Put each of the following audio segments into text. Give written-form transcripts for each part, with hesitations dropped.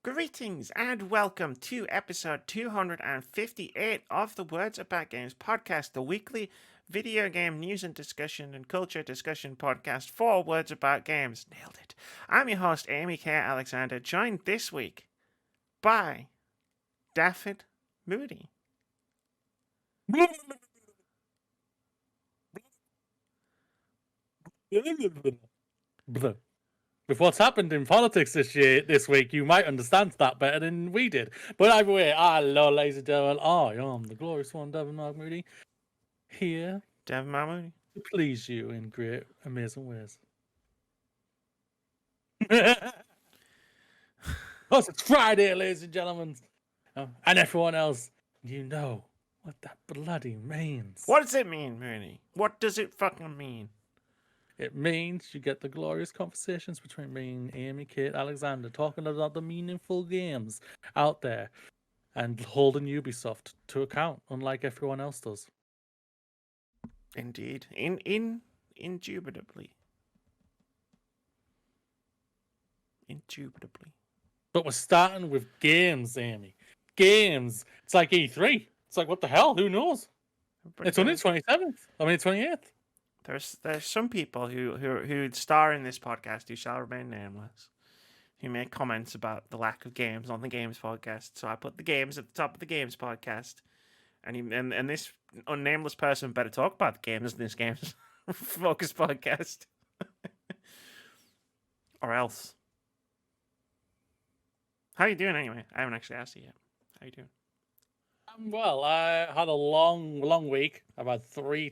Greetings and welcome to episode 258 of the Words About Games podcast, the weekly video game news and discussion and culture discussion podcast for Words About Games. Nailed it. I'm your host, Amy K. Alexander, joined this week by Daffyd Moody. With what's happened in politics this week, you might understand that better than we did. But either way, hello, ladies and gentlemen. I am the glorious one, Devin Mark Moody, here Devin Mark Moody. to please you in great, amazing ways. Because it's Friday, ladies and gentlemen. And everyone else, you know what that bloody means. What does it mean, Moody? What does it fucking mean? It means you get the glorious conversations between me and Amy Kate Alexander talking about the meaningful games out there and holding Ubisoft to account, unlike everyone else does. Indeed. Indubitably. But we're starting with games, Amy. Games. It's like E3. It's like, what the hell? Who knows? But it's only 27th. 28th. There's some people who star in this podcast who shall remain nameless, who make comments about the lack of games on the games podcast. So I put the games at the top of the games podcast, and this unnameless person better talk about the games in this games focus podcast, or else. How you doing anyway? I haven't actually asked you yet. How you doing? Well, I had a long week. I've had three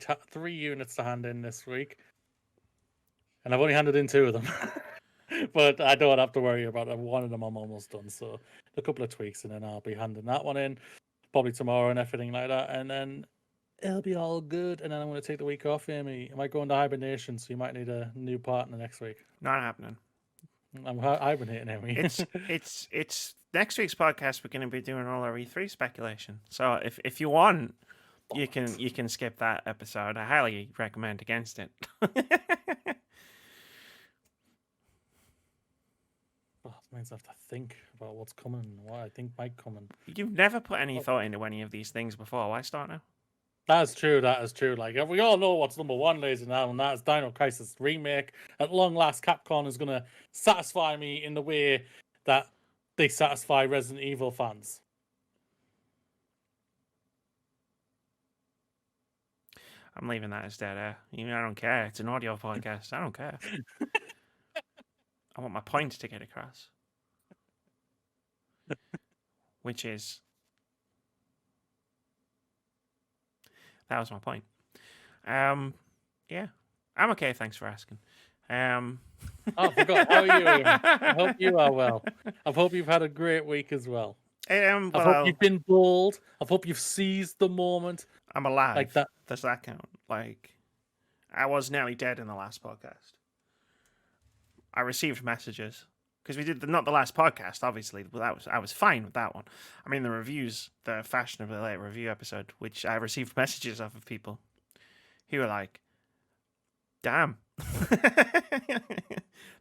units to hand in this week, and I've only handed in 2 of them. But I don't have to worry about it. One of them I'm almost done, so a couple of tweaks, and then I'll be handing that one in probably tomorrow and everything like that, and then it'll be all good. And then I'm going to take the week off, Amy. I might go into hibernation, so you might need a new partner next week. Not happening. I'm hibernating, Amy. It's next week's podcast. We're going to be doing all our E3 speculation. So if you want, you can skip that episode. I highly recommend against it. It means I have to think about what's coming and what I think might come. You've never put any thought into any of these things before. Why start now? That's true. Like, we all know what's number one, ladies and gentlemen. That's Dino Crisis Remake. At long last, Capcom is going to satisfy me in the way that they satisfy Resident Evil fans. I'm leaving that as dead air. Even I don't care. It's an audio podcast. I don't care. I want my point to get across. Which is... That was my point. Yeah. I'm okay, thanks for asking. Oh, I forgot. How are you, Ian? I hope you are well. I hope you've had a great week as well. I hope you've been bold. I hope you've seized the moment. I'm alive. Like that. Does that count? Like, I was nearly dead in the last podcast. I received messages. Because we did not the last podcast, obviously. But I was fine with that one. I mean, the reviews, the fashionably late review episode, which I received messages off of people who were like, damn.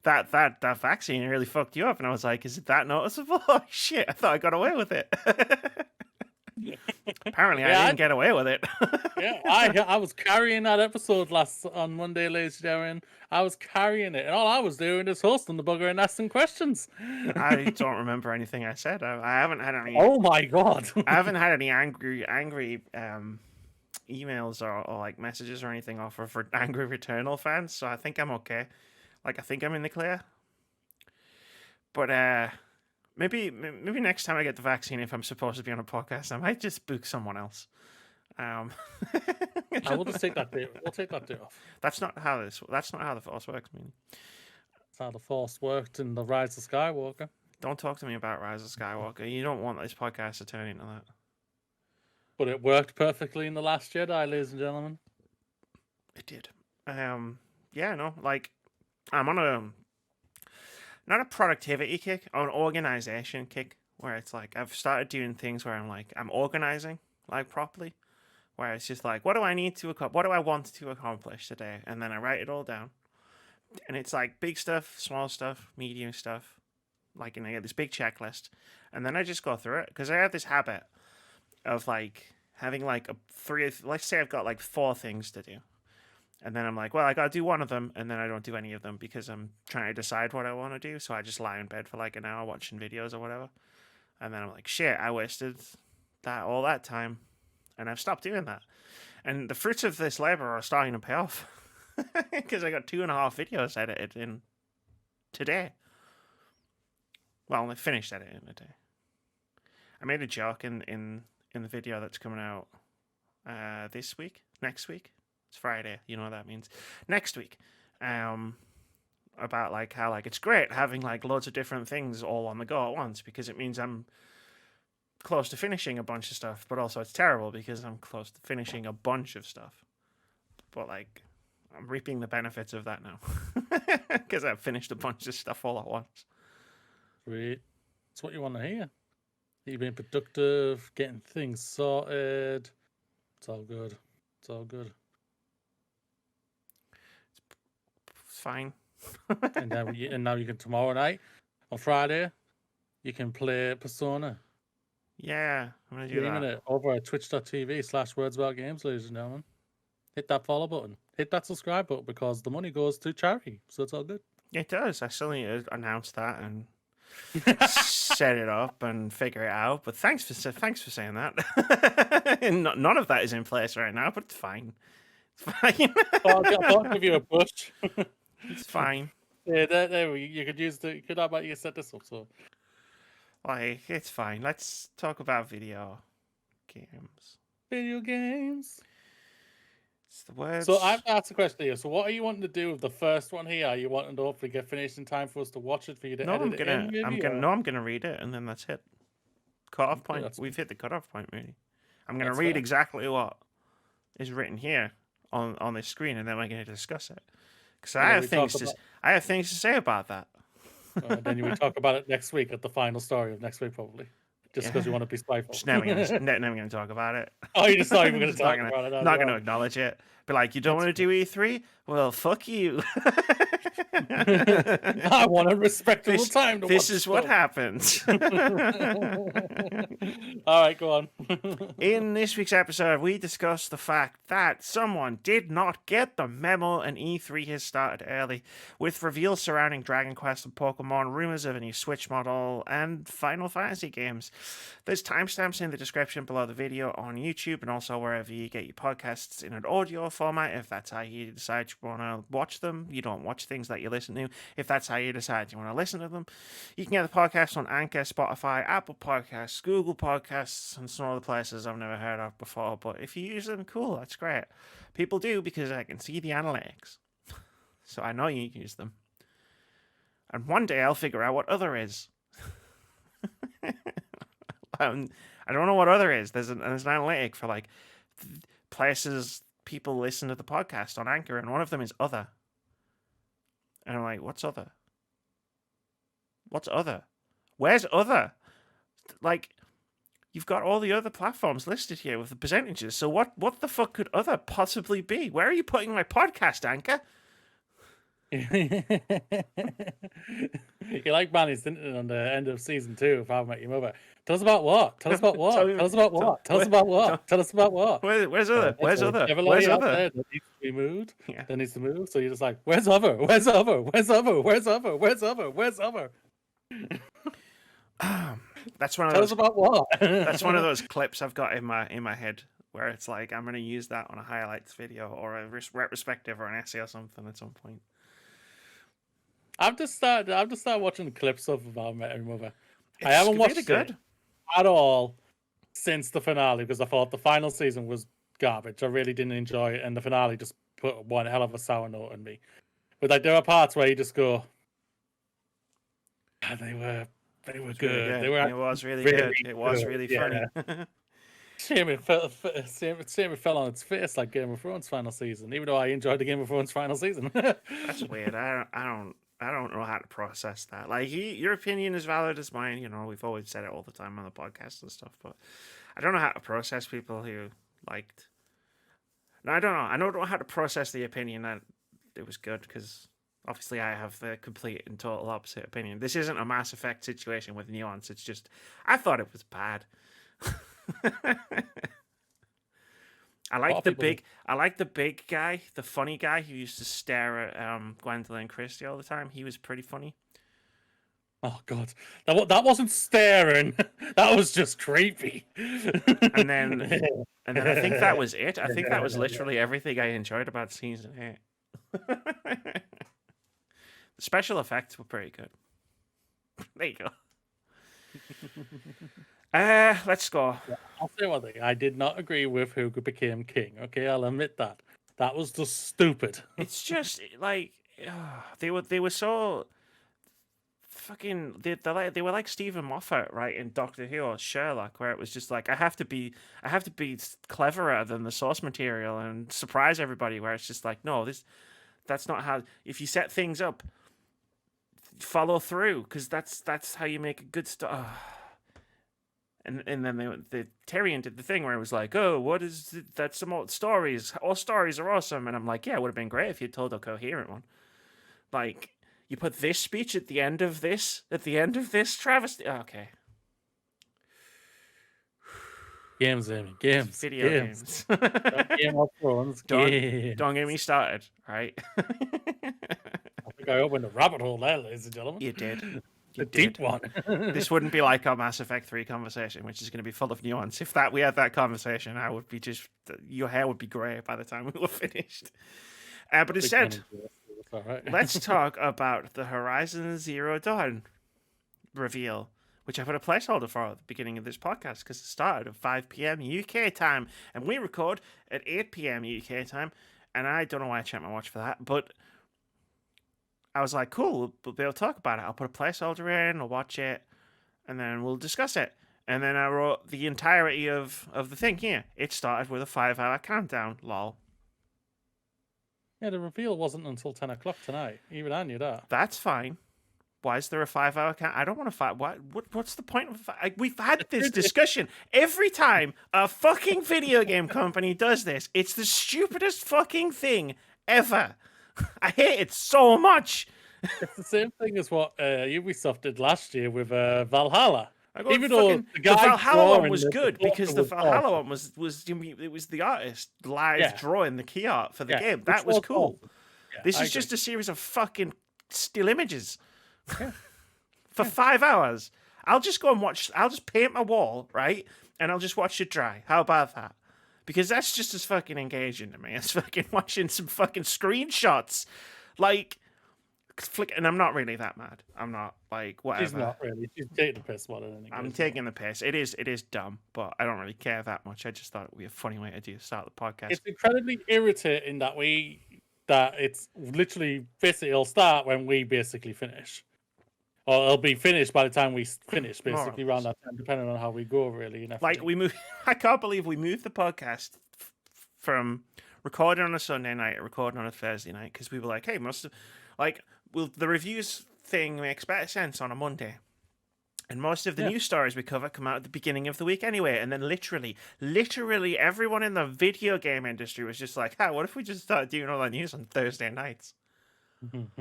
that vaccine really fucked you up. And I was like, is it that noticeable? Oh, shit, I thought I got away with it. Apparently, I didn't get away with it. Yeah, I was carrying that episode on Monday, ladies and gentlemen. I was carrying it, and all I was doing is hosting the bugger and asking questions. I don't remember anything I said. I haven't had any. Oh my god! I haven't had any angry emails or like messages or anything off for angry Returnal fans. So I think I'm okay. Like, I think I'm in the clear. But maybe next time I get the vaccine, if I'm supposed to be on a podcast, I might just book someone else. I will just take that day. We'll take that day off. That's not how the Force works, man. That's how the Force worked in the Rise of Skywalker. Don't talk to me about Rise of Skywalker. You don't want this podcast to turn into that. But it worked perfectly in The Last Jedi, ladies and gentlemen. It did. Yeah, no, like, I'm on not a productivity kick, an organization kick, where it's like I've started doing things where I'm organizing like properly, where it's just like, what do I want to accomplish today, and then I write it all down, and it's like big stuff, small stuff, medium stuff, like, and I get this big checklist, and then I just go through it because I have this habit of like having like let's say I've got like 4 things to do, and then I'm like, well, I gotta do one of them, and then I don't do any of them because I'm trying to decide what I want to do. So I just lie in bed for like an hour watching videos or whatever, and then I'm like, shit, I wasted all that time, and I've stopped doing that. And the fruits of this labor are starting to pay off because I got 2.5 videos edited in today. Well, I finished editing today. I made a joke in the video that's coming out next week. It's Friday, you know what that means. Next week, about like how like it's great having like loads of different things all on the go at once because it means I'm close to finishing a bunch of stuff, but also it's terrible because I'm close to finishing a bunch of stuff. But like, I'm reaping the benefits of that now because I've finished a bunch of stuff all at once. Sweet. That's what you want to hear. You've been productive, getting things sorted. It's all good. It's all good. It's fine. And now you can tomorrow night on Friday, you can play Persona. Yeah, I'm gonna do that. It over at twitch.tv/wordsaboutgames, ladies and gentlemen. Hit that follow button. Hit that subscribe button because the money goes to charity, so it's all good. It does. I still need to announce that and set it up and figure it out. But thanks for saying that. None of that is in place right now, but it's fine. It's fine. I'll give you a push. It's fine. Yeah, there you could use the. Could I you set this up so? Like, it's fine. Let's talk about video games. Video games. It's the words. So I've asked a question here. So what are you wanting to do with the first one here? Are you wanting to hopefully get finished in time for us to watch it for you to edit I'm gonna read it and then that's it. Cutoff point. We've hit the cutoff point, really. I'm gonna read exactly what is written here on this screen, and then we're gonna discuss it. Because I have things to say about that. Then we talk about it next week at the final story of next week, probably. Just because you want to be spiteful. Just never going to talk about it. Oh, you just not even going to talk about it. Not going to acknowledge it. But like, you don't want to do E3? Well, fuck you. I want a respectable time to watch. This is what happens. All right, go on. In this week's episode, we discuss the fact that someone did not get the memo and E3 has started early, with reveals surrounding Dragon Quest and Pokemon, rumors of a new Switch model, and Final Fantasy games. There's timestamps in the description below the video on YouTube and also wherever you get your podcasts in an audio format. If that's how you decide you want to watch them, you don't watch things that you listen to. If that's how you decide you want to listen to them, you can get the podcast on Anchor, Spotify, Apple Podcasts, Google Podcasts, and some other places I've never heard of before. But if you use them, cool, that's great. People do because I can see the analytics. So I know you use them. And one day I'll figure out what other is. I don't know what other is. There's an analytic for like places people listen to the podcast on Anchor, and one of them is other. And I'm like, what's other? What's other? Where's other? Like, you've got all the other platforms listed here with the percentages. So what the fuck could other possibly be? Where are you putting my podcast, Anchor? You're like Manny Sinton on the end of season 2 of How I Met Your Mother. Tell us about what? Tell us about what? Tell us about what? Tell us about what? Tell us about what? Where's other? Where's other? Where's other? That needs to be moved. Yeah. That needs to move. So you're just like, where's other? Where's other? Where's other? Where's other? Where's other? Where's other? That's one of Tell those. us about what? That's one of those clips I've got in my head where it's like I'm gonna use that on a highlights video or a retrospective or an essay or something at some point. I've just started watching clips of How I Met Your Mother. I haven't watched it at all since the finale because I thought the final season was garbage. I really didn't enjoy it, and the finale just put one hell of a sour note on me. But like there are parts where you just go, they were good. Really good. It was really good. It was really funny. Shame it fell on its face like Game of Thrones final season. Even though I enjoyed the Game of Thrones final season. That's weird. I don't know how to process that. Like, your opinion is valid as mine. You know, we've always said it all the time on the podcast and stuff, but I don't know how to process people who liked. No, I don't know. I don't know how to process the opinion that it was good because Obviously, I have the complete and total opposite opinion. This isn't a Mass Effect situation with nuance. It's just I thought it was bad. I like the big guy, the funny guy who used to stare at Gwendolyn Christie all the time. He was pretty funny. Oh God, that wasn't staring. That was just creepy. And then I think that was it. I think that was literally everything I enjoyed about season 8. The special effects were pretty good. There you go. Let's go. I'll say one thing. I did not agree with who became king. Okay, I'll admit that. That was just stupid. It's just like they were so fucking they were like Stephen Moffat, right, in Doctor Who or Sherlock, where it was just like I have to be cleverer than the source material and surprise everybody. Where it's just like, no, that's not how. If you set things up, follow through, because that's how you make a good story. And then the Tyrion did the thing where it was like, oh, what is it? That's some old stories. All stories are awesome. And I'm like, yeah, it would have been great if you'd told a coherent one. Like, you put this speech at the end of this travesty. Okay. Games, Amy. Games. Video games. Game of Thrones. Don't get me started, right? I think I opened a rabbit hole there, ladies and gentlemen. You did. A deep one. This wouldn't be like our Mass Effect 3 conversation, which is going to be full of nuance. If we had that conversation, I would be your hair would be grey by the time we were finished. But instead, let's talk about the Horizon Zero Dawn reveal, which I put a placeholder for at the beginning of this podcast because it started at 5 p.m. UK time, and we record at 8 p.m. UK time. And I don't know why I checked my watch for that, but I was like, cool, we'll be able to talk about it. I'll put a placeholder in, I'll watch it, and then we'll discuss it. And then I wrote the entirety of the thing here. It started with a 5-hour countdown, lol. Yeah, the reveal wasn't until 10 o'clock tonight. Even I knew that. That's fine. Why is there a 5-hour count? I don't want to fight. What's the point of we've had this discussion. Every time a fucking video game company does this, it's the stupidest fucking thing ever. I hate it so much. It's the same thing as what Ubisoft did last year with Valhalla. Even though the Valhalla one was good because the Valhalla one was it was the artist live drawing the key art for the game. That was cool. Yeah, this is just a series of fucking still images for 5 hours. I'll just go and watch. I'll just paint my wall, right, and I'll just watch it dry. How about that? Because that's just as fucking engaging to me as fucking watching some fucking screenshots. Like, and I'm not really that mad. I'm not, like, whatever. She's not really. She's taking the piss more than anything. I'm taking the piss. It is dumb, but I don't really care that much. I just thought it would be a funny way to start the podcast. It's incredibly irritating that it's literally basically it'll start when we basically finish. Or it'll be finished by the time we finish, basically, around that time, depending on how we go, really. Like, I can't believe we moved the podcast from recording on a Sunday night to recording on a Thursday night, because we were like, hey, the reviews thing makes better sense on a Monday. And most of the news stories we cover come out at the beginning of the week anyway. And then literally everyone in the video game industry was just like, what if we just started doing all our news on Thursday nights? And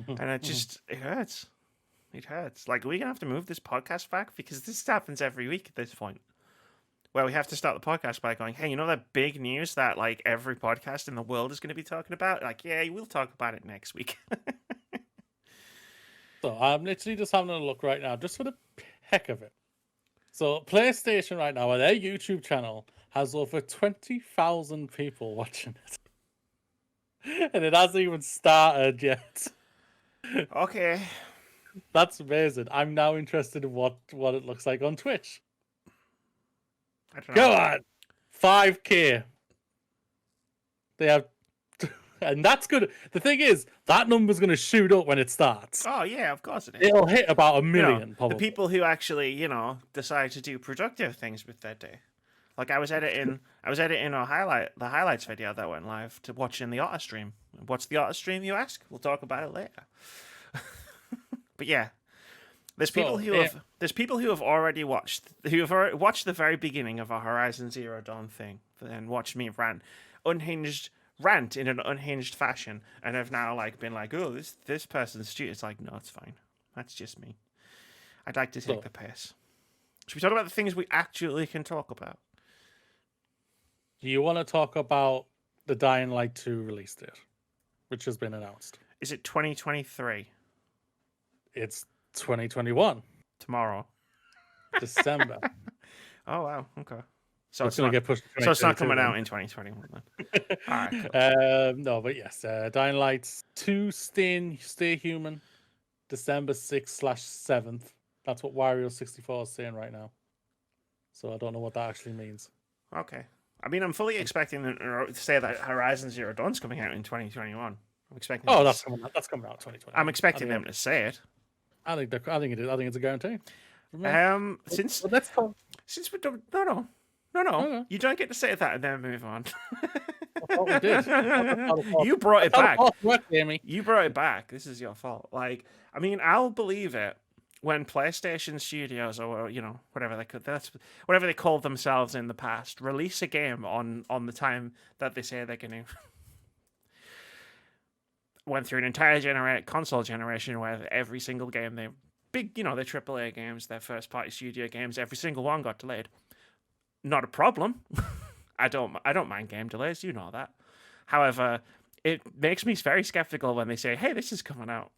it hurts. It hurts. Like, are we going to have to move this podcast back? Because this happens every week at this point. Where we have to start the podcast by going, hey, you know that big news that, like, every podcast in the world is going to be talking about? Like, yeah, we'll talk about it next week. So I'm literally just having a look right now, just for the heck of it. So PlayStation right now, their YouTube channel has over 20,000 people watching it. And it hasn't even started yet. Okay. That's amazing. I'm now interested in what it looks like on Twitch. I don't know. Go on. 5K. They have... And that's good. The thing is, that number's going to shoot up when it starts. Oh, yeah, of course it is. It'll hit about 1 million, probably. The people who actually, decide to do productive things with their day. Like, I was editing the highlights video that went live to watching the Otter stream. What's the Otter stream, you ask? We'll talk about it later. But yeah, there's people who have already watched the very beginning of our Horizon Zero Dawn thing, and watched me rant unhinged rant in an unhinged fashion and have now like been like, oh, this person's stupid. It's like, no, it's fine. That's just me. I'd like to take the piss. Should we talk about the things we actually can talk about? Do you want to talk about the Dying Light 2 release date, which has been announced? Is it 2023? It's 2021. Tomorrow. December. Oh, wow. Okay. So it's going to get pushed. So it's not coming out in 2021 then. All right. Cool. No, but yes, Dying Light 2 Stay Human, December 6/7th. That's what Wario64 is saying right now. So I don't know what that actually means. Okay. I mean, I'm fully expecting them to say that Horizon Zero Dawn's coming out in 2021. I'm expecting. Oh, that's coming out 2021. I'm expecting them to say it. I think it is. I think it's a guarantee. Since we don't, no. Okay. You don't get to say that and then move on. I thought we did. You brought it back. Jamie. You brought it back. This is your fault. Like, I mean, I'll believe it when PlayStation Studios or whatever they called themselves in the past release a game on the time that they say they're going to. Went through an entire console generation where every single game their AAA games, their first party studio games, every single one got delayed. Not a problem. I don't mind game delays, you know that. However, it makes me very skeptical when they say, "Hey, this is coming out."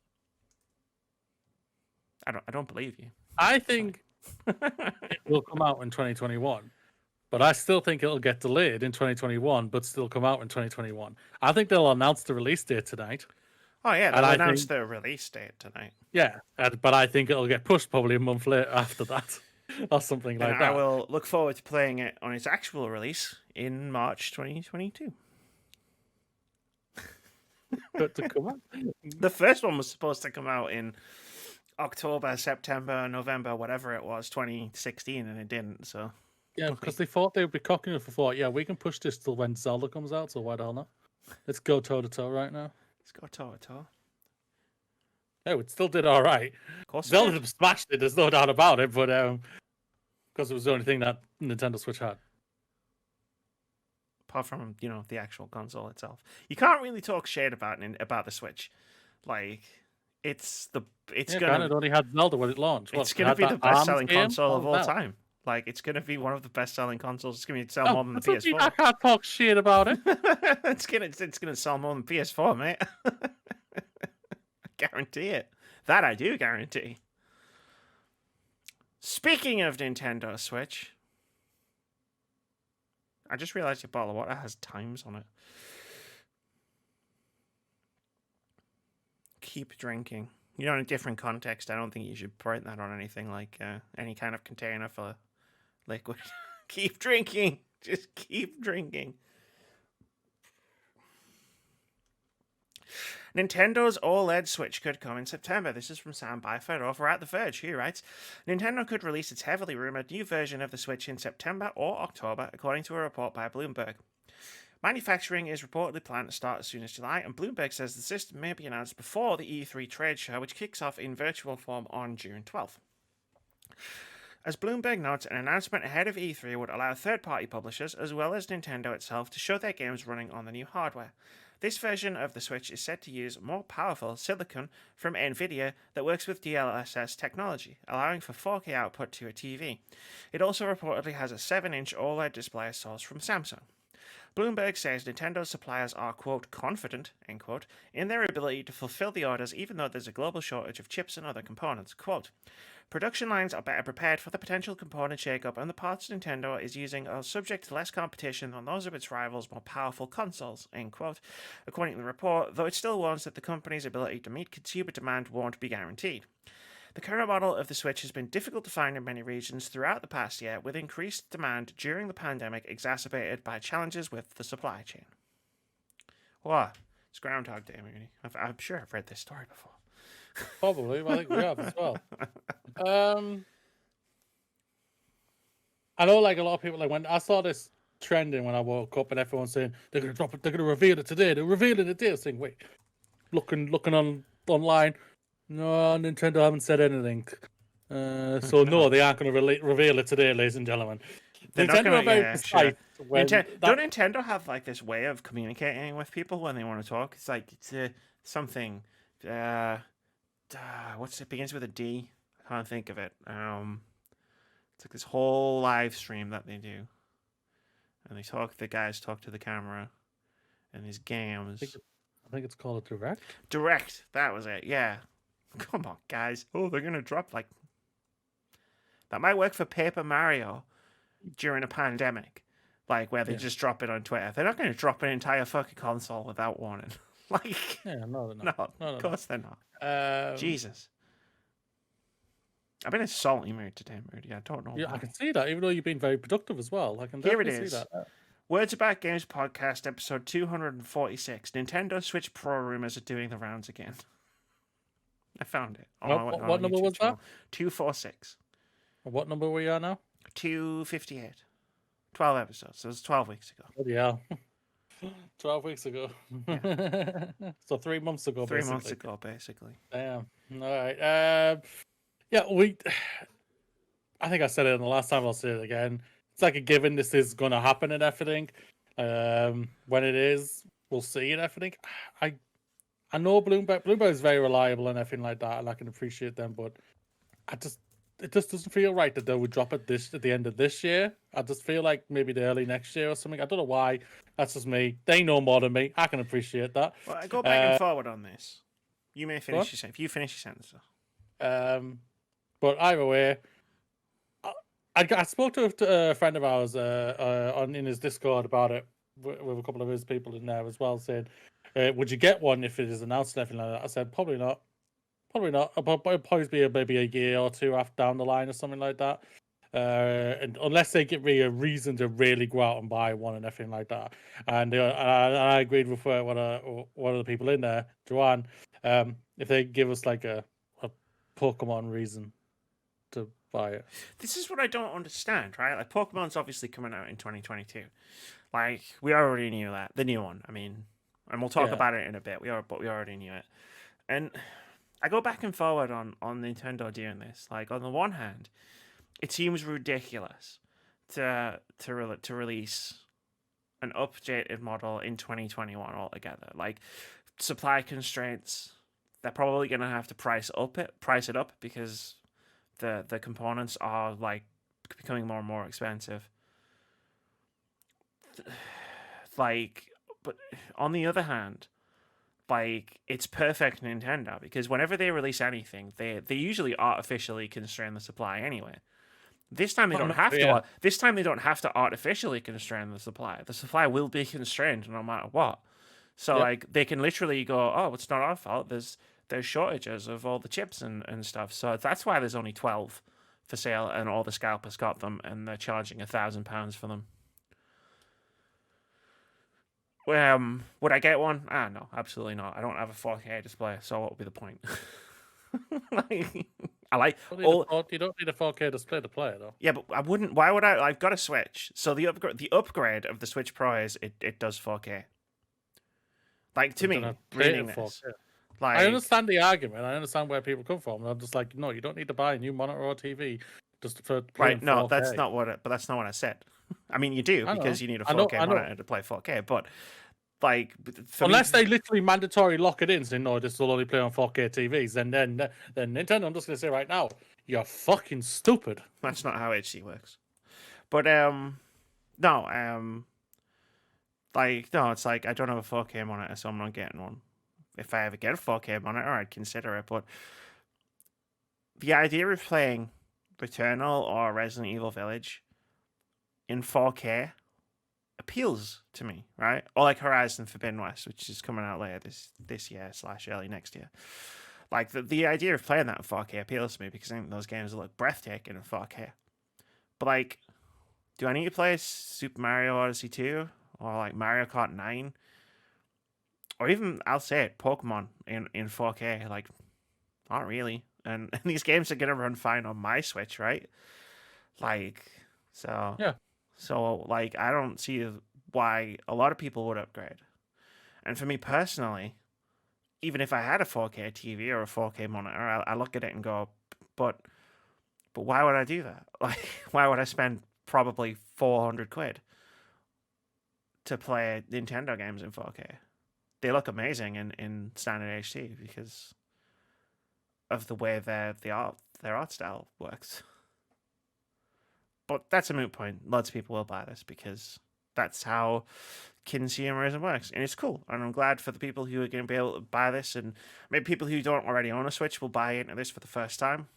I don't believe you. I think it will come out in 2021, but I still think it'll get delayed in 2021, but still come out in 2021. I think they'll announce the release date tonight. Oh yeah, they'll announce the release date tonight. Yeah, but I think it'll get pushed probably a month later after that, or something like that. I will look forward to playing it on its actual release in March 2022. But to come out, the first one was supposed to come out in October, September, November, whatever it was, 2016, and it didn't. So yeah, because they thought they would be cocking it for yeah, we can push this till when Zelda comes out. So why the hell not? Let's go toe to toe right now. Let's go toe to toe. Oh, it still did all right. Of course, Zelda smashed it. There's no doubt about it. But because it was the only thing that Nintendo Switch had. Apart from the actual console itself, you can't really talk shit about the Switch. Like it's gonna. It only had Zelda when it launched. It's gonna be the best-selling console of all time. Like it's gonna be one of the best-selling consoles. It's gonna sell more than the PS4. I can't talk shit about it. it's gonna sell more than PS4, mate. I guarantee it. That I do guarantee. Speaking of Nintendo Switch. I just realized your bottle of water has times on it. Keep drinking. In a different context, I don't think you should write that on anything like any kind of container for liquid. Keep drinking. Just keep drinking. Nintendo OLED Switch could come in September. This is from Sam Byford over at The Verge. He writes, Nintendo could release its heavily rumoured new version of the Switch in September or October, according to a report by Bloomberg. Manufacturing is reportedly planned to start as soon as July, and Bloomberg says the system may be announced before the E3 trade show, which kicks off in virtual form on June 12th. As Bloomberg notes, an announcement ahead of E3 would allow third-party publishers, as well as Nintendo itself, to show their games running on the new hardware. This version of the Switch is said to use more powerful silicon from NVIDIA that works with DLSS technology, allowing for 4K output to a TV. It also reportedly has a 7-inch OLED display sourced from Samsung. Bloomberg says Nintendo suppliers are, quote, confident, end quote, in their ability to fulfill the orders even though there's a global shortage of chips and other components, quote. Production lines are better prepared for the potential component shakeup, and the parts Nintendo is using are subject to less competition than those of its rivals' more powerful consoles, end quote. According to the report, though it still warns that the company's ability to meet consumer demand won't be guaranteed. The current model of the Switch has been difficult to find in many regions throughout the past year, with increased demand during the pandemic exacerbated by challenges with the supply chain. What? It's Groundhog Day, really. I'm sure I've read this story before. Probably, I think we have as well. I know, like a lot of people, like when I saw this trending when I woke up, and everyone's saying they're gonna drop it, they're gonna reveal it today. They're revealing it today. I was saying, wait, looking online. No, Nintendo haven't said anything. So no, they aren't going to reveal it today, ladies and gentlemen. Nintendo are very precise. when Don't that Nintendo have like this way of communicating with people when they want to talk? It's like something. Uh, what's it begins with a D? I can't think of it. It's like this whole live stream that they do, and they talk. The guys talk to the camera, and these games. I think it's called a direct. Direct. That was it. Yeah. Come on, guys. Oh, they're gonna drop like that. Might work for Paper Mario during a pandemic, like where they just drop it on Twitter. They're not going to drop an entire fucking console without warning. Like, Yeah, no, they're not. no, of course they're not. Um, Jesus. I've been in a salty mood today, Moody. I don't know Yeah, why. I can see that. Even though you've been very productive as well, I can Here it definitely is. see that. Words About Games podcast, episode 246. Nintendo Switch Pro rumors are doing the rounds again. I found it. What number was that? 246. What number we are now? 258. 12 episodes. So it was 12 weeks ago. Oh, yeah. 12 weeks ago. So 3 months ago, 3 basically. months ago, basically. Damn. All right. Yeah, I think I said it the last time. I'll say it again. It's like a given. This is going to happen and everything. When it is, we'll see and everything. I know Bloomberg is very reliable and everything like that, and I can appreciate them, but it just doesn't feel right that they would drop it at the end of this year. I just feel like maybe the early next year or something. I don't know why. That's just me. They know more than me. I can appreciate that. Well, I go back and forward on this. You may finish your sentence. If you finish your sentence. But either way, I spoke to a friend of ours in his Discord about it with a couple of his people in there as well, saying, would you get one if it is announced and everything like that? I said, probably not. Probably not. It'll probably be maybe a year or two after down the line or something like that. And unless they give me a reason to really go out and buy one and everything like that. And I agreed with one of the people in there, Joanne. If they give us like a Pokemon reason to buy it. This is what I don't understand, right? Like, Pokemon's obviously coming out in 2022. Like, we already knew that. The new one, I mean. And we'll talk about it in a bit. But we already knew it. And I go back and forward on Nintendo doing this. Like, on the one hand, it seems ridiculous to release an updated model in 2021 altogether. Like, supply constraints, they're probably going to have to price it up because the components are like becoming more and more expensive. Like, but on the other hand, like, it's perfect Nintendo because whenever they release anything, they usually artificially constrain the supply anyway. This time they don't have to. This time they don't have to artificially constrain the supply. The supply will be constrained no matter what. So like, they can literally go, oh, it's not our fault. There's shortages of all the chips and stuff. So that's why there's only 12 for sale, and all the scalpers got them, and they're charging £1,000 for them. Would I get one? No, absolutely not. I don't have a 4K display, so what would be the point? You don't need a 4K display to play it, though. Yeah, but I wouldn't. Why would I? I've got a Switch, so the upgrade of the Switch Pro is it does 4K. Like, to me, reading this, like, I understand the argument. I understand where people come from. I'm just like, no, you don't need to buy a new monitor or TV just for playing 4K. No, that's not what I said. I mean, you do because you need a 4K monitor to play 4K, but like, unless they literally mandatory lock it in, saying no, this will only play on 4K TVs, then Nintendo, I'm just gonna say right now, you're fucking stupid. That's not how HD works. But it's like I don't have a 4K monitor, so I'm not getting one. If I ever get a 4K monitor, I'd consider it. But the idea of playing Returnal or Resident Evil Village in 4K appeals to me, right? Or like Horizon Forbidden West, which is coming out later this year / early next year. Like, the idea of playing that in 4K appeals to me because I think those games look breathtaking in 4K. But like, do I need to play Super Mario Odyssey 2 or like Mario Kart 9? Or even, I'll say it, Pokemon in 4K? Like, not really. And these games are going to run fine on my Switch, right? Like, so... Yeah. So, like, I don't see why a lot of people would upgrade. And for me personally, even if I had a 4K TV or a 4K monitor, I look at it and go, but why would I do that? Like, why would I spend probably 400 quid to play Nintendo games in 4K. They look amazing in standard HD because of the way their art style works. But that's a moot point. Lots of people will buy this because that's how consumerism works, and it's cool. And I'm glad for the people who are going to be able to buy this, and maybe people who don't already own a Switch will buy into this for the first time.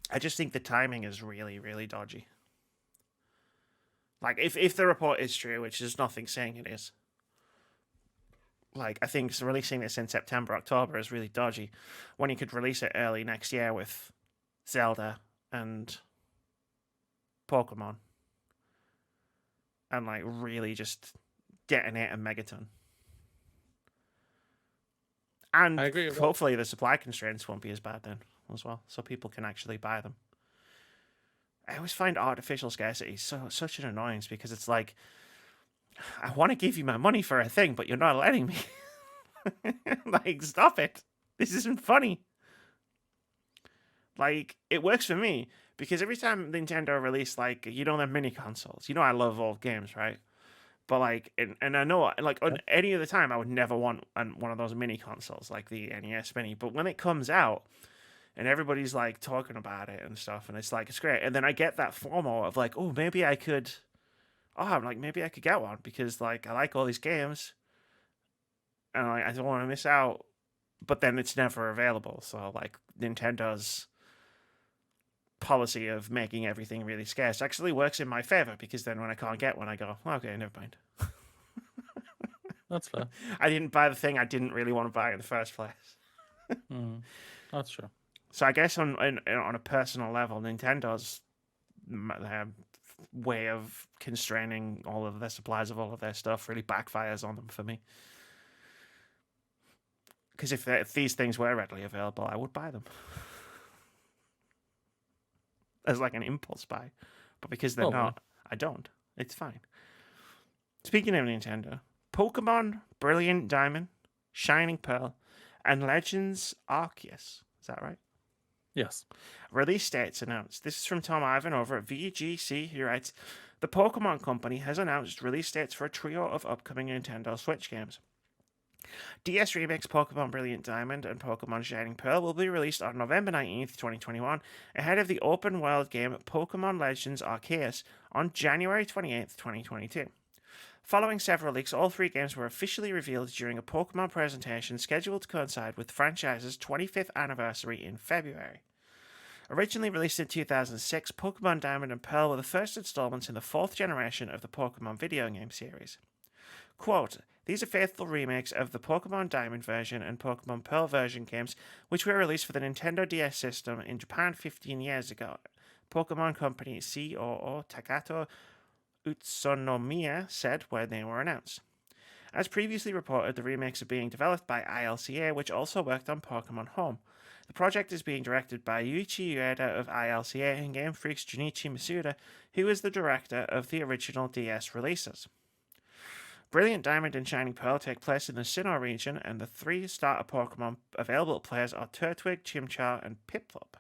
I just think the timing is really, really dodgy. Like, if the report is true, which there's nothing saying it is, like, I think releasing this in September, October is really dodgy when you could release it early next year with Zelda and Pokemon and, like, really just detonate a megaton. And I agree with hopefully the supply constraints won't be as bad then as well, so people can actually buy them. I always find artificial scarcity such an annoyance because it's like, I want to give you my money for a thing, but you're not letting me. Like, stop it. This isn't funny. Like, it works for me because every time Nintendo release, like, their mini consoles, I love old games, right? But, like, and I know, like, on any other time, I would never want one of those mini consoles, like the NES Mini. But when it comes out, and everybody's, like, talking about it and stuff, and it's, like, it's great. And then I get that FOMO of, like, oh, maybe I could get one because, like, I like all these games. And, like, I don't want to miss out. But then it's never available. So, like, Nintendo's policy of making everything really scarce actually works in my favor because then when I can't get one, I go, okay, never mind. That's fair. I didn't buy the thing I didn't really want to buy in the first place. That's true. So I guess on a personal level, Nintendo's way of constraining all of their supplies of all of their stuff really backfires on them for me. Because if these things were readily available, I would buy them. As like an impulse buy. But because they're not, I don't. It's fine. Speaking of Nintendo, Pokémon Brilliant Diamond, Shining Pearl, and Legends Arceus. Is that right? Yes. Release dates announced. This is from Tom Ivan over at VGC. He writes, the Pokemon Company has announced release dates for a trio of upcoming Nintendo Switch games. DS Remix Pokémon Brilliant Diamond and Pokémon Shining Pearl will be released on November 19th, 2021, ahead of the open world game Pokémon Legends Arceus on January 28th, 2022. Following several leaks, all three games were officially revealed during a Pokémon presentation scheduled to coincide with the franchise's 25th anniversary in February. Originally released in 2006, Pokémon Diamond and Pearl were the first installments in the fourth generation of the Pokémon video game series. Quote, these are faithful remakes of the Pokémon Diamond version and Pokémon Pearl version games, which were released for the Nintendo DS system in Japan 15 years ago. Pokémon Company COO Takato Utsunomiya said when they were announced. As previously reported, the remakes are being developed by ILCA, which also worked on Pokémon Home. The project is being directed by Yuichi Ueda of ILCA and Game Freak's Junichi Masuda, who is the director of the original DS releases. Brilliant Diamond and Shining Pearl take place in the Sinnoh region, and the three starter Pokemon available to players are Turtwig, Chimchar, and Piplup.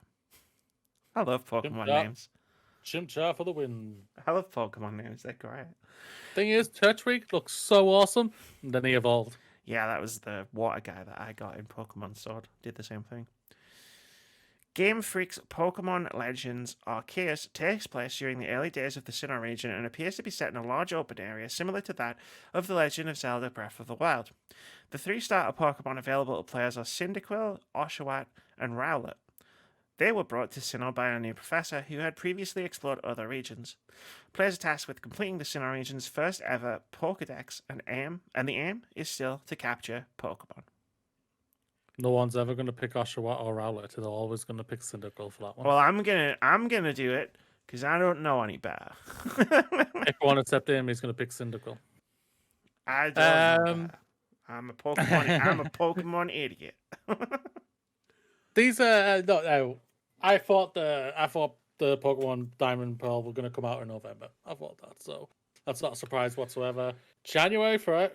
I love Pokemon names. Chimchar for the win. I love Pokemon names, they're great. Thing is, Turtwig looks so awesome, and then he evolved. Yeah, that was the water guy that I got in Pokemon Sword. Did the same thing. Game Freak's Pokémon Legends Arceus takes place during the early days of the Sinnoh region and appears to be set in a large open area similar to that of The Legend of Zelda Breath of the Wild. The three starter Pokémon available to players are Cyndaquil, Oshawott, and Rowlet. They were brought to Sinnoh by a new professor who had previously explored other regions. Players are tasked with completing the Sinnoh region's first ever Pokédex, and the aim is still to capture Pokémon. No one's ever going to pick Oshawott or Rowlet. They're always going to pick Cyndaquil for that one. Well, I'm gonna do it because I don't know any better. Everyone except him is going to pick Cyndaquil. I don't know. I'm a Pokemon idiot. These are no. I thought the Pokemon Diamond and Pearl were going to come out in November. I thought that, so that's not a surprise whatsoever. January for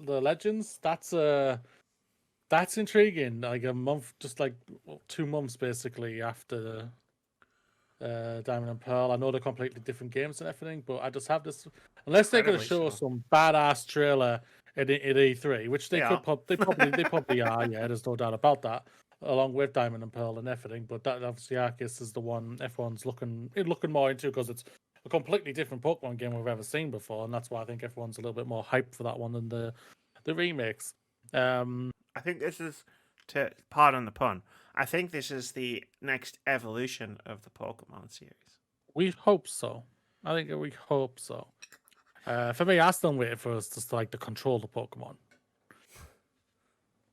the Legends. That's intriguing. Like a month, just like 2 months basically after Diamond and Pearl. I know they're completely different games and everything, but I just have this. Unless they're going to Incredibly show so. some badass trailer at E3, which they They could, are. they probably are. Yeah, there's no doubt about that. Along with Diamond and Pearl and everything, but that obviously Arceus is the one everyone's looking more into because it's a completely different Pokemon game we've ever seen before, and that's why I think everyone's a little bit more hyped for that one than the remakes. I think this is, to pardon the pun, I think this is the next evolution of the Pokemon series. We hope so. I think we hope so. For me, I still waiting for us to like to control the Pokemon.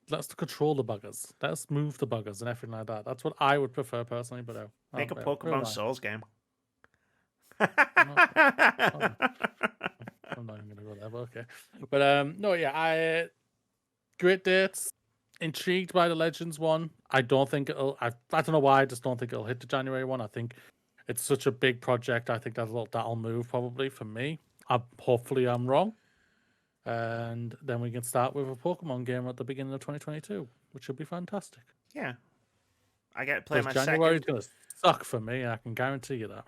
Let's control the buggers. Let's move the buggers and everything like that. That's what I would prefer personally. But Make a who am Pokemon I? Souls game. I'm not even gonna go there, but okay. But no, yeah, great dates. Intrigued by the Legends one. I don't think it'll. I don't know why. I just don't think it'll hit the January one. I think it's such a big project. I think that'll move probably for me. Hopefully I'm wrong. And then we can start with a Pokemon game at the beginning of 2022, which will be fantastic. Yeah. I get to play my January is second. going to suck for me. I can guarantee you that.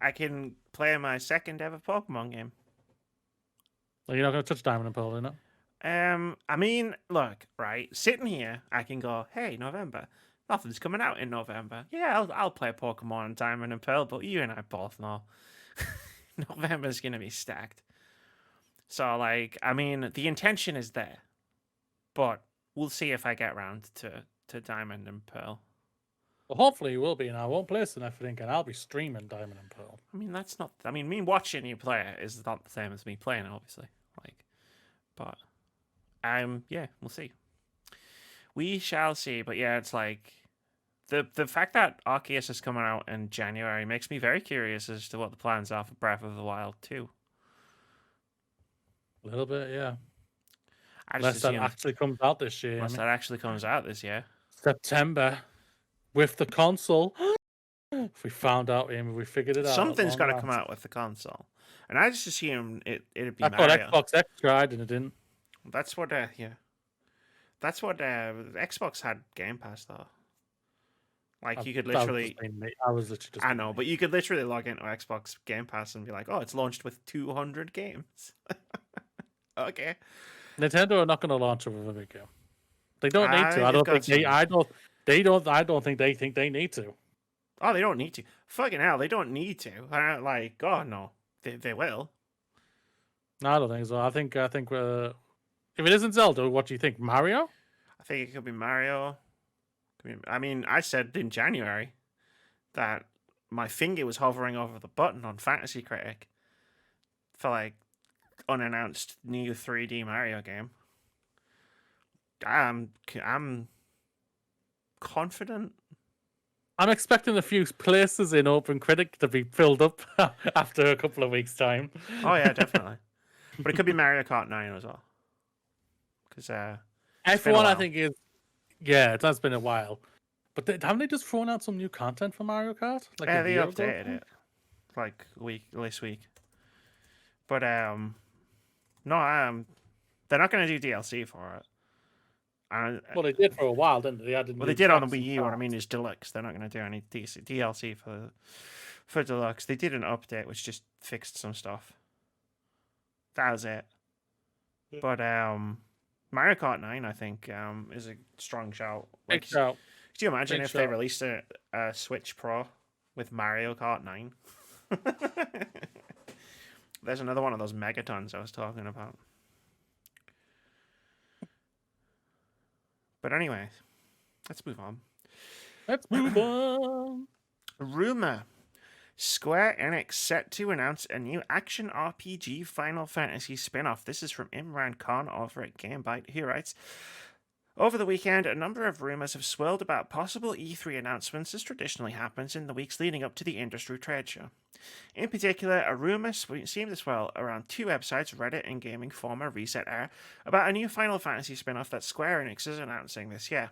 I can play my second ever Pokemon game. Well, you're not going to touch Diamond and Pearl, are you? I mean, look, right, sitting here, I can go, hey, November. Nothing's coming out in November. Yeah, I'll play Pokemon Diamond and Pearl, but you and I both know November's gonna be stacked. So, like, I mean, the intention is there, but we'll see if I get around to Diamond and Pearl. Well, hopefully you will be, and I won't play it and everything, and I'll be streaming Diamond and Pearl. I mean, that's not. I mean, me watching you play it is not the same as me playing it, obviously. Like, but yeah, we'll see. We shall see. But yeah, it's like the fact that Arceus is coming out in January makes me very curious as to what the plans are for Breath of the Wild 2. A little bit, yeah. Unless that actually comes out this year. Unless that actually comes out this year. September. With the console. If we found out, Amy, we figured it out. Something's got to come out with the console. And I just assume it'd be Mario. I thought Xbox X tried and it didn't. That's what, yeah. That's what Xbox had Game Pass, though. Like, you could literally... I was literally just... I know, but you could literally log into Xbox Game Pass and be like, oh, it's launched with 200 games. Okay. Nintendo are not going to launch it with a big game. They don't need to. I don't think they think they need to. Oh, they don't need to. Fucking hell, they don't need to. Like, oh no, they will. No, I don't think so. I think if it isn't Zelda, what do you think? Mario? I think it could be Mario. I mean, I said in January that my finger was hovering over the button on Fantasy Critic for like unannounced new 3D Mario game. I'm confident. I'm expecting a few places in OpenCritic to be filled up after a couple of weeks' time. Oh yeah, definitely. But it could be Mario Kart 9 as well. Because F1, I think, is... Yeah, it has been a while. But haven't they just thrown out some new content for Mario Kart? Like yeah, they updated it like this week. But no, they're not going to do DLC for it. Well, they did for a while, didn't they? They did on the Wii U. What I mean is Deluxe. They're not going to do any DLC for Deluxe. They did an update which just fixed some stuff. That was it. But Mario Kart 9, I think, is a strong shout. Like, big shout. Could you imagine if they released a Switch Pro with Mario Kart 9? There's another one of those megatons I was talking about. But anyway, let's move on. Rumor. Square Enix set to announce a new action RPG Final Fantasy spin-off. This is from Imran Khan over at GameByte. He writes, over the weekend, a number of rumors have swirled about possible E3 announcements, as traditionally happens in the weeks leading up to the industry trade show. In particular, a rumor seemed to swirl around two websites, Reddit and Gaming Former Reset Air, about a new Final Fantasy spin-off that Square Enix is announcing this year.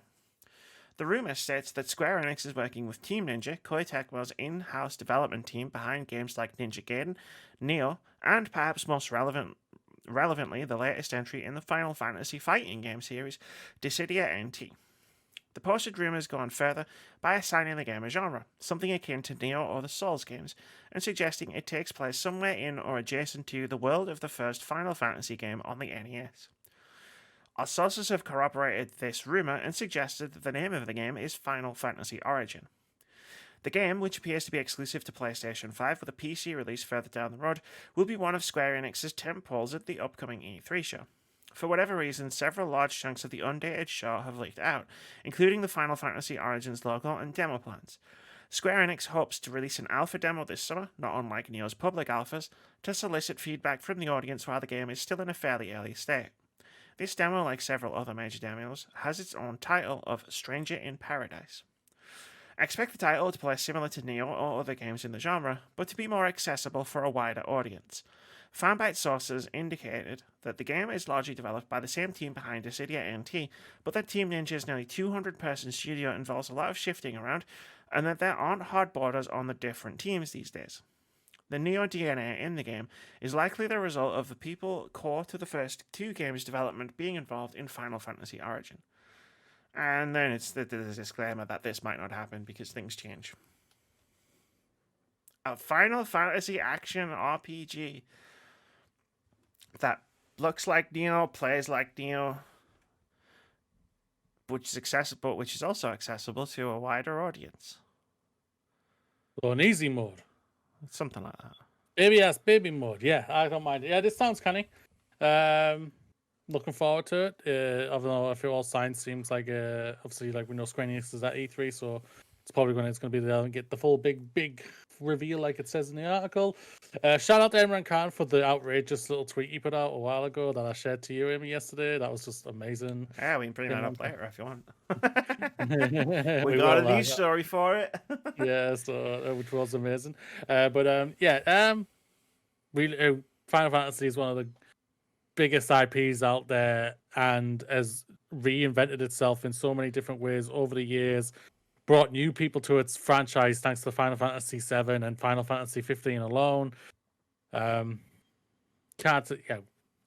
The rumor states that Square Enix is working with Team Ninja, Koei Tecmo's in-house development team behind games like Ninja Gaiden, Neo, and perhaps most relevantly, the latest entry in the Final Fantasy fighting game series, Dissidia NT. The posted rumours go on further by assigning the game a genre, something akin to Neo or the Souls games, and suggesting it takes place somewhere in or adjacent to the world of the first Final Fantasy game on the NES. Our sources have corroborated this rumour and suggested that the name of the game is Final Fantasy Origin. The game, which appears to be exclusive to PlayStation 5 with a PC release further down the road, will be one of Square Enix's tentpoles at the upcoming E3 show. For whatever reason, several large chunks of the undated show have leaked out, including the Final Fantasy Origins logo and demo plans. Square Enix hopes to release an alpha demo this summer, not unlike Neo's public alphas, to solicit feedback from the audience while the game is still in a fairly early state. This demo, like several other major demos, has its own title of Stranger in Paradise. I expect the title to play similar to Neo or other games in the genre, but to be more accessible for a wider audience. Fanbyte sources indicated that the game is largely developed by the same team behind Dissidia NT, but that Team Ninja's nearly 200-person studio involves a lot of shifting around, and that there aren't hard borders on the different teams these days. The Neo DNA in the game is likely the result of the people core to the first two games' development being involved in Final Fantasy Origin. And then it's the disclaimer that this might not happen because things change. A Final Fantasy action RPG that looks like Neo, plays like Neo, which is accessible, which is also accessible to a wider audience. So an easy mode. Something like that. Baby mode. Yeah, I don't mind. Yeah, this sounds canny. Looking forward to it. Although if it all signs, seems like obviously like we know Square Enix is at E3, so it's probably going to be there and get the full big reveal like it says in the article. Shout out to Imran Khan for the outrageous little tweet he put out a while ago that I shared to you, Amy, yesterday. That was just amazing. Yeah, we can bring that up later if you want. we got a news story for it. Yeah, so which was amazing. Really, Final Fantasy is one of the biggest IPs out there and has reinvented itself in so many different ways over the years. Brought new people to its franchise thanks to Final Fantasy VII and Final Fantasy 15 alone.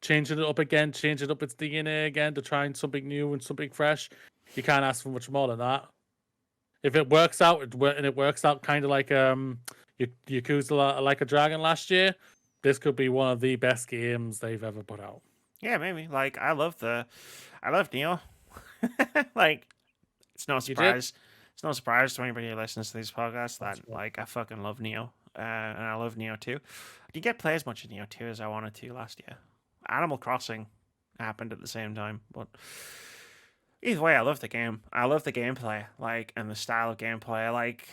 Changing it up again, changing up its DNA again to try something new and something fresh. You can't ask for much more than that. If it works out, and it works out kind of like Yakuza Like a Dragon last year, this could be one of the best games they've ever put out. Yeah, maybe. Like I love Neo. Like it's no surprise. It's no surprise to anybody who listens to these podcasts that like I fucking love Neo, and I love Neo 2. I didn't get to play as much of Neo 2 as I wanted to last year. Animal Crossing happened at the same time, but either way, I love the game. I love the gameplay, like, and the style of gameplay, like,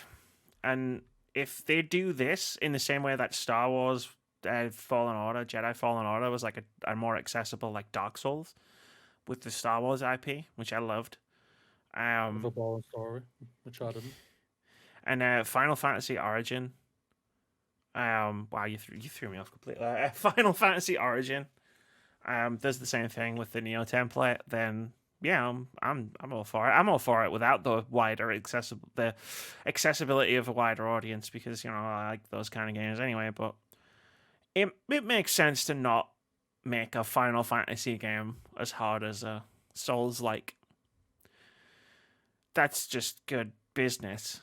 and if they do this in the same way that Star Wars Jedi Fallen Order was like a more accessible like Dark Souls with the Star Wars IP, which I loved. The ball story, which I didn't. And Final Fantasy Origin. Wow, you threw me off completely. Final Fantasy Origin. Does the same thing with the Neo template. Then yeah, I'm all for it. I'm all for it without the accessibility of a wider audience because I like those kind of games anyway. But it makes sense to not make a Final Fantasy game as hard as a Souls-like. That's just good business.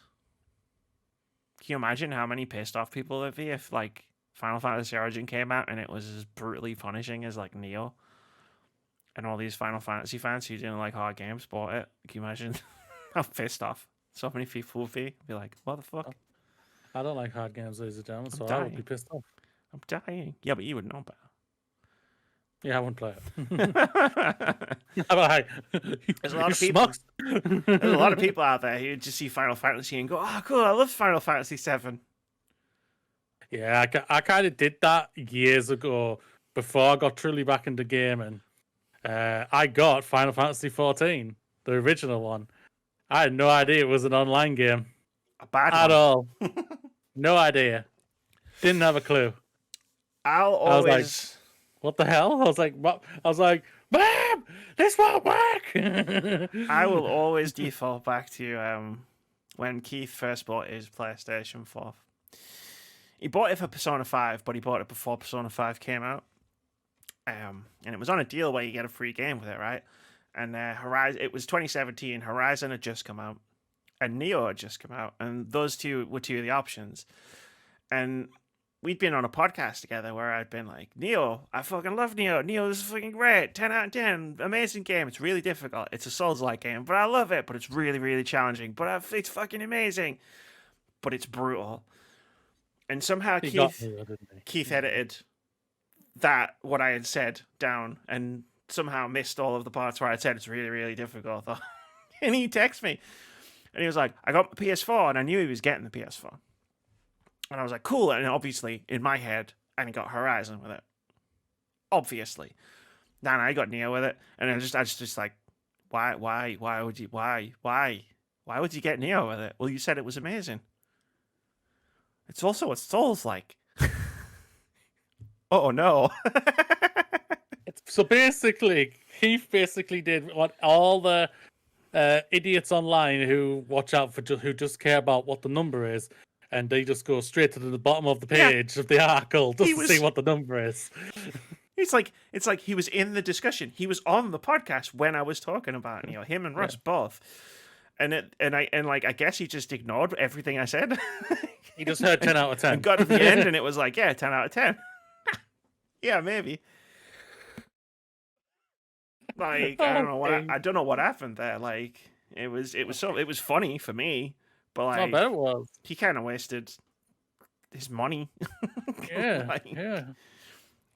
Can you imagine how many pissed off people there'd be if like Final Fantasy Origin came out and it was as brutally punishing as like Neo, and all these Final Fantasy fans who didn't like hard games bought it? Can you imagine how pissed off so many people would be like, what the fuck? I don't like hard games, ladies and gentlemen, so I would be pissed off. I'm dying. Yeah, but you would know better. Yeah, I wouldn't play it. Like, there's a lot of people. There's a lot of people out there who just see Final Fantasy and go, "Oh, cool! I love Final Fantasy VII." Yeah, I kind of did that years ago before I got truly back into gaming. I got Final Fantasy 14, the original one. I had no idea it was an online game. A bad one. At all. No idea. Didn't have a clue. I was like, what the hell? I was like, what? I was like, Mom, this won't work. I will always default back to when Keith first bought his PlayStation 4. He bought it for Persona 5, but he bought it before Persona 5 came out. And it was on a deal where you get a free game with it, right? and Horizon. It was 2017. Horizon had just come out, and Neo had just come out, and those two were two of the options. And we'd been on a podcast together where I'd been like, Neo, I fucking love Neo. Neo is fucking great. 10 out of 10. Amazing game. It's really difficult. It's a Souls-like game, but I love it. But it's really, really challenging. But it's fucking amazing. But it's brutal. And somehow Keith edited what I had said down and somehow missed all of the parts where I said it's really, really difficult. And he texted me. And he was like, I got the PS4, and I knew he was getting the PS4. And I was like, cool. And obviously, in my head, and he got Horizon with it. Obviously. Then I got Neo with it. And I was just like, why would you get Neo with it? Well, you said it was amazing. It's also a Souls-like. Oh, no. So basically, Keith basically did what all the idiots online who watch out for who just care about what the number is, and they just go straight to the bottom of the page of the article just to see what the number is. It's like he was in the discussion. He was on the podcast when I was talking about it, him and Russ both. I guess he just ignored everything I said. He just heard 10 out of 10. And got to the end and it was like, yeah, 10 out of 10. Yeah, maybe. Like, I don't know what happened there. Like, it was funny for me, but like, I bet it was. He kind of wasted his money. Yeah, yeah.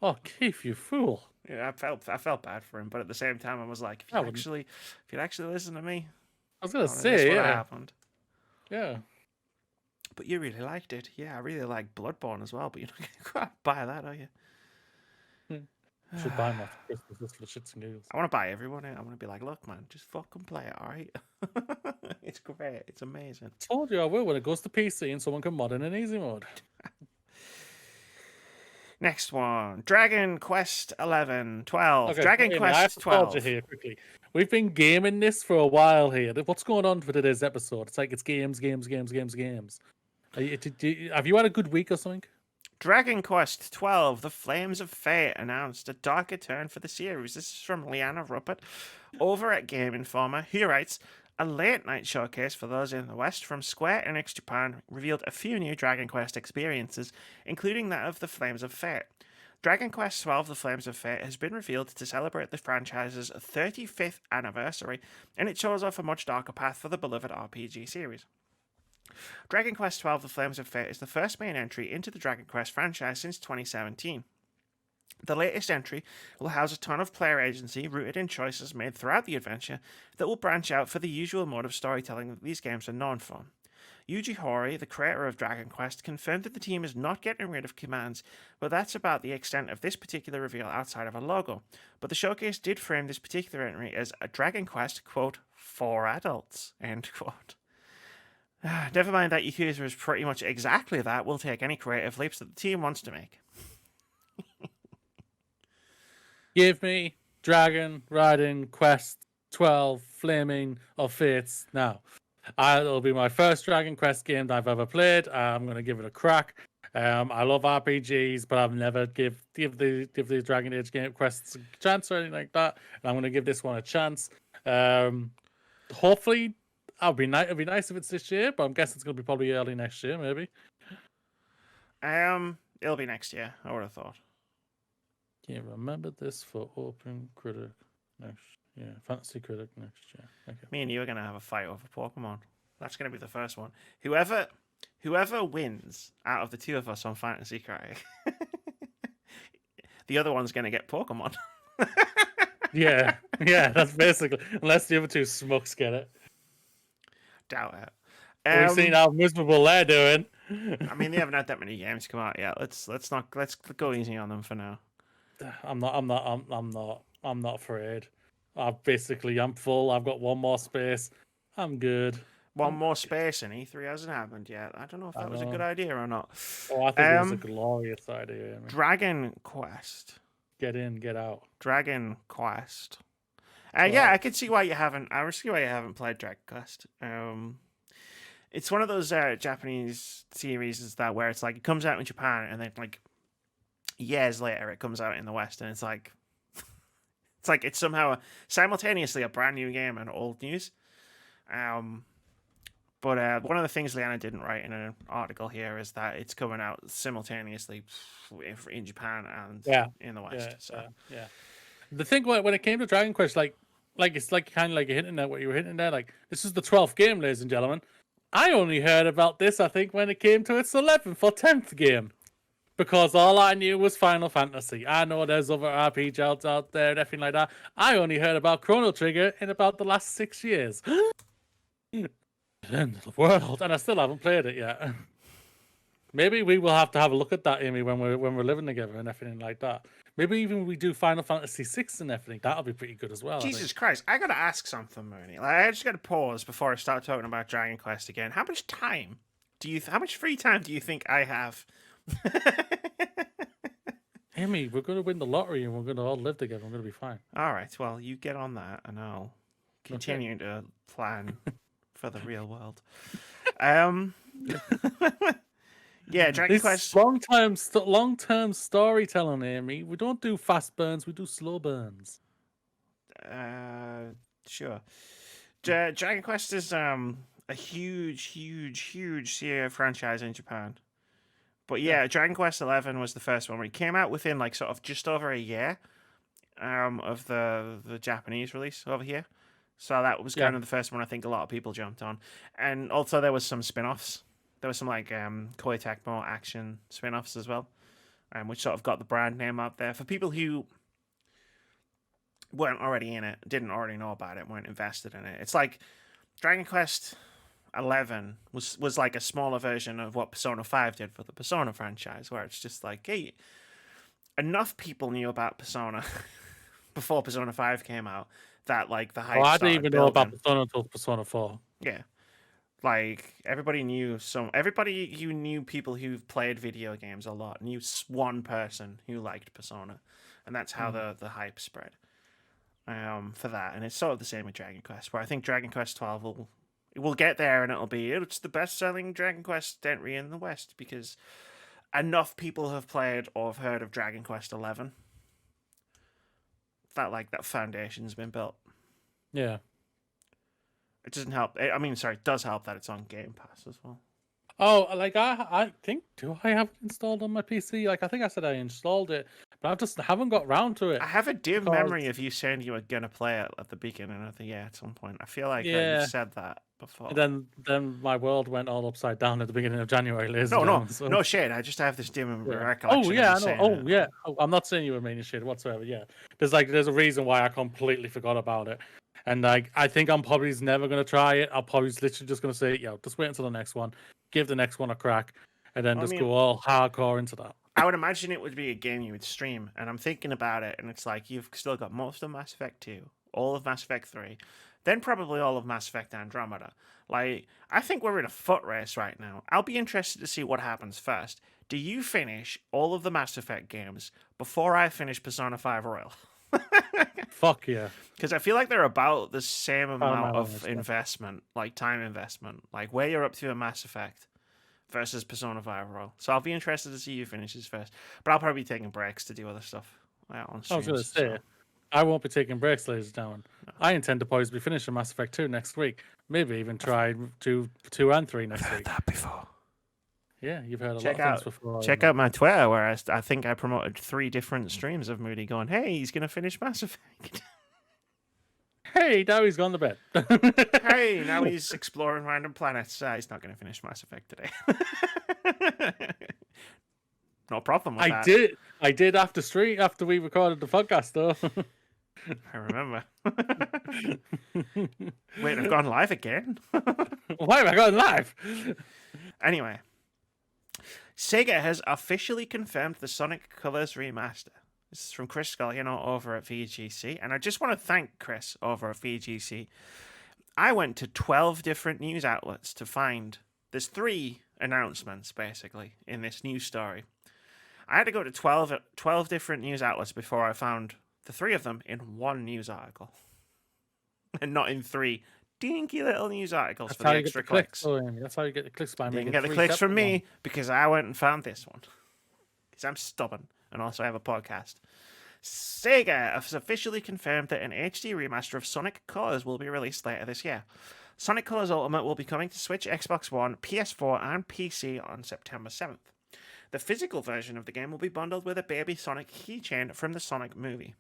Oh, Keith, you fool. Yeah, I felt bad for him, but at the same time, I was like, if you'd actually listen to me, I was gonna say, what happened. Yeah. But you really liked it. Yeah, I really like Bloodborne as well, but you're not going to buy that, are you? Should buy them for Christmas just for the shits and giggles. I want to buy everyone it. I want to be like, look, man, just fucking play it, alright? It's great. It's amazing. I told you I will when it goes to PC and someone can mod in an easy mode. Next one, Dragon Quest 11, 12. Okay, Dragon Quest I have to 12. Pause you here quickly. We've been gaming this for a while here. What's going on for today's episode? It's like it's games. Have you had a good week or something? Dragon Quest 12, The Flames of Fate announced a darker turn for the series. This is from Liana Ruppert over at Game Informer, who writes, a late-night showcase for those in the West from Square Enix Japan revealed a few new Dragon Quest experiences, including that of The Flames of Fate. Dragon Quest XII The Flames of Fate has been revealed to celebrate the franchise's 35th anniversary, and it shows off a much darker path for the beloved RPG series. Dragon Quest XII The Flames of Fate is the first main entry into the Dragon Quest franchise since 2017. The latest entry will house a ton of player agency rooted in choices made throughout the adventure that will branch out for the usual mode of storytelling that these games are known for. Yuji Horii, the creator of Dragon Quest, confirmed that the team is not getting rid of commands, but that's about the extent of this particular reveal outside of a logo. But the showcase did frame this particular entry as a Dragon Quest, quote, for adults, end quote. Never mind that Yakuza is pretty much exactly that. We'll take any creative leaps that the team wants to make. Give me Dragon Riding Quest 12 Flaming of Fates now. It'll be my first Dragon Quest game that I've ever played. I'm going to give it a crack. I love RPGs, but I've never give the Dragon Age game quests a chance or anything like that. And I'm going to give this one a chance. Hopefully, it'd be nice if it's this year, but I'm guessing it's going to be probably early next year, maybe. It'll be next year, I would have thought. Can you remember this for OpenCritic next year? Fantasy Critic next year. Okay. Me and you are going to have a fight over Pokemon. That's going to be the first one. Whoever wins out of the two of us on Fantasy Critic, the other one's going to get Pokemon. yeah, that's basically. Unless the other two schmucks get it. Doubt it. We've seen how miserable they're doing. I mean, they haven't had that many games come out yet. Let's go easy on them for now. I'm not afraid. I'm full. I've got one more space. I'm good. One more space and E3 hasn't happened yet. I don't know if that was a good idea or not. Oh, I think it was a glorious idea. Dragon Quest. Get in, get out. Dragon Quest. Yeah, I can see why you haven't. I see why you haven't played Dragon Quest. It's one of those Japanese series where it's like it comes out in Japan and then like years later it comes out in the West and it's like It's like it's somehow simultaneously a brand new game and old news. But one of the things Liana didn't write in an article here is that it's coming out simultaneously in Japan and in the West. Yeah. The thing when it came to Dragon Quest, like it's like kind of like you're hitting there what you were hitting there. Like, this is the 12th game, ladies and gentlemen. I only heard about this, I think, when it came to its 11th or 10th game. Because all I knew was Final Fantasy. I know there's other RPGs out there and everything like that. I only heard about Chrono Trigger in about the last 6 years. End of the world, and I still haven't played it yet. Maybe we will have to have a look at that, Amy, when we're living together and everything like that. Maybe even we do Final Fantasy 6 and everything. That'll be pretty good as well. Jesus Christ, I gotta ask something, Mooney. Like, I just gotta pause before I start talking about Dragon Quest again. How much time how much free time do you think I have? Amy, we're gonna win the lottery and we're gonna all live together. We're gonna be fine. All right, well, you get on that, and I'll continue to plan for the real world. Yeah, Dragon Quest. Long-term storytelling, Amy. We don't do fast burns. We do slow burns. Sure. Dragon Quest is a huge Sega franchise in Japan. But yeah, Dragon Quest XI was the first one where it came out within like sort of just over a year of the Japanese release over here. So that was kind of the first one I think a lot of people jumped on. And also there was some spin-offs. There was some like Koei Tecmo action spin-offs as well, which sort of got the brand name out there for people who weren't already in it, didn't already know about it, weren't invested in it. It's like Dragon Quest 11 was like a smaller version of what Persona 5 did for the Persona franchise, where it's just like, hey, enough people knew about Persona before Persona 5 came out that like the hype. I didn't even know about Persona until Persona 4. Yeah. Like, everybody who knew people who played video games a lot knew one person who liked Persona. And that's how the hype spread for that. And it's sort of the same with Dragon Quest, where I think Dragon Quest 12 will get there and it's the best-selling Dragon Quest entry in the West because enough people have played or have heard of Dragon Quest 11 that foundation's been built. Yeah. It doesn't help. It does help that it's on Game Pass as well. Oh, like I think, do I have it installed on my PC? Like, I think I said I installed it, but I just haven't got round to it. I have a dim memory of you saying you were going to play it at the beginning of the year at some point. I feel like you said that before. Then my world went all upside down at the beginning of January. No shit. I just have this dim recollection. Oh, yeah, I know. I'm not saying you were meaning shit whatsoever, yeah. There's a reason why I completely forgot about it. And like, I think I'm probably never going to try it. I'll probably literally just going to say, just wait until the next one, give the next one a crack, and then go all hardcore into that. I would imagine it would be a game you would stream, and I'm thinking about it, and it's like you've still got most of Mass Effect 2, all of Mass Effect 3, then probably all of Mass Effect Andromeda. Like, I think we're in a foot race right now. I'll be interested to see what happens first. Do you finish all of the Mass Effect games before I finish Persona 5 Royal? Fuck yeah. Because I feel like they're about the same amount of investment, like time investment, like where you're up to in Mass Effect versus Persona 5 Royal. So I'll be interested to see who finishes first. But I'll probably be taking breaks to do other stuff on streams. I was going to say, I won't be taking breaks, ladies and gentlemen. No. I intend to possibly be finishing Mass Effect 2 next week. Maybe even try 2 and 3 next week. I've heard that before. Yeah, you've heard a lot of things before. Check out my Twitter where I think I promoted 3 different streams of Moody going, hey, he's going to finish Mass Effect. Hey, now he's gone to bed. Hey, now he's exploring random planets. He's not going to finish Mass Effect today. No problem with that. I did after we recorded the podcast, though. I remember. Wait, I've gone live again? Why have I gone live? Anyway. Sega has officially confirmed the Sonic Colors remaster. This is from Chris Scagliano over at VGC, and I just want to thank Chris over at VGC. I went to 12 different news outlets to find there's 3 announcements, basically, in this news story. I had to go to 12 different news outlets before I found the 3 of them in one news article. And not in 3 dinky little news articles for the extra clicks. That's how you get the clicks by making. You can get the clicks from me because I went and found this one. Because I'm stubborn and also have a podcast. Sega has officially confirmed that an HD remaster of Sonic Colors will be released later this year. Sonic Colors Ultimate will be coming to Switch, Xbox One, PS4, and PC on September 7th. The physical version of the game will be bundled with a Baby Sonic keychain from the Sonic movie.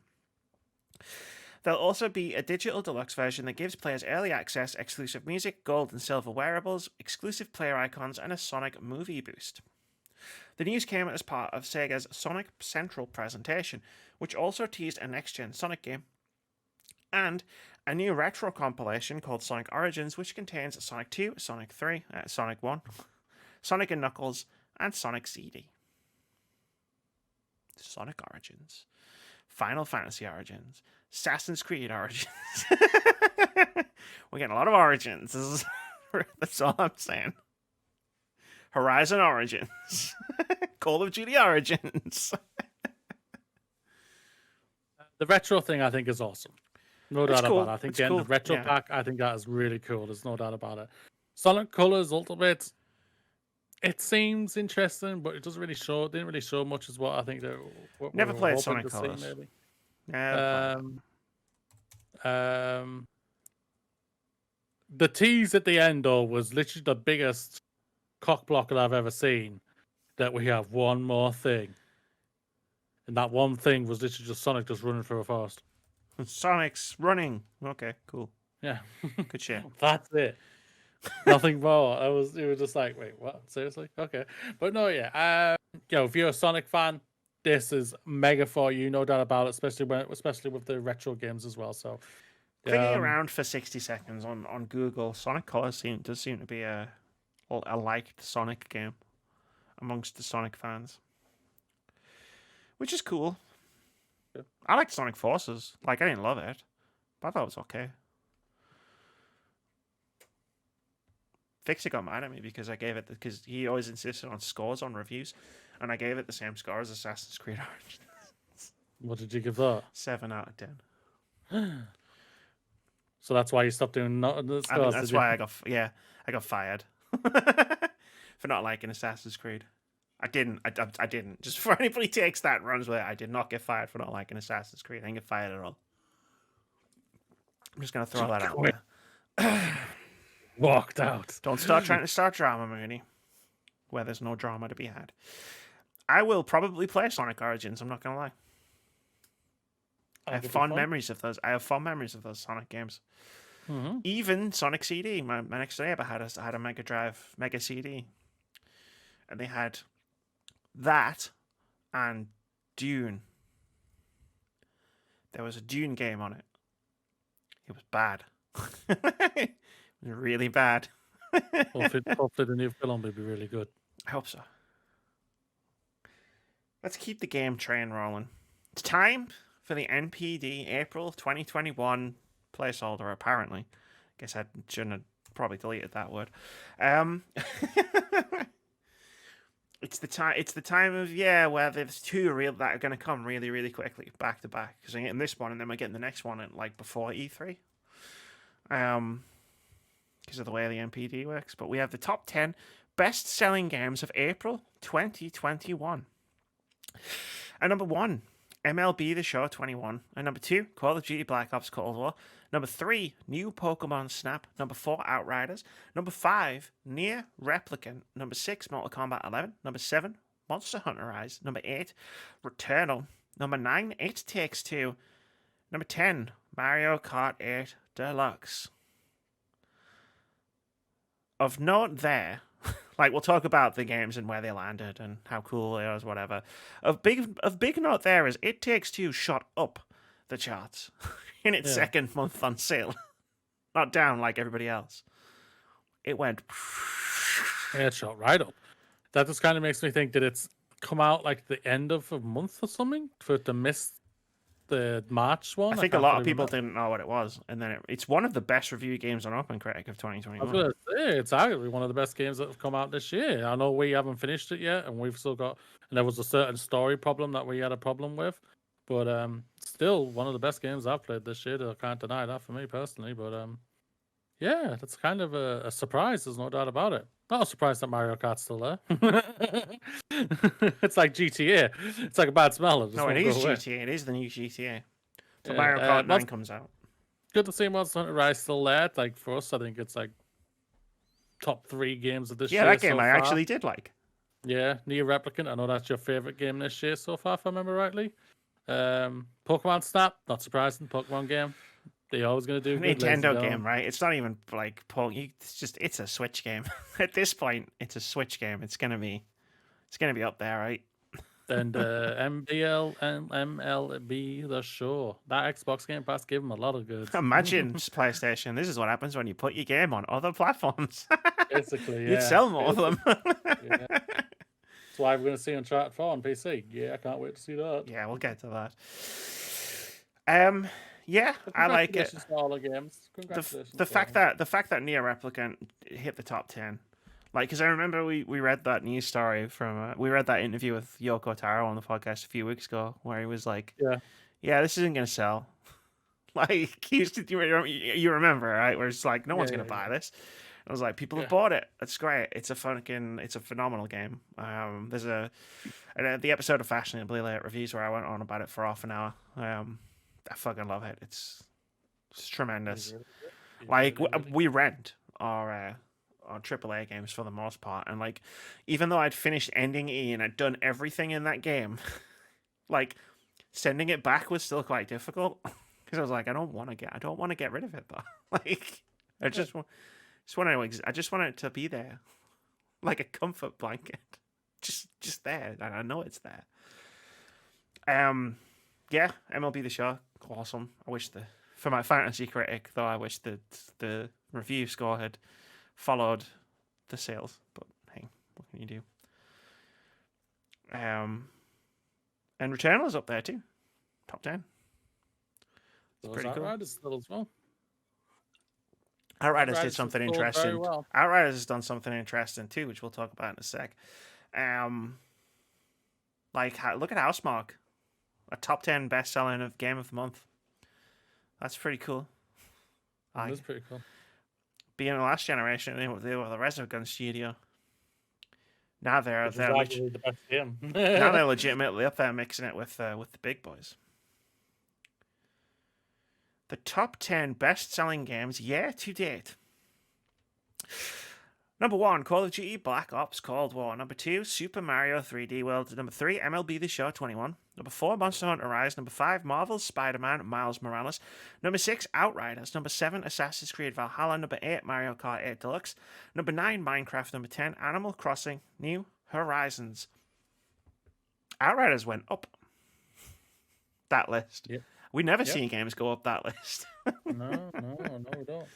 There'll also be a digital deluxe version that gives players early access, exclusive music, gold and silver wearables, exclusive player icons, and a Sonic movie boost. The news came as part of Sega's Sonic Central presentation, which also teased a next-gen Sonic game, and a new retro compilation called Sonic Origins, which contains Sonic 2, Sonic 3, Sonic 1, Sonic and Knuckles, and Sonic CD. Sonic Origins, Final Fantasy Origins, Assassin's Creed Origins. We're getting a lot of Origins. That's all I'm saying. Horizon Origins. Call of Duty Origins. The retro thing, I think, is awesome. No doubt about it. I think getting the retro pack, I think that is really cool. There's no doubt about it. Sonic Colors Ultimate, it seems interesting, but it doesn't really show. Didn't really show much, as what I think. Never played Sonic Colors. Maybe. The tease at the end, though, was literally the biggest cock block that I've ever seen. That we have one more thing, and that one thing was literally just Sonic just running through a forest. Sonic's running. Okay, cool. Yeah, good shit. That's it. Nothing more. It was just like, wait, what? Seriously? Okay, but no, yeah. If you're a Sonic fan, this is mega for you, no doubt about it. Especially with the retro games as well. So, clicking around for 60 seconds on Google, Sonic Colors does seem to be a liked Sonic game amongst the Sonic fans, which is cool. Yeah. I liked Sonic Forces. I didn't love it, but I thought it was okay. Fixer got mad at me because because he always insisted on scores on reviews, and I gave it the same score as Assassin's Creed Origins. What did you give that? 7 out of 10. So that's why you stopped doing the scores. I think that's why I got fired for not liking Assassin's Creed. I didn't. Just for anybody takes that and runs with it, I did not get fired for not liking Assassin's Creed. I didn't get fired at all. I'm just gonna throw that out there. Walked out. Don't start trying to start drama, Mooney, where there's no drama to be had. I will probably play Sonic Origins. I'm not gonna lie. I have fond memories of those. Sonic games. Mm-hmm. Even Sonic CD. My next neighbor had a Mega Drive Mega CD, and they had that and Dune. There was a Dune game on it. It was bad. It was really bad. Hopefully the new film will be really good. I hope so. Let's keep the game train rolling. It's time for the NPD April 2021 placeholder, apparently. Guess I shouldn't have probably deleted that word. It's the time of year where there's two that are going to come really, really quickly, back to back. Because I'm getting this one, and then we're getting the next one before E3. Because of the way the NPD works. But we have the top 10 best-selling games of April 2021. And number 1, MLB The Show 21. And number 2, Call of Duty Black Ops Cold War. Number 3, New Pokemon Snap. Number 4, Outriders. Number 5, Nier Replicant. Number 6, Mortal Kombat 11. Number 7, Monster Hunter Rise. Number 8, Returnal. Number 9, It Takes Two. Number 10, Mario Kart 8 Deluxe. Of note there, we'll talk about the games and where they landed and how cool they are, whatever. Of big note there is It Takes Two shot up the charts in its second month on sale. Not down like everybody else. It went... Yeah, it shot right up. That just kind of makes me think that it's come out the end of a month or something for it to miss the March one. I think a lot of people didn't know what it was, and then it's one of the best reviewed games on OpenCritic of 2021. I was going to say, it's arguably one of the best games that have come out this year. I know we haven't finished it yet, and we've still got, and there was a certain story problem that we had a problem with, but still one of the best games I've played this year. I can't deny that for me personally, but yeah, that's kind of a surprise. There's no doubt about it. Not surprised that Mario Kart's still there. It's like GTA. It's like a bad smell. It just No, it won't is go away. GTA. It is the new GTA. So Yeah, Mario Kart 9 comes out. good to see Monster Hunter Rise still there. Like for us, I think it's like top 3 games of this year. Yeah, that game so I far. actually did like. Yeah, Nier Replicant. I know that's your favorite game this year so far, if I remember rightly. Pokemon Snap. Not surprising. Pokemon game. They're always going to do good. Nintendo game, right? It's not even like it's a Switch game. At this point, it's a Switch game. It's gonna be up there, right? And MBL and MLB The Show. That Xbox Game Pass gave them a lot of goods. Imagine PlayStation. This is what happens when you put your game on other platforms. Basically, yeah. You'd sell more of them. Yeah. That's why we're going to see Uncharted 4 on PC. Yeah, I can't wait to see that. Yeah, we'll get to that. Yeah, I like it. Congratulations to all the games. Congratulations. The fact that Nier Replicant hit the top 10, like, because I remember we read that news story from we read that interview with Yoko Taro on the podcast a few weeks ago where he was like, yeah, this isn't gonna sell. Like you remember, right? Where it's like no one's gonna buy this. I was like, people have bought it. That's great. It's a phenomenal game. There's the episode of Fashionably Late Reviews where I went on about it for half an hour. I fucking love it. It's tremendous. Like we rent our AAA games for the most part, and like even though I'd finished Ending E and I'd done everything in that game, like sending it back was still quite difficult because I was like, I don't want to get rid of it though. Like I just want it to be there, like a comfort blanket, just there, and I know it's there. Yeah, MLB The Show, awesome. I wish for my fantasy critic though, I wish that the review score had followed the sales. But hey, what can you do? And Returnal is up there too, top 10. It's pretty cool. Outriders still as well. Outriders did something interesting. Well. Outriders has done something interesting too, which we'll talk about in a sec. Look at Housemarque. A top 10 best-selling of Game of the Month. That's pretty cool. That's pretty cool. Being the last generation, they were the Resogun studio. Now they're the best game. Now they're legitimately up there mixing it with the big boys. The top 10 best-selling games year to date. Number 1, Call of Duty Black Ops Cold War. Number 2, Super Mario 3D World. Number 3, MLB The Show 21. Number 4, Monster Hunter Rise. Number 5, Marvel's Spider-Man Miles Morales. Number 6, Outriders. Number 7, Assassin's Creed Valhalla. Number 8, Mario Kart 8 Deluxe. Number 9, Minecraft. Number 10, Animal Crossing New Horizons. Outriders went up that list. Yep. We never see games go up that list. No, we don't.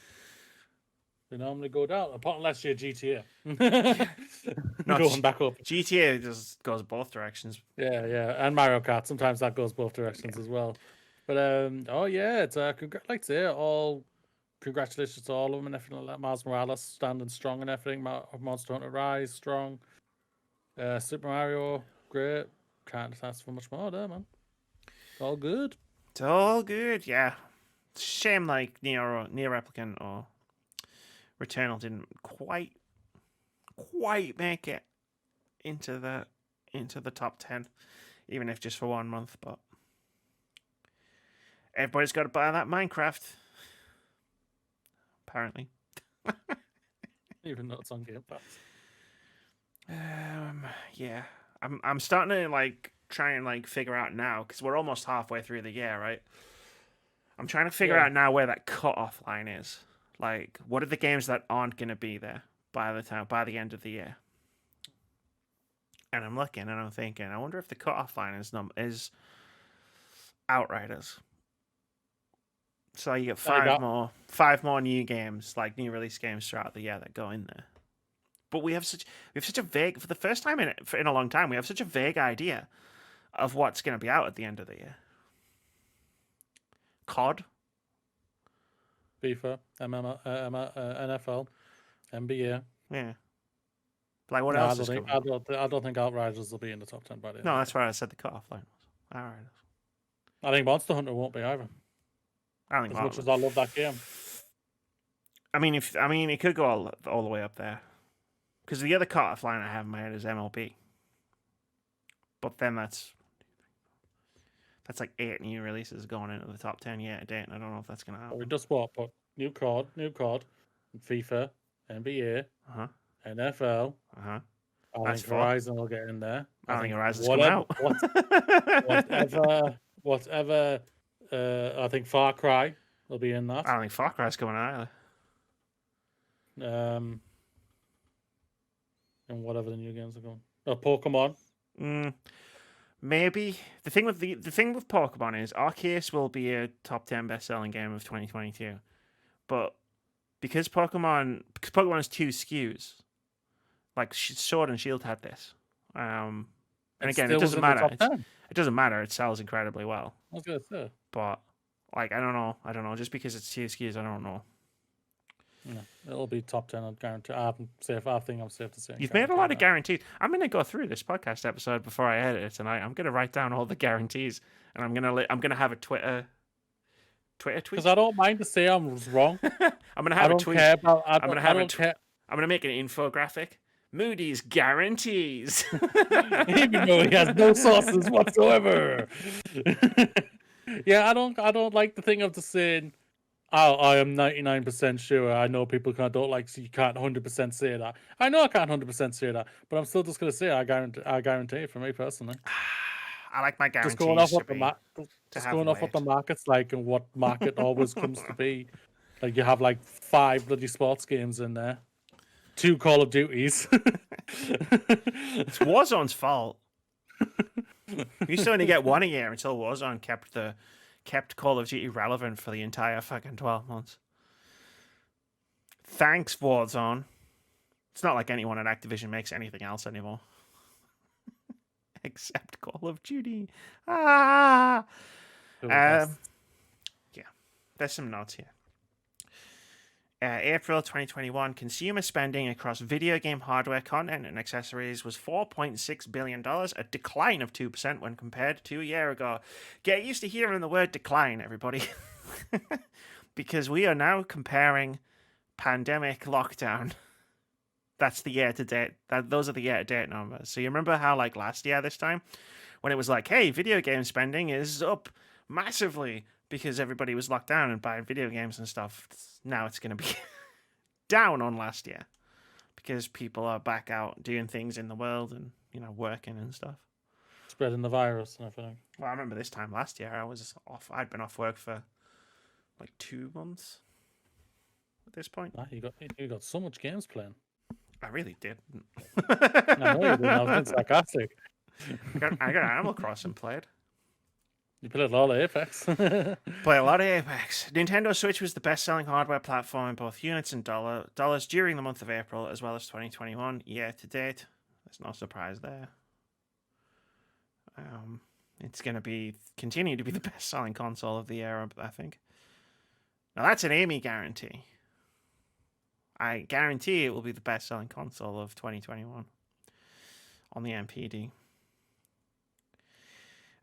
They normally go down, apart unless you're GTA. Going back up. GTA just goes both directions. Yeah, and Mario Kart. Sometimes that goes both directions as well. But it's congratulations to all of them and everything like that. Miles Morales standing strong and everything. Monster Hunter Rise strong. Super Mario great. Can't ask for much more there, man. It's all good. It's all good, yeah. Shame like Nier Replicant or Returnal didn't quite make it into the top 10, even if just for 1 month. But everybody's got to buy that Minecraft, apparently. Even though it's on Game Pass. Yeah, I'm starting to try and figure out now because we're almost halfway through the year, right? I'm trying to figure out now where that cutoff line is. Like, what are the games that aren't going to be there by the end of the year? And I'm looking and I'm thinking, I wonder if the cutoff line is Outriders. So you get five more new games, like new release games throughout the year that go in there. But we have such a vague, for the first time in a long time, we have such a vague idea of what's going to be out at the end of the year. COD. FIFA, NFL, NBA. Yeah. Like what else is coming? I don't think Outriders will be in the top 10 by the end. No, that's why I said the cutoff line was Outriders. I think Monster Hunter won't be either. As much as I love that game. I mean, it could go all the way up there. Because the other cut-off line I have in my head is MLB. But then that's like 8 new releases going into the top 10 year to date, and I don't know if that's going to happen. We just what? But new COD, FIFA, NBA, NFL. Uh-huh. I think Horizon will get in there. I think Horizon's coming out. Whatever. I think Far Cry will be in that. I don't think Far Cry's coming out either. And whatever the new games are going. Pokemon. Maybe the thing with the thing with Pokemon is Arceus will be a top 10 best-selling game of 2022, but because Pokemon has 2 SKUs, like Sword and Shield had this, and again it doesn't matter. It doesn't matter. It sells incredibly well. I was gonna say, but like I don't know. Just because it's 2 SKUs, I don't know. Yeah, it'll be top 10. I guarantee. I think I'm safe to say. You've made a lot of guarantees. I'm going to go through this podcast episode before I edit it tonight. I'm going to write down all the guarantees, and I'm going to have a Twitter tweet. Because I don't mind to say I'm wrong. I'm going to have a tweet. I'm going to make an infographic. Moody's guarantees. Even though he has no sources whatsoever. Yeah, I don't like the thing of the saying. Oh, I am 99% sure. I know people don't like, so you can't 100% say that. I know I can't 100% say that, but I'm still just going to say I guarantee for me personally. I like my guarantees. Just going off what the market's like and what market always comes to be. Like you have like 5 bloody sports games in there, 2 Call of Duties. It's Warzone's fault. We used to only get 1 a year until Warzone kept Call of Duty relevant for the entire fucking 12 months. Thanks, Warzone. It's not like anyone at Activision makes anything else anymore. Except Call of Duty. Yeah, there's some notes here. April 2021, consumer spending across video game hardware, content, and accessories was $4.6 billion, a decline of 2% when compared to a year ago. Get used to hearing the word decline, everybody. Because we are now comparing pandemic lockdown. That's the year-to-date. Those are the year-to-date numbers. So you remember how, like, last year this time, when it was like, hey, video game spending is up massively because everybody was locked down and buying video games and stuff. Now it's going to be down on last year because people are back out doing things in the world and, working and stuff. Spreading the virus and everything. Well, I remember this time last year, I was off. I'd been off work for like 2 months at this point. You got so much games playing. I really did. I know you did. I was being sarcastic. I got Animal Crossing played. You played a lot of Apex. Play a lot of Apex. Nintendo Switch was the best-selling hardware platform in both units and dollars during the month of April, as well as 2021 year to date. There's no surprise there. It's going to continue to be the best-selling console of the year, I think. Now that's an Amy guarantee. I guarantee it will be the best-selling console of 2021 on the NPD.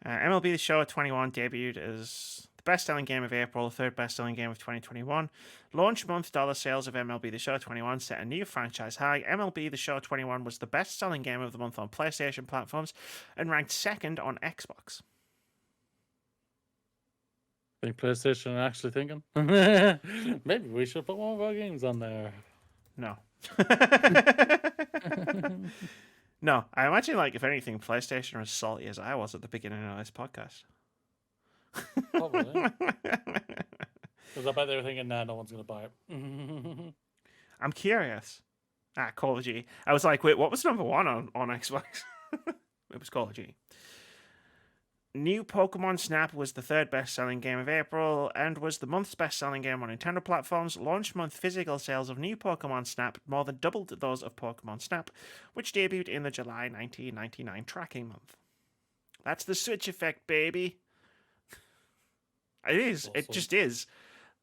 MLB The Show 21 debuted as the best-selling game of April, the 3rd best-selling game of 2021. Launch month dollar sales of MLB The Show 21 set a new franchise high. MLB The Show 21 was the best-selling game of the month on PlayStation platforms and ranked 2nd on Xbox. I think PlayStation are actually thinking, maybe we should put one of our games on there. No. No, I imagine, if anything, PlayStation are as salty as I was at the beginning of this podcast. Probably. Because I bet they were thinking, nah, no one's going to buy it. I'm curious. Call of Duty. I was like, wait, what was number 1 on Xbox? It was Call of Duty. New Pokémon Snap was the 3rd best-selling game of April and was the month's best-selling game on Nintendo platforms. Launch month physical sales of New Pokémon Snap more than doubled those of Pokémon Snap, which debuted in the July 1999 tracking month. That's the Switch effect, baby. It is. Awesome. It just is.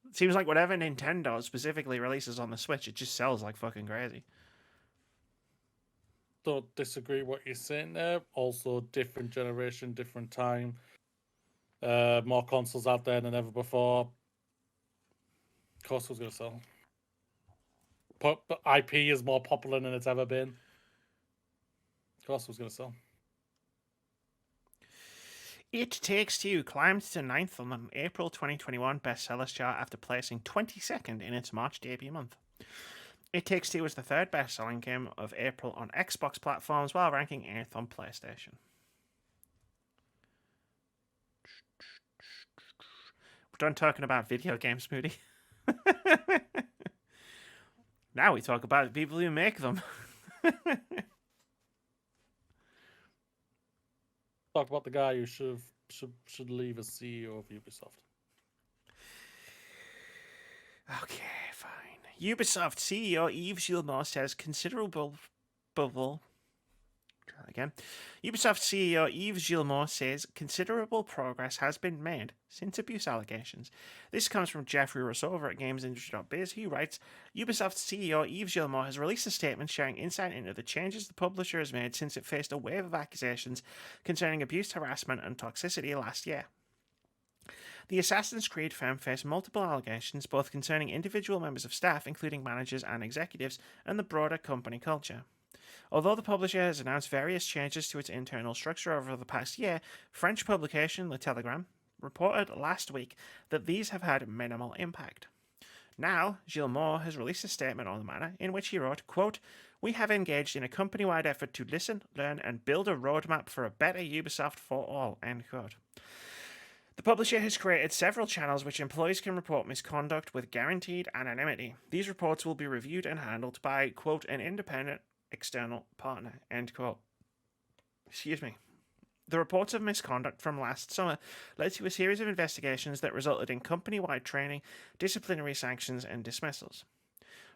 It seems like whatever Nintendo specifically releases on the Switch, it just sells like fucking crazy. Don't disagree what you're saying there. Also, different generation, different time. More consoles out there than ever before. Of course, it was going to sell. IP is more popular than it's ever been. Of course, it was going to sell. It Takes Two climbed to 9th on the April 2021 bestsellers chart after placing 22nd in its March debut month. It Takes Two was the third best-selling game of April on Xbox platforms, while ranking 8th on PlayStation. We're done talking about video games, Moody. Now we talk about the people who make them. Talk about the guy who should leave as CEO of Ubisoft. Okay, fine. Ubisoft CEO Yves Guillemot says Ubisoft CEO Yves Guillemot says considerable progress has been made since abuse allegations. This comes from Jeffrey Rousseau over at GamesIndustry.biz, who writes, Ubisoft CEO Yves Guillemot has released a statement sharing insight into the changes the publisher has made since it faced a wave of accusations concerning abuse, harassment, and toxicity last year. The Assassin's Creed firm faced multiple allegations, both concerning individual members of staff, including managers and executives, and the broader company culture. Although the publisher has announced various changes to its internal structure over the past year, French publication Le Telegram reported last week that these have had minimal impact. Now, Guillemot has released a statement on the matter in which he wrote, quote, "We have engaged in a company-wide effort to listen, learn, and build a roadmap for a better Ubisoft for all," end quote. The publisher has created several channels which employees can report misconduct with guaranteed anonymity. These reports will be reviewed and handled by, quote, "an independent external partner," end quote. Excuse me. The reports of misconduct from last summer led to a series of investigations that resulted in company-wide training, disciplinary sanctions, and dismissals.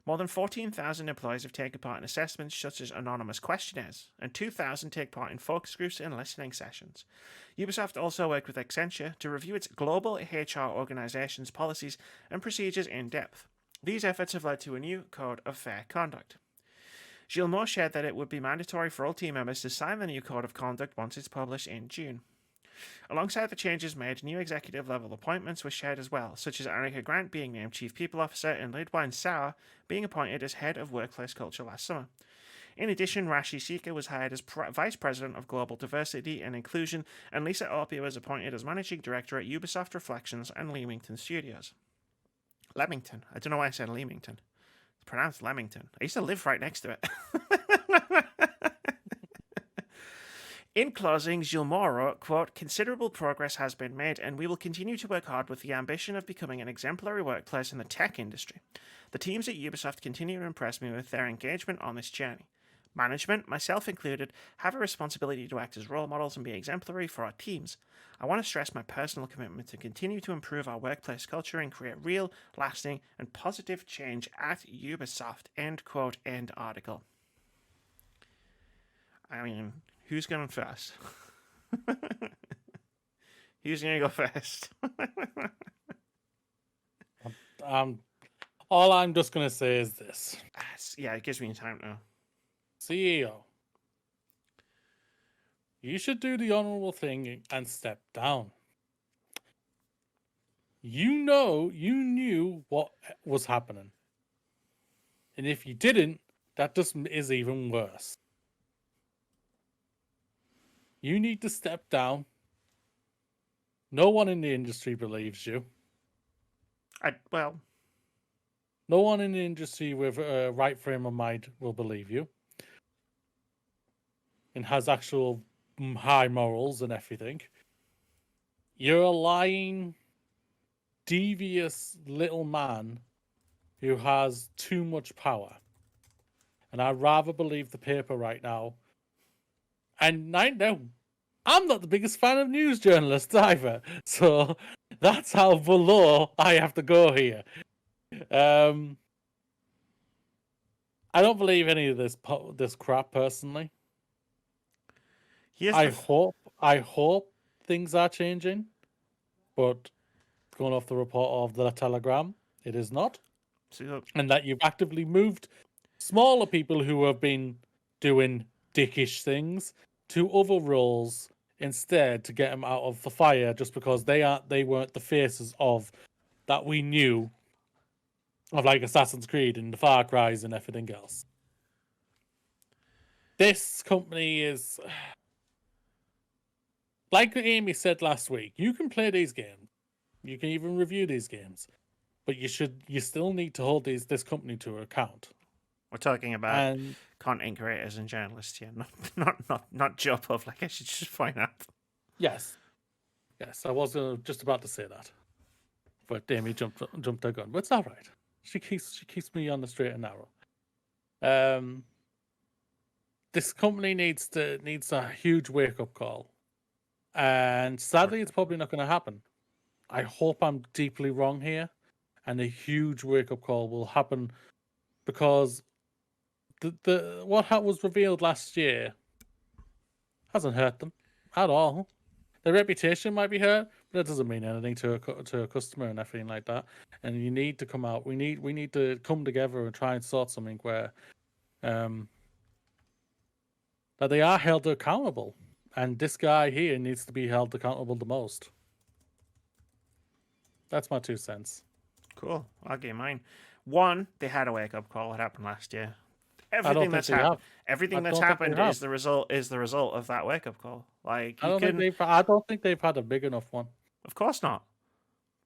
More than 14,000 employees have taken part in assessments such as anonymous questionnaires, and 2,000 take part in focus groups and listening sessions. Ubisoft also worked with Accenture to review its global HR organization's policies and procedures in depth. These efforts have led to a new code of fair conduct. Guillemot shared that it would be mandatory for all team members to sign the new code of conduct once it's published in June. Alongside the changes made, new executive-level appointments were shared as well, such as Annika Grant being named Chief People Officer and Lidwine Sauer being appointed as Head of Workplace Culture last summer. In addition, Rashi Sika was hired as Vice President of Global Diversity and Inclusion, and Lisa Orpia was appointed as Managing Director at Ubisoft Reflections and Leamington Studios. Leamington. I don't know why I said Leamington. It's pronounced Leamington. I used to live right next to it. In closing, Guillemot wrote, quote, "Considerable progress has been made, and we will continue to work hard with the ambition of becoming an exemplary workplace in the tech industry. The teams at Ubisoft continue to impress me with their engagement on this journey. Management, myself included, have a responsibility to act as role models and be exemplary for our teams. I want to stress my personal commitment to continue to improve our workplace culture and create real, lasting, and positive change at Ubisoft," end quote, end article. I mean, who's going first? Who's going to go first? All I'm just going to say is this. Yeah, it gives me time now. CEO, you should do the honorable thing and step down. You knew what was happening. And if you didn't, that just is even worse. You need to step down. No one in the industry believes you. No one in the industry with a right frame of mind will believe you. And has actual high morals and everything. You're a lying, devious little man who has too much power. And I'd rather believe the paper right now. And I know I'm not the biggest fan of news journalists either. So that's how below I have to go here. I don't believe any of this crap personally. I hope things are changing, but going off the report of the Telegram, it is not. And that you've actively moved smaller people who have been doing dickish things to other roles instead to get them out of the fire just because they weren't the faces of that we knew of like Assassin's Creed and the Far Cry's and everything else. This company is, like Amy said last week, you can play these games, you can even review these games, but you still need to hold this company to account. We're talking about content creators and journalists here, not Joe Public. I should just point out. Yes, I was just about to say that, but Amy jumped her gun. But it's all right. She keeps me on the straight and narrow. This company needs a huge wake up call, and sadly, it's probably not going to happen. I hope I'm deeply wrong here, and a huge wake up call will happen because what was revealed last year hasn't hurt them at all. Their reputation might be hurt, but that doesn't mean anything to a customer and everything like that. And you need to come out. We need to come together and try and sort something where, that they are held accountable. And this guy here needs to be held accountable the most. That's my 2 cents. Cool. I'll give mine. One, they had a wake up call. It happened last year. Everything that's happened is the result of that wake up call. Like I don't think they've had a big enough one. Of course not.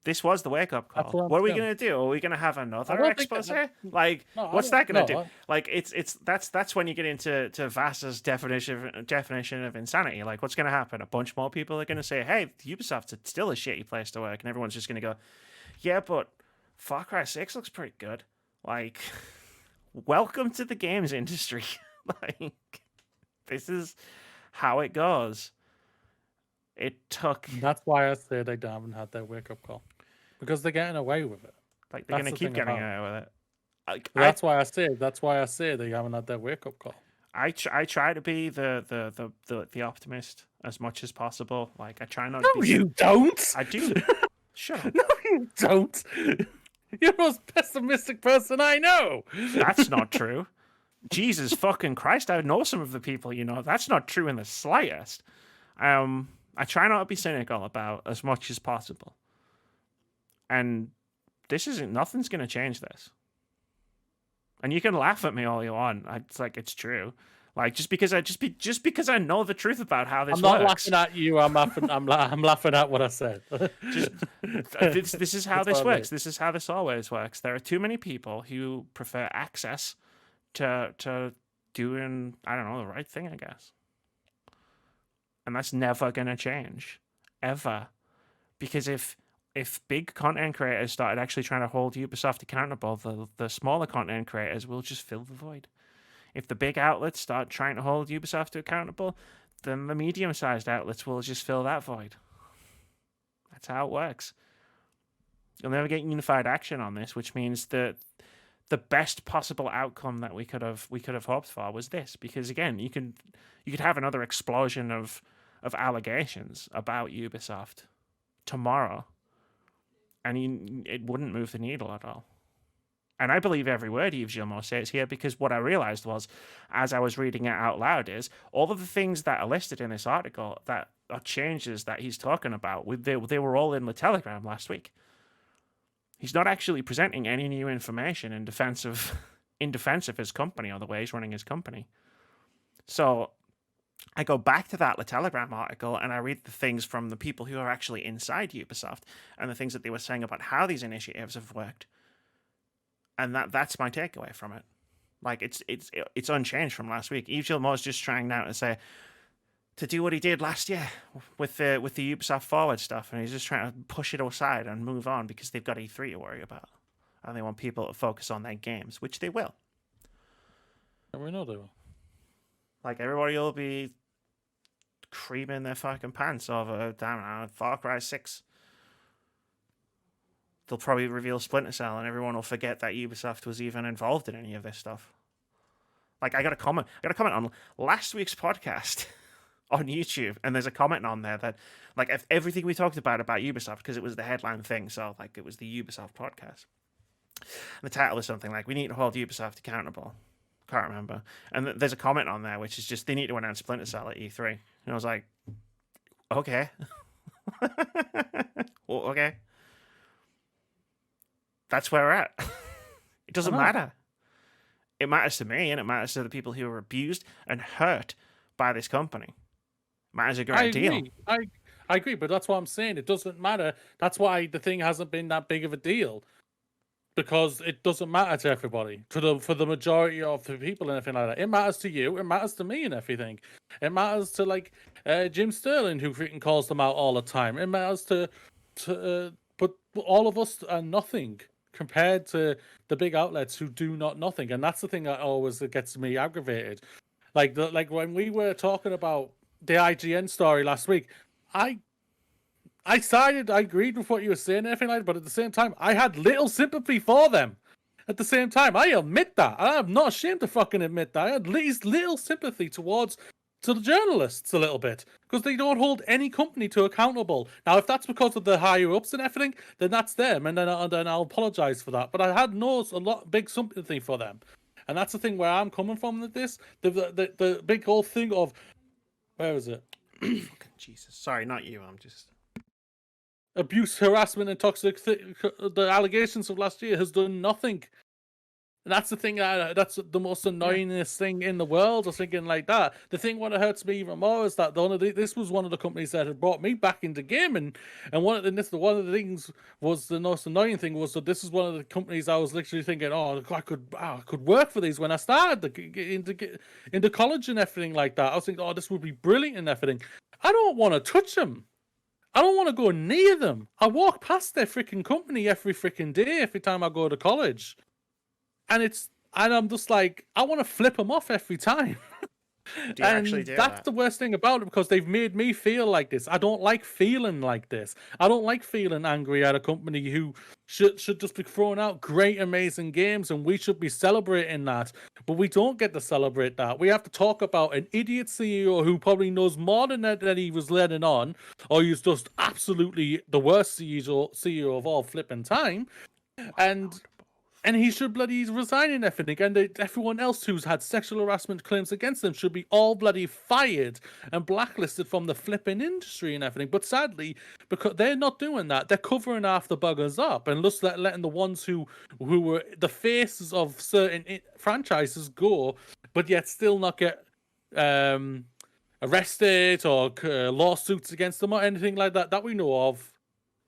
This was the wake up call. What are we gonna do? Are we gonna have another expose? What's that gonna do? Like that's when you get into Vass's definition of insanity. Like what's gonna happen? A bunch more people are gonna say, "Hey, Ubisoft's still a shitty place to work," and everyone's just gonna go, "Yeah, but Far Cry 6 looks pretty good." Like, welcome to the games industry. Like, this is how it goes. It took. That's why I say they haven't had their wake up call, because they're getting away with it. Like they're going to keep getting away with it. That's why I say they haven't had their wake up call. I try to be the optimist as much as possible. Like I try not. No, you don't. I do. Shut up. No, you don't. You're the most pessimistic person I know. That's not true. Jesus fucking Christ! I know some of the people you know. That's not true in the slightest. I try not to be cynical about as much as possible. And nothing's going to change this. And you can laugh at me all you want. It's like, it's true. Like, just because I know the truth about how this works. I'm not laughing at you. I'm laughing at what I said. This is how this works. This is how this always works. There are too many people who prefer access to doing, I don't know, the right thing, I guess. And that's never going to change, ever. Because if big content creators started actually trying to hold Ubisoft accountable, the smaller content creators will just fill the void. If the big outlets start trying to hold Ubisoft accountable, then the medium-sized outlets will just fill that void. That's how it works. You'll never get unified action on this, which means that the best possible outcome that we could have hoped for was this. Because again, you could have another explosion of allegations about Ubisoft tomorrow, and it wouldn't move the needle at all. And I believe every word Yves Guillemot says here, because what I realized was, as I was reading it out loud, is all of the things that are listed in this article that are changes that he's talking about, they were all in the Telegram last week. He's not actually presenting any new information in defense of his company or the way he's running his company. So I go back to that Telegram article and I read the things from the people who are actually inside Ubisoft and the things that they were saying about how these initiatives have worked. And that's my takeaway from it. Like it's unchanged from last week. Yves Guillemot's just trying now to do what he did last year with the Ubisoft Forward stuff, and he's just trying to push it aside and move on because they've got E3 to worry about, and they want people to focus on their games, which they will. And we know they will. Like everybody will be creaming their fucking pants over Far Cry 6. They'll probably reveal Splinter Cell, and everyone will forget that Ubisoft was even involved in any of this stuff. Like I got a comment on last week's podcast on YouTube, and there's a comment on there that, like, if everything we talked about Ubisoft, because it was the headline thing, so like it was the Ubisoft podcast. And the title is something like, "We need to hold Ubisoft accountable." Can't remember. And there's a comment on there which is just, they need to announce Splinter Cell at E3. And I was like, okay. Well, okay. That's where we're at. It doesn't matter. It matters to me, and it matters to the people who are abused and hurt by this company. It matters a great deal. I agree, but that's what I'm saying. It doesn't matter. That's why the thing hasn't been that big of a deal. Because it doesn't matter to everybody, for the majority of the people and everything like that. It matters to you, it matters to me and everything. It matters to like Jim Sterling, who freaking calls them out all the time. It matters to but all of us are nothing compared to the big outlets who do not nothing, and that's the thing that always gets me aggravated. Like when we were talking about the IGN story last week, I agreed with what you were saying and everything like that, but at the same time, I had little sympathy for them. At the same time, I admit that. I'm not ashamed to fucking admit that. I had at least little sympathy to the journalists a little bit, because they don't hold any company to accountable. Now, if that's because of the higher ups and everything, then that's them, and then I'll apologize for that. But I had big sympathy for them, and that's the thing where I'm coming from with this. The big whole thing of, where is it? Fucking Jesus! Sorry, not you. I'm just. Abuse, harassment, and toxic. The allegations of last year has done nothing. And that's the thing. That's the most annoyingest thing in the world. I was thinking like that. The thing what hurts me even more is that this was one of the companies that had brought me back into gaming. And one of the things was, the most annoying thing was that this is one of the companies I was literally thinking, oh, I could work for these when I started into college and everything like that. I was thinking, oh, this would be brilliant and everything. I don't want to touch them. I don't want to go near them. I walk past their freaking company every freaking day, every time I go to college. And I'm just like, I want to flip them off every time. Do you actually do that's that? the worst thing about it, because they've made me feel like this. I don't like feeling like this. I don't like feeling angry at a company who should just be throwing out great, amazing games, and we should be celebrating that. But we don't get to celebrate that. We have to talk about an idiot CEO who probably knows more than he was letting on, or he's just absolutely the worst CEO of all flipping time. And he should bloody resign and everything. And everyone else who's had sexual harassment claims against them should be all bloody fired and blacklisted from the flipping industry and everything. But sadly, because they're not doing that, they're covering half the buggers up and just letting the ones who were the faces of certain franchises go, but yet still not get arrested or lawsuits against them or anything like that we know of.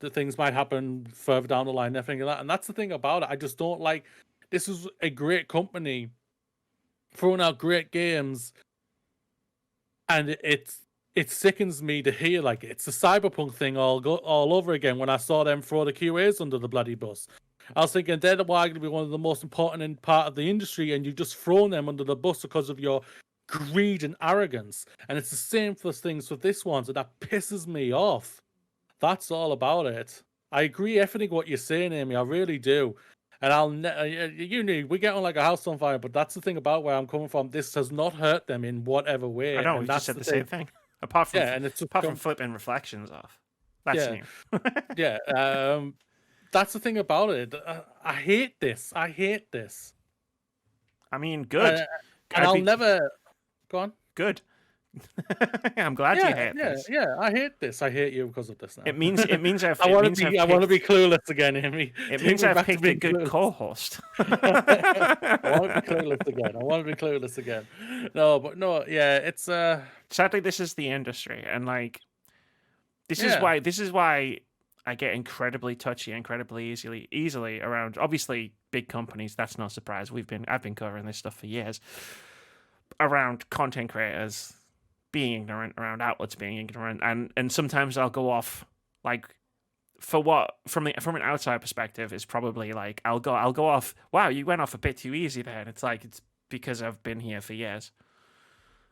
That things might happen further down the line and everything like that. And that's the thing about it. I just don't like, this is a great company throwing out great games, and it sickens me to hear like it's a Cyberpunk thing all over again. When I saw them throw the QAs under the bloody bus, I was thinking they're arguably one of the most important part of the industry, and you've just thrown them under the bus because of your greed and arrogance. And it's the same for things with this one, so that pisses me off. That's all about it. I agree everything what you're saying, Amy. I really do. And we get on like a house on fire, but that's the thing about where I'm coming from. This has not hurt them in whatever way. I know, we just said the same thing. Apart from flipping reflections off. That's new. Yeah. That's the thing about it. I hate this. I mean, good. And I'll never... Go on. Good. I'm glad you hate this. Yeah, I hate this. I hate you because of this now. It means I've. I want to be clueless again, Amy. It means I've picked a good co-host. I want to be clueless again. No, yeah, it's sadly this is the industry, and like this is why I get incredibly touchy, incredibly easily around obviously big companies. That's no surprise. I've been covering this stuff for years. Around content creators being ignorant, around outlets being ignorant, and sometimes I'll go off like for what from an outside perspective is probably like I'll go off. Wow, you went off a bit too easy there. And it's like it's because I've been here for years.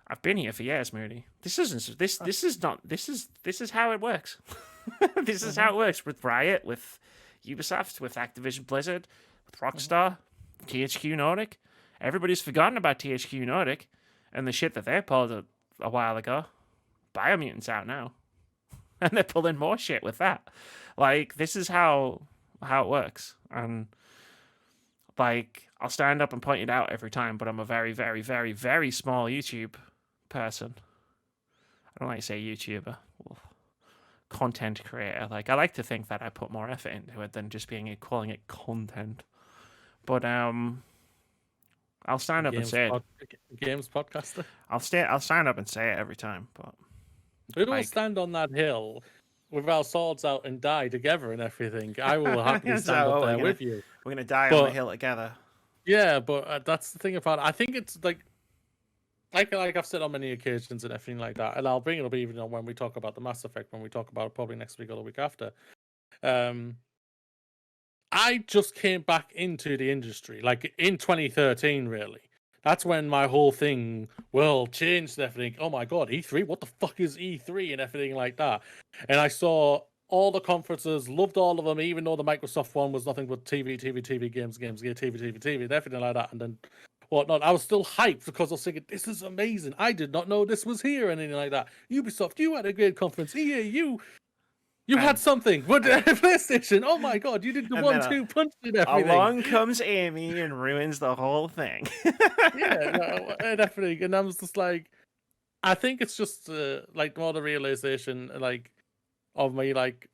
I've been here for years, Moody. This is how it works. This is how it works with Riot, with Ubisoft, with Activision Blizzard, with Rockstar, THQ Nordic. Everybody's forgotten about THQ Nordic and the shit that they pulled a while ago. Biomutant's out now. And they're pulling more shit with that. Like, this is how it works. And, like, I'll stand up and point it out every time, but I'm a very, very, very, very small YouTube person. I don't like to say YouTuber. Content creator. Like, I like to think that I put more effort into it than just calling it content. But I'll stand up and say it. Games podcaster. I'll stand up and say it every time. But we will stand on that hill with our swords out and die together and everything. I will happily stand up there with you. We're gonna die on the hill together. Yeah, but that's the thing about it. I think it's like I've said on many occasions and everything like that, and I'll bring it up even when we talk about the Mass Effect, when we talk about it probably next week or the week after. I just came back into the industry, like in 2013, really. That's when my whole world changed and everything. Oh my god, E3? What the fuck is E3 and everything like that? And I saw all the conferences, loved all of them, even though the Microsoft one was nothing but TV, games, TV, and everything like that. And then whatnot. I was still hyped because I was thinking, this is amazing. I did not know this was here and anything like that. Ubisoft, you had a great conference. EA, you had something. But PlayStation, oh my god, you did the 1-2 punch and everything. Along comes Amy and ruins the whole thing. And everything. And I was just like, I think it's just like more the realization like of me, like,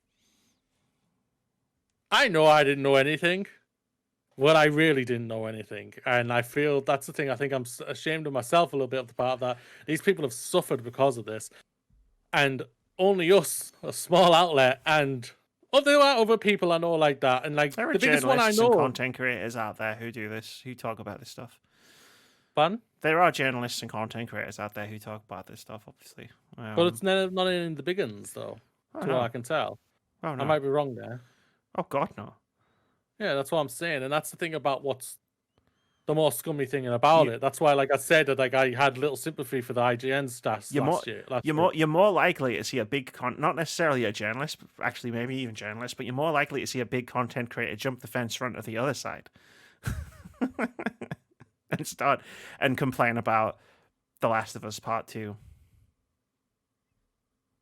I know I didn't know anything. Well, I really didn't know anything. And I feel that's the thing. I think I'm ashamed of myself a little bit of the part of that. These people have suffered because of this. And only us, a small outlet, and there are other people I know like that. And like there are the biggest one I know, and content creators out there who do this, who talk about this stuff. Fun? There are journalists and content creators out there who talk about this stuff, obviously. But it's not in the big ones, though. That's what I can tell. Oh, no. I might be wrong there. Oh, God, no. Yeah, that's what I'm saying. And that's the thing about what's the more scummy thing about it. That's why, like I said, that like I had little sympathy for the IGN stats last year. You're more likely to see a big not necessarily a journalist, actually maybe even journalist, but you're more likely to see a big content creator jump the fence front of the other side and start and complain about The Last of Us Part 2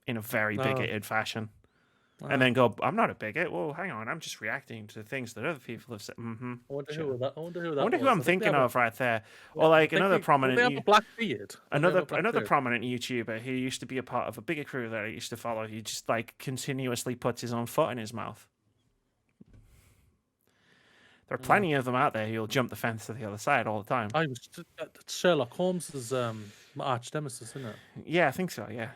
in a very bigoted fashion. And then go, I'm not a bigot. Well, hang on, I'm just reacting to things that other people have said. I wonder who I'm thinking of right there. Or like another prominent. They have a black beard. Another prominent YouTuber who used to be a part of a bigger crew that I used to follow. He just like continuously puts his own foot in his mouth. There are plenty of them out there who'll jump the fence to the other side all the time. That's Sherlock Holmes's arch nemesis, isn't it? Yeah, I think so. Yeah.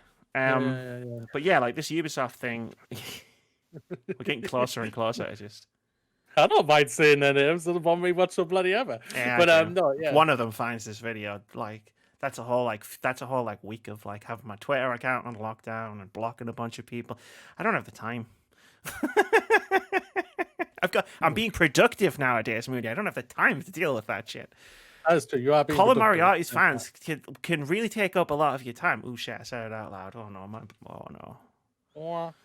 But yeah, like this Ubisoft thing, we're getting closer and closer. I don't mind saying their names. They're the one we watch so bloody ever. Yeah, but no, yeah. One of them finds this video. Like that's a whole week of like having my Twitter account on lockdown and blocking a bunch of people. I don't have the time. I'm being productive nowadays, Moody. I don't have the time to deal with that shit. That's true. You are being Colin Moriarty's fans can really take up a lot of your time. Oh shit! I said it out loud. Oh no!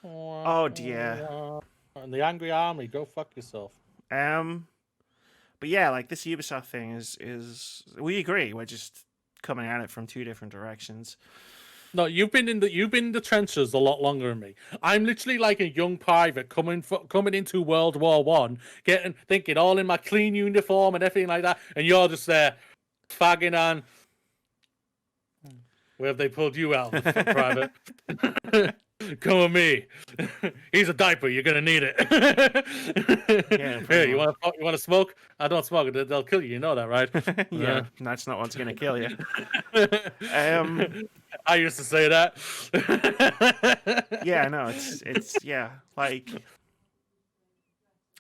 Oh dear! And the angry army, go fuck yourself. But yeah, like this Ubisoft thing is we agree. We're just coming at it from two different directions. No, you've been in the trenches a lot longer than me. I'm literally like a young private coming into World War One, thinking all in my clean uniform and everything like that, and you're just there, fagging on. Where have they pulled you out, private? Come with me. Here's a diaper. You're gonna need it. Here, you want to smoke? I don't smoke. They'll kill you. You know that, right? Yeah, that's not what's gonna kill you. I used to say that. Yeah, no, it's yeah, like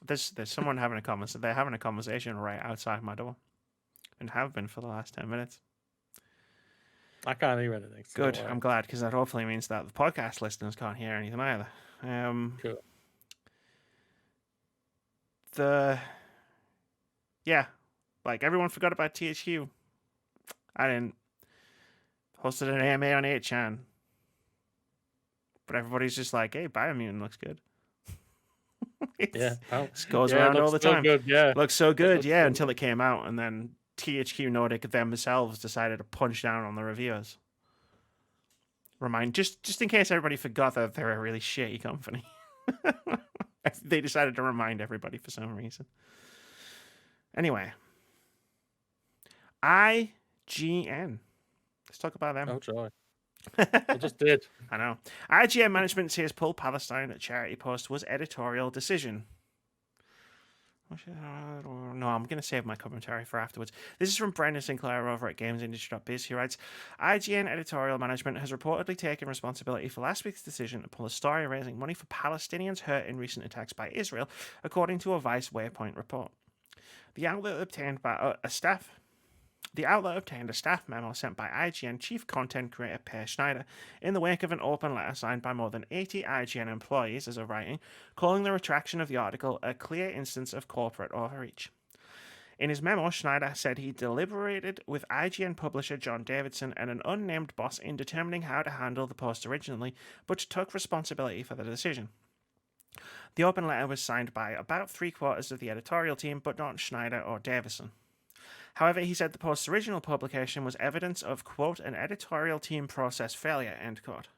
there's someone having a conversation. They're having a conversation right outside my door, and have been for the last 10 minutes. I can't hear anything. So good. I'm glad, because that hopefully means that the podcast listeners can't hear anything either. Cool. Yeah, like everyone forgot about THQ. I didn't. Hosted an AMA on 8chan. But everybody's just like, hey, Biomutant looks good. It goes around all the time. Good, yeah. Looks so good, yeah, until it came out, and then THQ Nordic themselves decided to punch down on the reviewers. Just in case everybody forgot that they're a really shitty company. They decided to remind everybody for some reason. Anyway. IGN. Let's talk about them. Oh, joy. I just did. I know. IGN management says pull Palestine at charity post was editorial decision. No, I'm going to save my commentary for afterwards. This is from Brendan Sinclair over at GamesIndustry.biz. He writes, IGN editorial management has reportedly taken responsibility for last week's decision to pull a story raising money for Palestinians hurt in recent attacks by Israel, according to a Vice Waypoint report. The outlet obtained a staff memo sent by IGN chief content creator Per Schneider in the wake of an open letter signed by more than 80 IGN employees as of writing, calling the retraction of the article a clear instance of corporate overreach. In his memo, Schneider said he deliberated with IGN publisher John Davidson and an unnamed boss in determining how to handle the post originally, but took responsibility for the decision. The open letter was signed by about 3/4 of the editorial team, but not Schneider or Davison. However, he said the post's original publication was evidence of, quote, an editorial team process failure, end quote.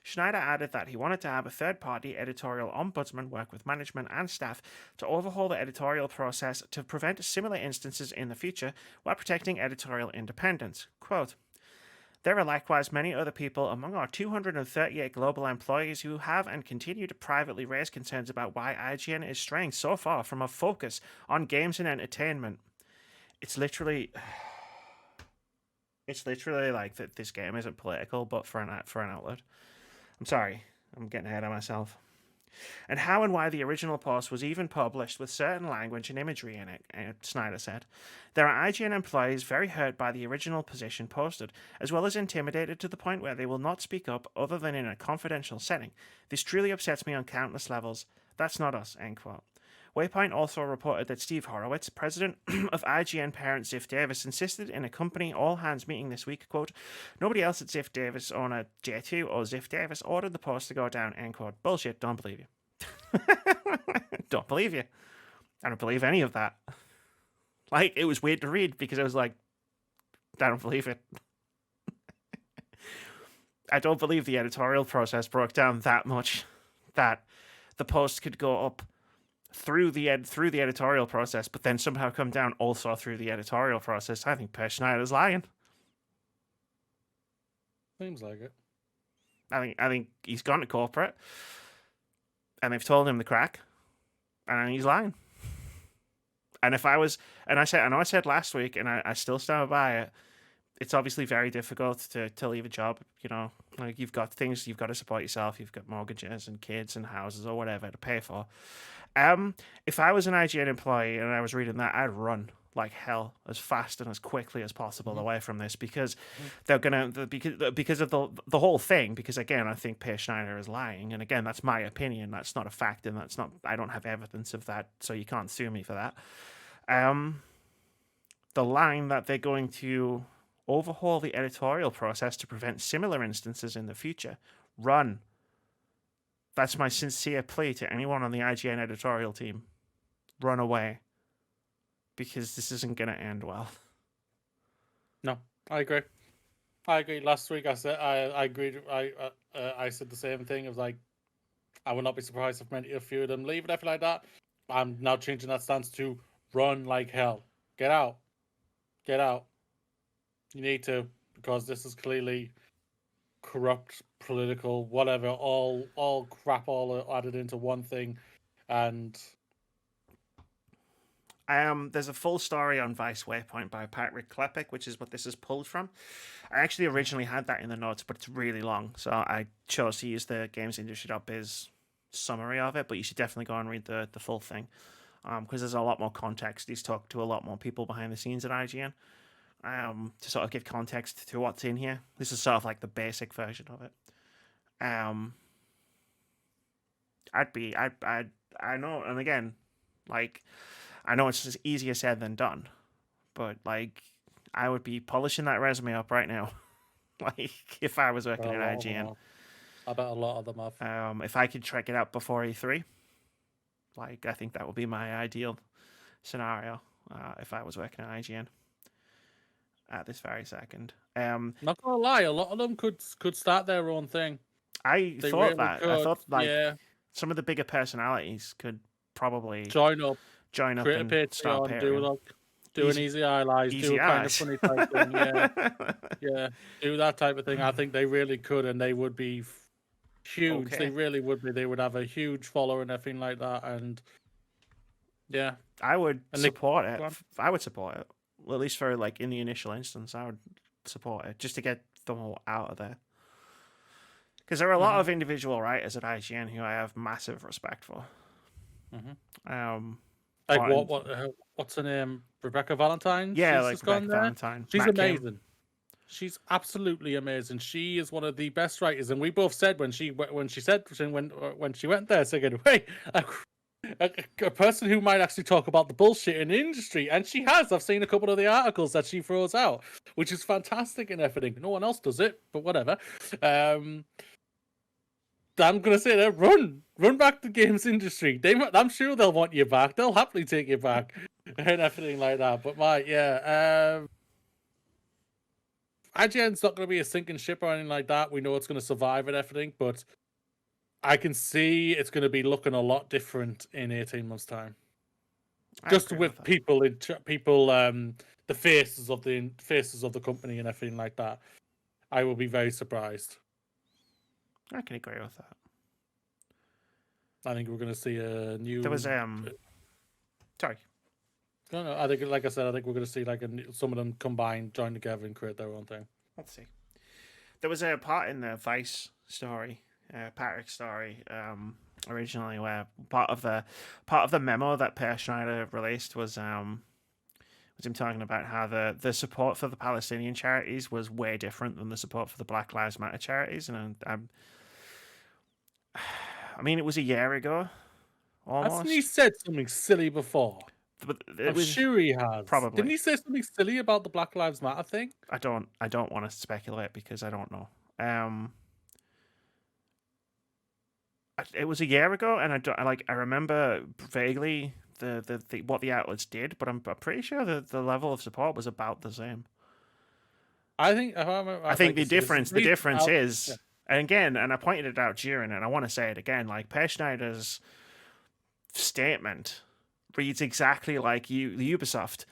Schneider added that he wanted to have a third-party editorial ombudsman work with management and staff to overhaul the editorial process to prevent similar instances in the future while protecting editorial independence. Quote, there are likewise many other people among our 238 global employees who have and continue to privately raise concerns about why IGN is straying so far from a focus on games and entertainment. It's literally like that. This game isn't political, but for an outlet. I'm sorry, I'm getting ahead of myself. And how and why the original post was even published with certain language and imagery in it, Snyder said. There are IGN employees very hurt by the original position posted, as well as intimidated to the point where they will not speak up other than in a confidential setting. This truly upsets me on countless levels. That's not us, end quote. Waypoint also reported that Steve Horowitz, president of IGN parent Ziff Davis, insisted in a company all-hands meeting this week, quote, nobody else at Ziff Davis, owner J2 or Ziff Davis, ordered the post to go down, end quote. Bullshit, don't believe you. Don't believe you. I don't believe any of that. Like, it was weird to read because I was like, I don't believe it. I don't believe the editorial process broke down that much that the post could go up through the editorial process, but then somehow come down also through the editorial process. I think Per Schneider's lying. Seems like it. I think he's gone to corporate, and they've told him the crack, and he's lying. And if I was, and I know I said last week, and I still stand by it. It's obviously very difficult to leave a job. You know, like you've got things you've got to support yourself. You've got mortgages and kids and houses or whatever to pay for. If I was an IGN employee and I was reading that, I'd run like hell as fast and as quickly as possible away from this because they're gonna because of the whole thing. Because again, I think Per Schneider is lying, and again, that's my opinion. That's not a fact, and that's not. I don't have evidence of that, so you can't sue me for that. The line that they're going to overhaul the editorial process to prevent similar instances in the future. Run. That's my sincere plea to anyone on the IGN editorial team. Run away. Because this isn't going to end well. No, I agree. Last week I said I agreed. I said the same thing. It was like, I would not be surprised if a few of them leave and everything like that. I'm now changing that stance to run like hell. Get out. Get out. You need to, because this is clearly corrupt, political, whatever, all crap all added into one thing. And there's a full story on Vice Waypoint by Patrick Klepek, which is what this is pulled from. I actually originally had that in the notes, but it's really long, so I chose to use the GamesIndustry.biz summary of it, but you should definitely go and read the full thing, because there's a lot more context. He's talked to a lot more people behind the scenes at IGN. To sort of give context to what's in here. This is sort of like the basic version of it. I know, and again, like, I know it's just easier said than done, but like, I would be polishing that resume up right now, like if I was working at IGN. I bet a lot of them have. If I could track it out before E3, like I think that would be my ideal scenario. If I was working at IGN. At this very second. Not gonna lie, a lot of them could start their own thing. I thought that. Could. I thought like some of the bigger personalities could probably join up, create and a Patreon, start pairing. do an easy highlights, do a kind of funny type thing. Yeah, do that type of thing. I think they really could, and they would be huge. Okay. They really would be. They would have a huge following and everything like that, and Yeah. I would And support it. I would support it. Well, at least for like in the initial instance, I would support it just to get them all out of there. Because there are a lot of individual writers at IGN who I have massive respect for. Like what's her name? Rebecca Valentine. Yeah, She's like just Rebecca gone there. Valentine. She's Matt amazing. Kim. She's absolutely amazing. She is one of the best writers, and we both said when she went there, saying, "Wait, a person who might actually talk about the bullshit in the industry," and she has. I've seen a couple of the articles that she throws out, which is fantastic and everything. No one else does it, but whatever. I'm gonna say that run back to the games industry. I'm sure they'll want you back. They'll happily take you back and everything like that. But IGN's not going to be a sinking ship or anything like that. We know it's going to survive and everything, but I can see it's going to be looking a lot different in 18 months' time. Just with the faces of the company and everything like that. I will be very surprised. I can agree with that. I think we're going to see a new. There was sorry. No. I think, like I said, we're going to see like some of them combine, join together, and create their own thing. Let's see. There was a part in the Vice story, Patrick's story, originally, where part of the memo that Per Schneider released was him talking about how the support for the Palestinian charities was way different than the support for the Black Lives Matter charities, and I mean, it was a year ago, almost. Hasn't he said something silly before? But I'm sure he has. Probably. Didn't he say something silly about the Black Lives Matter thing? I don't want to speculate because I don't know. It was a year ago, and I remember vaguely the what the outlets did, but I'm pretty sure the level of support was about the same. I think the difference is, yeah. And again, and I pointed it out during, and I want to say it again, like Per Schneider's statement reads exactly like the Ubisoft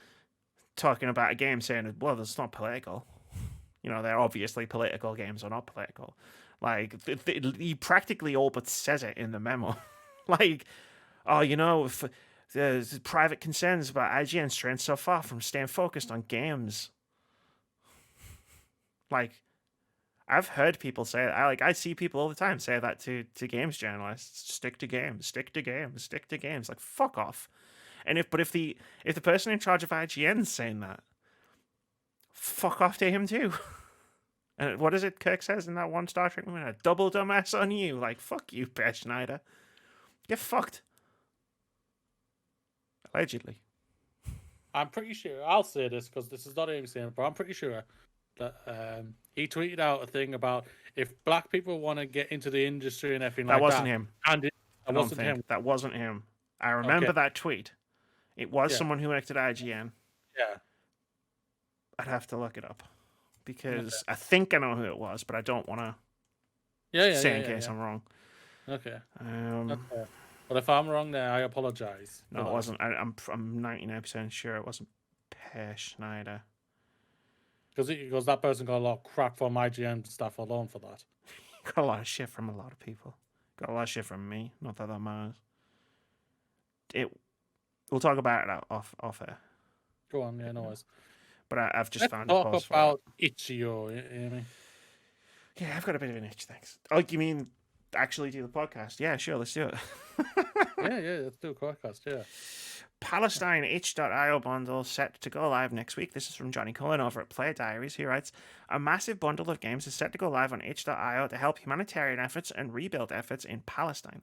talking about a game saying, well, it's not political. They're obviously political. Games are not political. Like, he practically all but says it in the memo. Like, if there's private concerns about IGN straying so far from staying focused on games. Like, I've heard people say that. I see people all the time say that to games journalists. Stick to games, stick to games, stick to games. Like, fuck off. And if the person in charge of IGN's saying that, fuck off to him too. And what is it Kirk says in that one Star Trek movie? A double dumbass on you. Like, fuck you, Per Schneider. Get fucked. Allegedly. I'm pretty sure, I'll say this because this is not him saying it, but I'm pretty sure that he tweeted out a thing about if black people want to get into the industry and everything like that. That wasn't him. And that wasn't him. That wasn't him. I remember that tweet. It was someone who worked at IGN. Yeah. I'd have to look it up because I think I know who it was, but I don't want to say in case I'm wrong. Okay. But if I'm wrong there, I apologize. No, it wasn't. I'm 99% sure it wasn't Per Schneider. Because that person got a lot of crap from IGN staff alone for that. Got a lot of shit from a lot of people. Got a lot of shit from me. Not that matters. We'll talk about it off air. Go on, yeah, no worries. But I've just found a post about Itch.io, you know what I mean? Yeah, I've got a bit of an itch, thanks. Oh, you mean actually do the podcast? Yeah, sure, let's do it. yeah, let's do a podcast, yeah. Palestine itch.io bundle set to go live next week. This is from Johnny Cullen over at Play Diaries. He writes, a massive bundle of games is set to go live on itch.io to help humanitarian efforts and rebuild efforts in Palestine.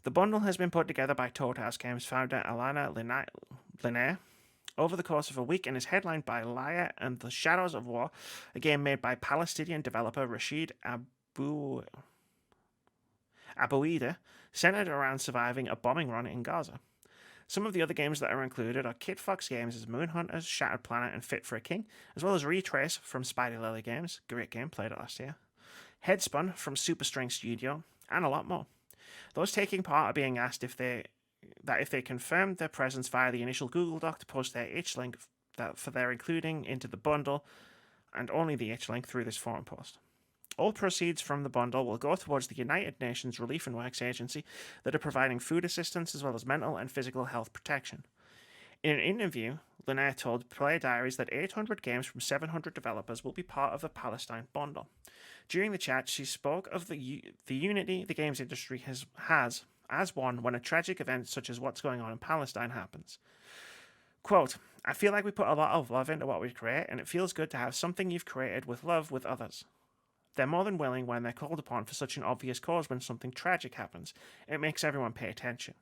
The bundle has been put together by Toad House Games founder Alana Linaire over the course of a week and is headlined by Laia and the Shadows of War, a game made by Palestinian developer Rashid Abouida, centered around surviving a bombing run in Gaza. Some of the other games that are included are Kid Fox Games' Moon Hunters, Shattered Planet, and Fit for a King, as well as Retrace from Spidey Lily Games, great game, played it last year, Headspun from Superstring Studio, and a lot more. Those taking part are being asked if they confirmed their presence via the initial Google Doc to post their itch link for their including into the bundle, and only the itch link through this forum post. All proceeds from the bundle will go towards the United Nations Relief and Works Agency that are providing food assistance as well as mental and physical health protection. In an interview, Lanier told Player Diaries that 800 games from 700 developers will be part of the Palestine bundle. During the chat, she spoke of the unity the games industry has as one when a tragic event such as what's going on in Palestine happens. Quote, I feel like we put a lot of love into what we create, and it feels good to have something you've created with love with others. They're more than willing when they're called upon for such an obvious cause when something tragic happens. It makes everyone pay attention.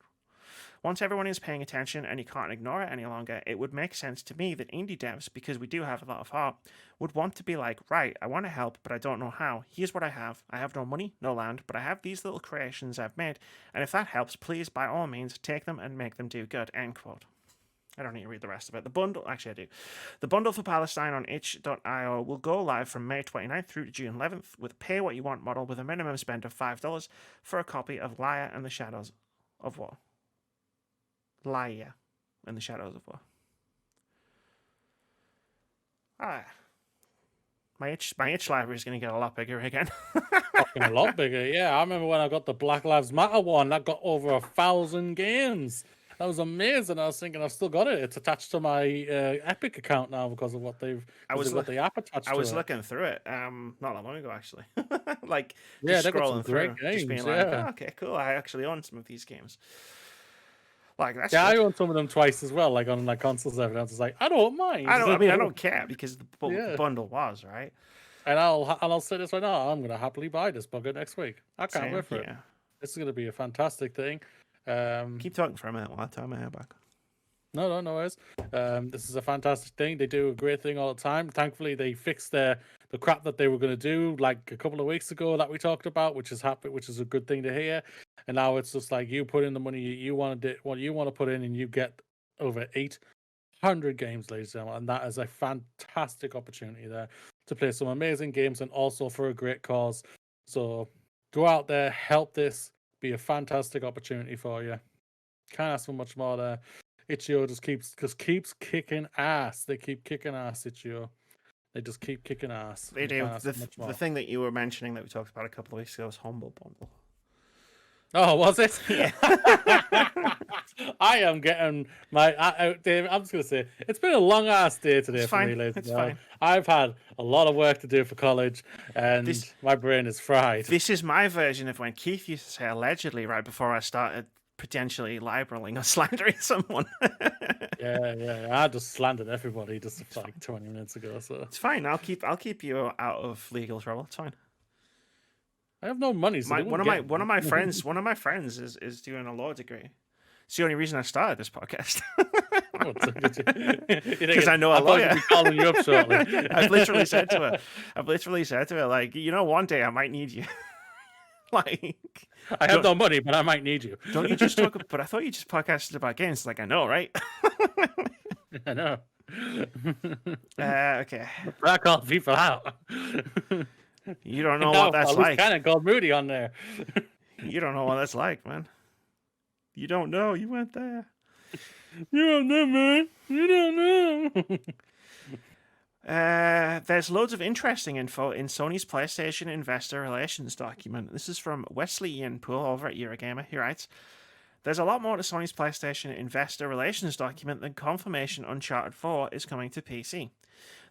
Once everyone is paying attention and you can't ignore it any longer, it would make sense to me that indie devs, because we do have a lot of heart, would want to be like, right, I want to help, but I don't know how. Here's what I have. I have no money, no land, but I have these little creations I've made, and if that helps, please, by all means, take them and make them do good, end quote. I don't need to read the rest of it. The bundle, actually I do. The bundle for Palestine on itch.io will go live from May 29th through to June 11th with a pay what you want model with a minimum spend of $5 for a copy of Liar and the Shadows of War. Liar and the Shadows of War. My itch library is going to get a lot bigger again. Fucking a lot bigger, yeah. I remember when I got the Black Lives Matter one, that got over 1,000 games. That was amazing. I was thinking, I've still got it. It's attached to my Epic account now because of what they've got the app attached to it. I was looking through it not that long ago, actually. Like, yeah, just they've got some scrolling through, great games, just being like, oh, okay, cool. I actually own some of these games. Like, that's yeah, good. I own some of them twice as well, like on like consoles and everything else. It's like, I don't mind. I don't care because the bundle was, right? And I'll say this right now, I'm gonna happily buy this bugger next week. I can't wait for it. This is gonna be a fantastic thing. Keep talking for a minute while I turn my hair back. No worries. This is a fantastic thing. They do a great thing all the time. Thankfully, they fixed the crap that they were going to do like a couple of weeks ago that we talked about, which is happy, which is a good thing to hear. And now it's just like you put in the money you want to put in, and you get over 800 games, ladies and gentlemen. And that is a fantastic opportunity there to play some amazing games and also for a great cause. So go out there, help this be a fantastic opportunity for you. Can't ask for much more there. Itch.io just keeps kicking ass. They keep kicking ass, Itch.io. They just keep kicking ass. They do. The thing that you were mentioning that we talked about a couple of weeks ago was Humble Bundle. Oh, was it? Yeah. I am getting my... Dave, I'm just going to say, it's been a long-ass day today for me, ladies and gentlemen. I've had a lot of work to do for college, and my brain is fried. This is my version of when Keith used to say allegedly right before I started potentially liberaling or slandering someone. yeah. I just slandered everybody just like 20 minutes ago. So it's fine. I'll keep you out of legal trouble. It's fine. I have no money. So one of my friends is doing a law degree. It's the only reason I started this podcast. Because I know a lawyer. I'll be calling you up shortly. I've literally said to her, like, one day I might need you. Like, I have no money, but I might need you. Don't you just talk? But I thought you just podcasted about games. Like, I know, right? I know. Okay. But I call people out. You don't know what that's like. Kind of called Moody on there. You don't know what that's like, man. You don't know. You went there. You don't know, man. You don't know. There's loads of interesting info in Sony's PlayStation Investor Relations document. This is from Wesley Ian Poole over at Eurogamer. He writes, there's a lot more to Sony's PlayStation Investor Relations document than confirmation Uncharted 4 is coming to PC.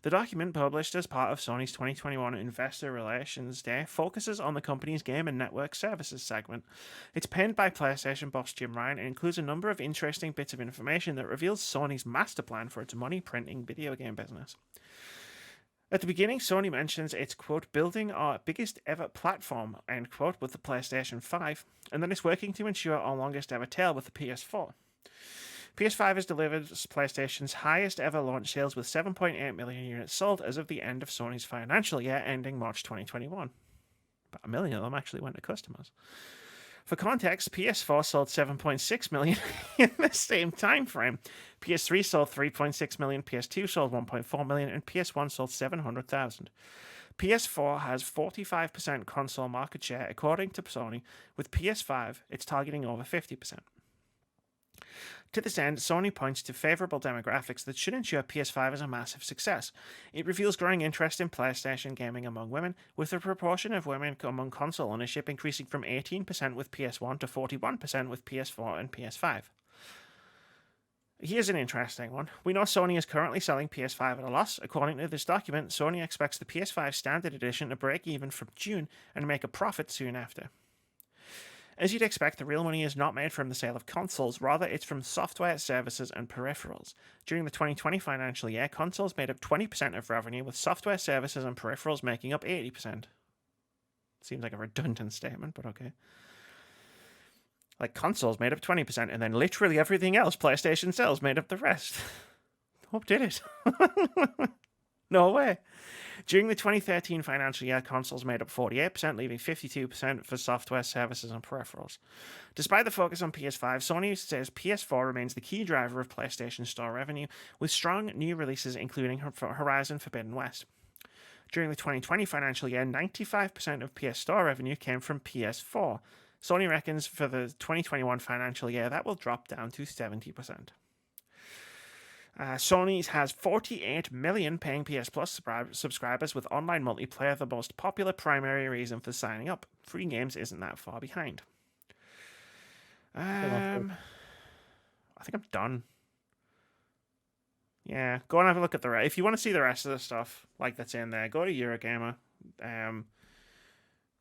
The document, published as part of Sony's 2021 Investor Relations Day, focuses on the company's game and network services segment. It's penned by PlayStation boss Jim Ryan and includes a number of interesting bits of information that reveals Sony's master plan for its money-printing video game business. At the beginning, Sony mentions it's, quote, building our biggest ever platform, end quote, with the PlayStation 5, and then it's working to ensure our longest ever tail with the PS4. PS5 has delivered PlayStation's highest ever launch sales with 7.8 million units sold as of the end of Sony's financial year ending March 2021. About 1 million of them actually went to customers. For context, PS4 sold 7.6 million in the same time frame. PS3 sold 3.6 million, PS2 sold 1.4 million, and PS1 sold 700,000. PS4 has 45% console market share according to Sony. With PS5, it's targeting over 50%. To this end, Sony points to favourable demographics that should ensure PS5 is a massive success. It reveals growing interest in PlayStation gaming among women, with the proportion of women among console ownership increasing from 18% with PS1 to 41% with PS4 and PS5. Here's an interesting one. We know Sony is currently selling PS5 at a loss. According to this document, Sony expects the PS5 Standard Edition to break even from June and make a profit soon after. As you'd expect, the real money is not made from the sale of consoles, rather it's from software, services, and peripherals. During the 2020 financial year, consoles made up 20% of revenue, with software, services, and peripherals making up 80%. Seems like a redundant statement, but okay. Like, consoles made up 20%, and then literally everything else PlayStation sells made up the rest. Hope did it. No way. During the 2013 financial year, consoles made up 48%, leaving 52% for software, services, and peripherals. Despite the focus on PS5, Sony says PS4 remains the key driver of PlayStation Store revenue, with strong new releases including Horizon Forbidden West. During the 2020 financial year, 95% of PS Store revenue came from PS4. Sony reckons for the 2021 financial year that will drop down to 70%. Sony has 48 million paying PS Plus subscribers, with online multiplayer the most popular primary reason for signing up. Free games isn't that far behind. I think I'm done. Yeah, go and have a look at the rest. If you want to see the rest of the stuff like that's in there, go to Eurogamer.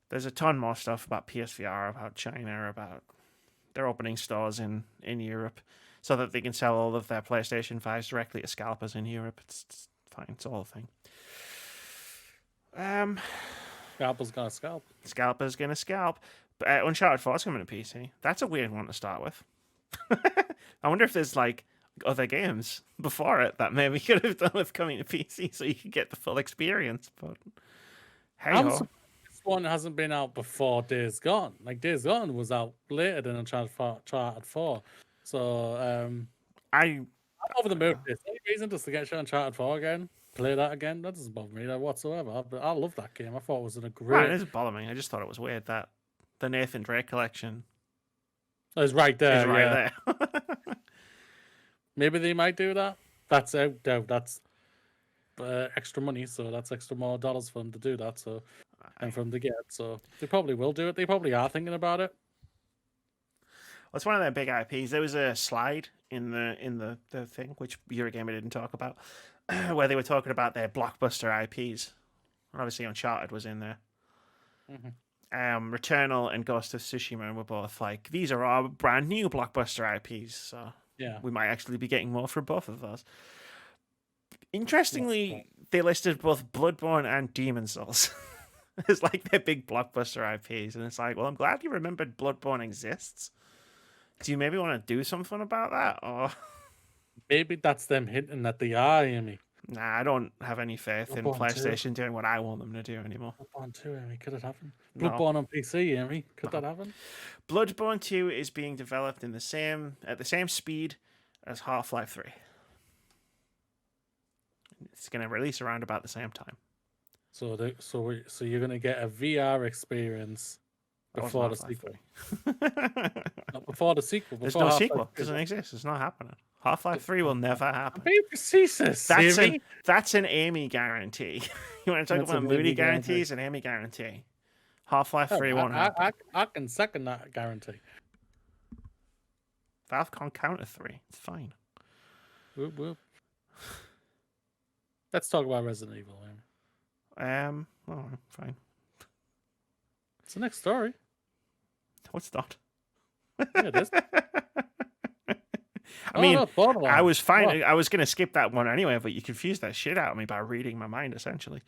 There's a ton more stuff about PSVR, about China, about their opening stores in Europe, so that they can sell all of their PlayStation 5s directly to scalpers in Europe. It's fine. It's all a thing. Scalper's gonna scalp. Scalper's gonna scalp. Uncharted 4 is coming to PC. That's a weird one to start with. I wonder if there's like other games before it that maybe could have done with coming to PC so you could get the full experience. But hey ho. This one hasn't been out before Days Gone. Like, Days Gone was out later than Uncharted 4. So I'm over the moon. There's any reason just to get Uncharted 4 again, play that again. That doesn't bother me whatsoever. But I love that game. I thought it was a great. Right, it doesn't bother me. I just thought it was weird that the Nathan Drake collection is right there. Is right there. Maybe they might do that. That's out. That's extra money, so that's extra more dollars for them to do that. So and for them to get. So they probably will do it. They probably are thinking about it. Well, it's one of their big IPs. There was a slide in the thing, which Eurogamer didn't talk about, where they were talking about their blockbuster IPs. And obviously, Uncharted was in there. Mm-hmm. Returnal and Ghost of Tsushima were both like, these are our brand new blockbuster IPs. So yeah, we might actually be getting more from both of those. Interestingly, they listed both Bloodborne and Demon Souls as like their big blockbuster IPs. And it's like, well, I'm glad you remembered Bloodborne exists. Do you maybe want to do something about that, or maybe that's them hinting that they are, Amy? Nah, I don't have any faith in PlayStation doing what I want them to do anymore. Bloodborne 2, Amy, could it happen? Bloodborne on PC, Amy, could that happen? Bloodborne 2 is being developed at the same speed as Half-Life 3. It's going to release around about the same time. So you're going to get a VR experience. Before the sequel. Not before the sequel. There's no sequel. It doesn't exist. It's not happening. Half-Life 3 will never happen. Be facetious, that's an Amy guarantee. You want to talk about Moody guarantees? An Amy guarantee. Half-Life 3 won't happen. I can second that guarantee. Valve can't counter 3. It's fine. Whoop, whoop. Let's talk about Resident Evil, Amy. Oh, fine. It's the next story. No, it's not. Yeah, it is. I mean, I was fine. What? I was going to skip that one anyway, but you confused that shit out of me by reading my mind, essentially.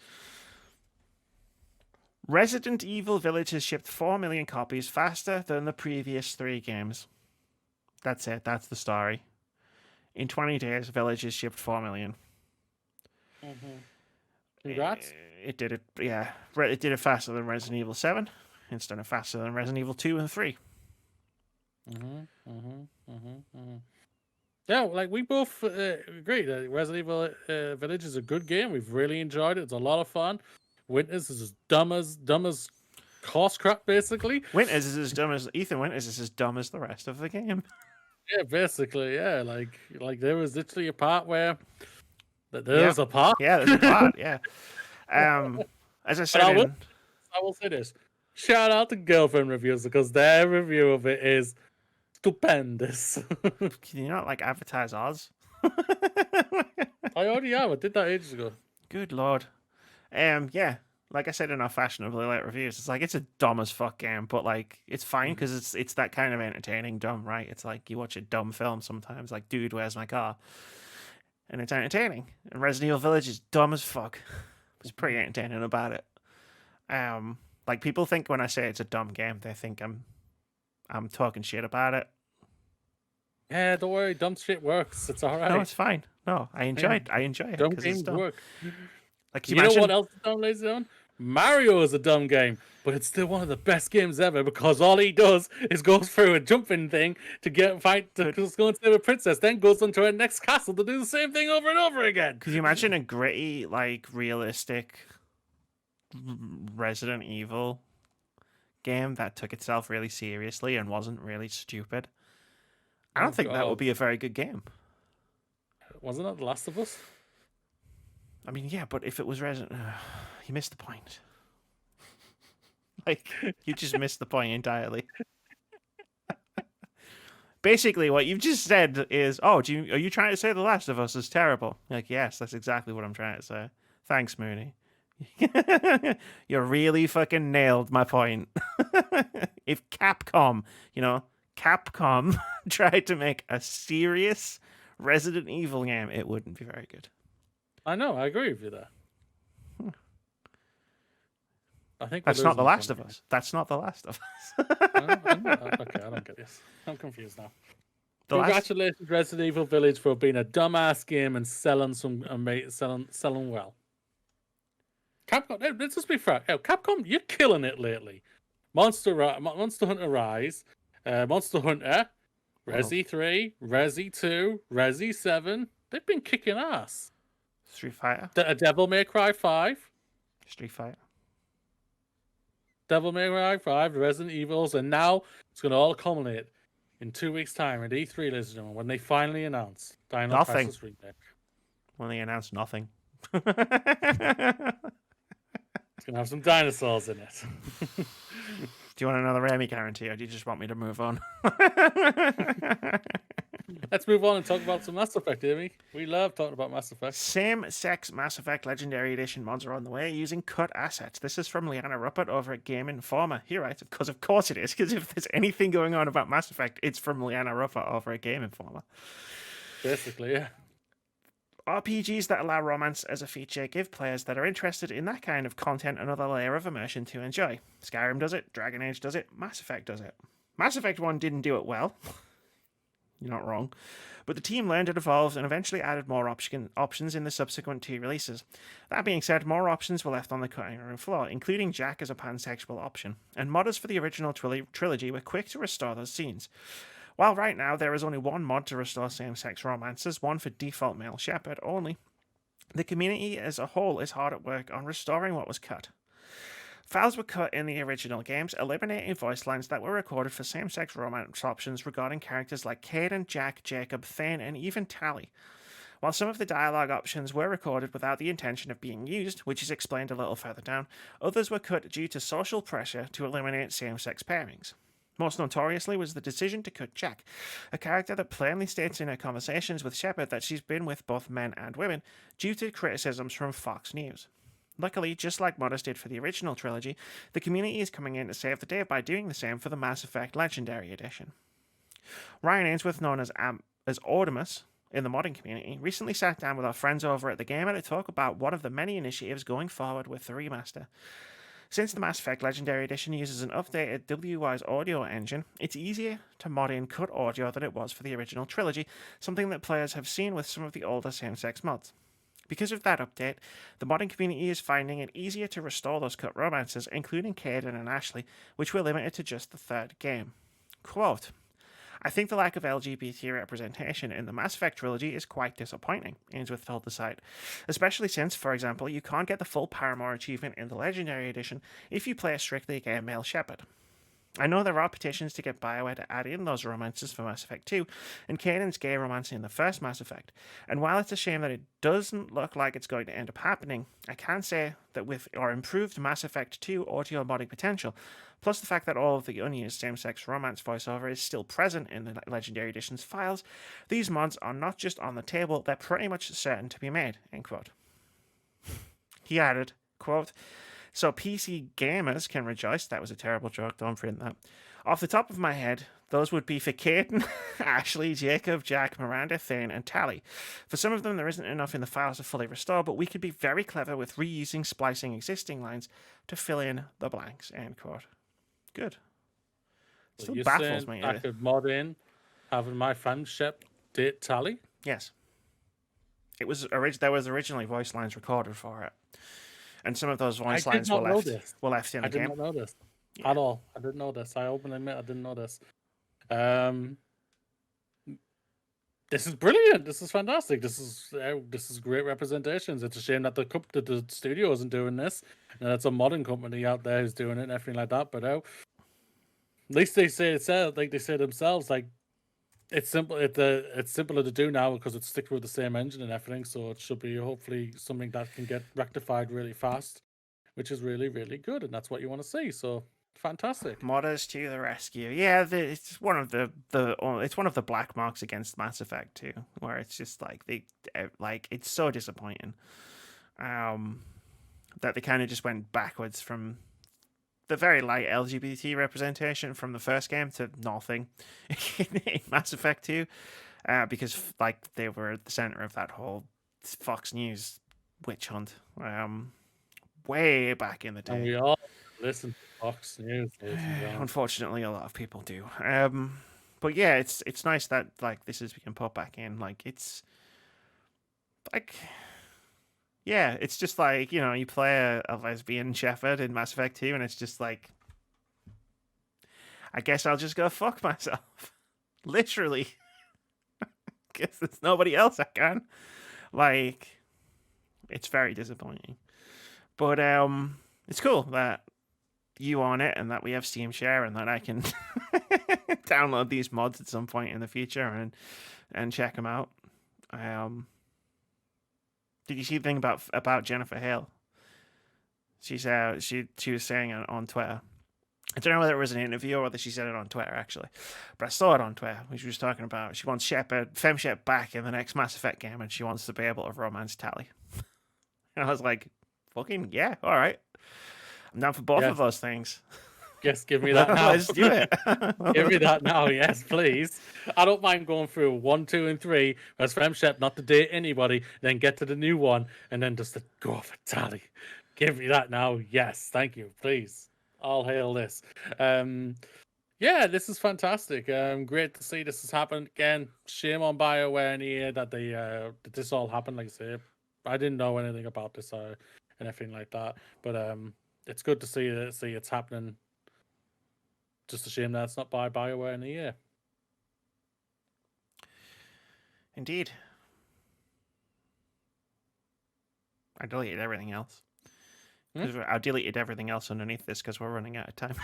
Resident Evil Village has shipped 4 million copies faster than the previous 3 games. That's it. That's the story. In 20 days, Village has shipped 4 million. Mm-hmm. Congrats. It did it, yeah. It did it faster than Resident Evil 7. It's done it faster than Resident Evil 2 and 3. Yeah, like we both agree that Resident Evil Village is a good game. We've really enjoyed it. It's a lot of fun. Winters is as dumb as horse crap, basically. Winters is as dumb as Ethan Winters is as dumb as the rest of the game. Yeah, basically, yeah. Like there was literally a part where there Yeah, was a part. yeah. There's a part. Yeah. As I But said in, I will say this. Shout out to Girlfriend Reviews because their review of it is stupendous. can you not like advertise Oz? I already have. I did that ages ago. Good lord. Yeah. Like I said in our fashionably late reviews, it's like it's a dumb as fuck game, but like it's fine because it's that kind of entertaining dumb, right? It's like you watch a dumb film sometimes, like Dude, Where's My Car? And it's entertaining. And Resident Evil Village is dumb as fuck. It's pretty entertaining about it. Like people think when I say it's a dumb game, they think I'm talking shit about it. Yeah, don't worry. Dumb shit works. It's all right. No, it's fine. No, I enjoy it. I enjoy it Dumb because it's games dumb. work. Like You know what else is dumb, ladies and gentlemen? Mario is a dumb game, but it's still one of the best games ever because all he does is goes through a jumping thing to go and save a princess, then goes on to our next castle to do the same thing over and over again. Could you imagine a gritty, like realistic Resident Evil game that took itself really seriously and wasn't really stupid? I don't think that would be a very good game. Wasn't that The Last of Us? I mean, yeah, but if it was Resident, you missed the point. Like, you just missed the point entirely. Basically, what you've just said is, "Oh, are you trying to say The Last of Us is terrible?" Like, yes, that's exactly what I'm trying to say. Thanks, Mooney. You really fucking nailed my point. If Capcom, Capcom tried to make a serious Resident Evil game, it wouldn't be very good. I know, I agree with you there. I think that's not The Last of Us. That's not The Last of Us. Okay, I don't get this. I'm confused now. Congratulations, Resident Evil Village, for being a dumbass game and selling well. Capcom, let's just be fair. Capcom, you're killing it lately. Monster Hunter Rise, Monster Hunter, Resi 3, Resi 2, Resi 7. They've been kicking ass. Street Fighter. Devil May Cry 5. Street Fighter. Devil May Cry 5, Resident Evils, and now it's going to all culminate in 2 weeks' time at E3, ladies and gentlemen, when they finally announce Dino Crisis Remake. When they announce nothing. It's going to have some dinosaurs in it. Do you want another Remy guarantee, or do you just want me to move on? Let's move on and talk about some Mass Effect, Amy. We love talking about Mass Effect. Same-sex Mass Effect Legendary Edition mods are on the way using cut assets. This is from Liana Ruppert over at Game Informer. He writes, of course it is, because if there's anything going on about Mass Effect, it's from Liana Ruppert over at Game Informer. Basically, yeah. RPGs that allow romance as a feature give players that are interested in that kind of content another layer of immersion to enjoy. Skyrim does it, Dragon Age does it, Mass Effect does it. Mass Effect 1 didn't do it well. You're not wrong. But the team learned and evolved and eventually added more options in the subsequent 2 releases. That being said, more options were left on the cutting room floor, including Jack as a pansexual option, and modders for the original trilogy were quick to restore those scenes. While right now there is only one mod to restore same-sex romances, one for default male Shepard only, the community as a whole is hard at work on restoring what was cut. Files were cut in the original games, eliminating voice lines that were recorded for same-sex romance options regarding characters like Caden, Jack, Jacob, Thane, and even Tally. While some of the dialogue options were recorded without the intention of being used, which is explained a little further down, others were cut due to social pressure to eliminate same-sex pairings. Most notoriously was the decision to cut Jack, a character that plainly states in her conversations with Shepard that she's been with both men and women, due to criticisms from Fox News. Luckily, just like modders did for the original trilogy, the community is coming in to save the day by doing the same for the Mass Effect Legendary Edition. Ryan Ainsworth, known as Audimus in the modding community, recently sat down with our friends over at the Gamer to talk about one of the many initiatives going forward with the remaster. Since the Mass Effect Legendary Edition uses an updated WWise audio engine, it's easier to mod in cut audio than it was for the original trilogy, something that players have seen with some of the older same-sex mods. Because of that update, the modding community is finding it easier to restore those cut romances, including Caden and Ashley, which were limited to just the third game. Quote, I think the lack of LGBT representation in the Mass Effect trilogy is quite disappointing, Ainsworth told the site, especially since, for example, you can't get the full Paramore achievement in the Legendary Edition if you play a strictly gay male Shepard. I know there are petitions to get BioWare to add in those romances for Mass Effect 2, and Kanan's gay romance in the first Mass Effect. And while it's a shame that it doesn't look like it's going to end up happening, I can say that with our improved Mass Effect 2 audio modding potential, plus the fact that all of the unused same-sex romance voiceover is still present in the Legendary Edition's files, these mods are not just on the table, they're pretty much certain to be made, end quote. He added, quote, so PC gamers can rejoice. That was a terrible joke. Don't print that. Off the top of my head, those would be for Caden, Ashley, Jacob, Jack, Miranda, Thane, and Tally. For some of them, there isn't enough in the files to fully restore, but we could be very clever with reusing, splicing existing lines to fill in the blanks. End quote. Good. Still You're baffles saying me. I could mod in having my friendship date Tally? Yes. There was originally voice lines recorded for it. And some of those voice lines were left in the game. I did not know this at all. I didn't know this. I openly admit I didn't know this. This is brilliant. This is fantastic. This is great representations. It's a shame that the studio isn't doing this, and it's a modding company out there who's doing it and everything like that. But at least they say like they say themselves, like it's simple. It's simpler to do now because it's stick with the same engine and everything. So it should be hopefully something that can get rectified really fast, which is really, really good, and that's what you want to see. So fantastic. Modders to the rescue. Yeah, it's one of it's one of the black marks against Mass Effect 2, where it's just like it's so disappointing. That they kind of just went backwards from the very light LGBT representation from the first game to nothing in Mass Effect 2, because like they were at the center of that whole Fox News witch hunt, way back in the day. And we all listen to Fox News. Unfortunately, a lot of people do. But yeah, it's nice that like this is being put back in. Like it's like. Yeah, it's just like, you play a lesbian Shepard in Mass Effect 2, and it's just like, I guess I'll just go fuck myself. Literally. Because there's nobody else I can. Like, it's very disappointing. But it's cool that you own it and that we have Steam Share and that I can download these mods at some point in the future and check them out. Did you see the thing about Jennifer Hale? She was saying on Twitter. I don't know whether it was an interview or whether she said it on Twitter, actually. But I saw it on Twitter, which she was talking about. She wants FemShep back in the next Mass Effect game, and she wants to be able to romance Tally. And I was like, fucking yeah, all right. I'm down for both of those things. Yes, give me that now. Let's do it. Give me that now, yes, please. I don't mind going through 1, 2, and 3 as FemShep, not to date anybody, then get to the new one, and then just to go for Tally. Give me that now, yes, thank you, please. I'll hail this. Yeah, this is fantastic. Great to see this has happened again. Shame on BioWare and EA that that this all happened. Like I say, I didn't know anything about this and everything like that. But it's good to see it's happening. Just a shame that it's not by BioWare in the year. Indeed. I deleted everything else. I deleted everything else underneath this because we're running out of time.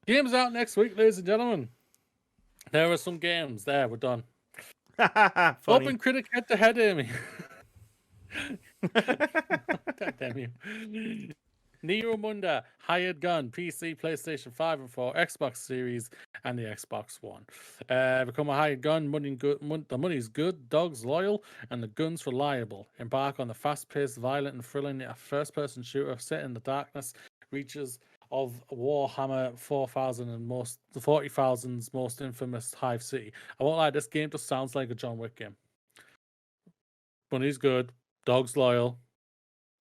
Games out next week, ladies and gentlemen. There are some games. There, we're done. OpenCritic head-to-head, Amy. God damn you. Necromunda, Hired Gun, PC, PlayStation 5 and 4, Xbox Series, and the Xbox One. Become a hired gun, the money's good, dogs loyal, and the gun's reliable. Embark on the fast-paced, violent, and thrilling first-person shooter set in the darkness reaches of Warhammer 4000 and 40,000's most infamous Hive City. I won't lie, this game just sounds like a John Wick game. Money's good, dogs loyal,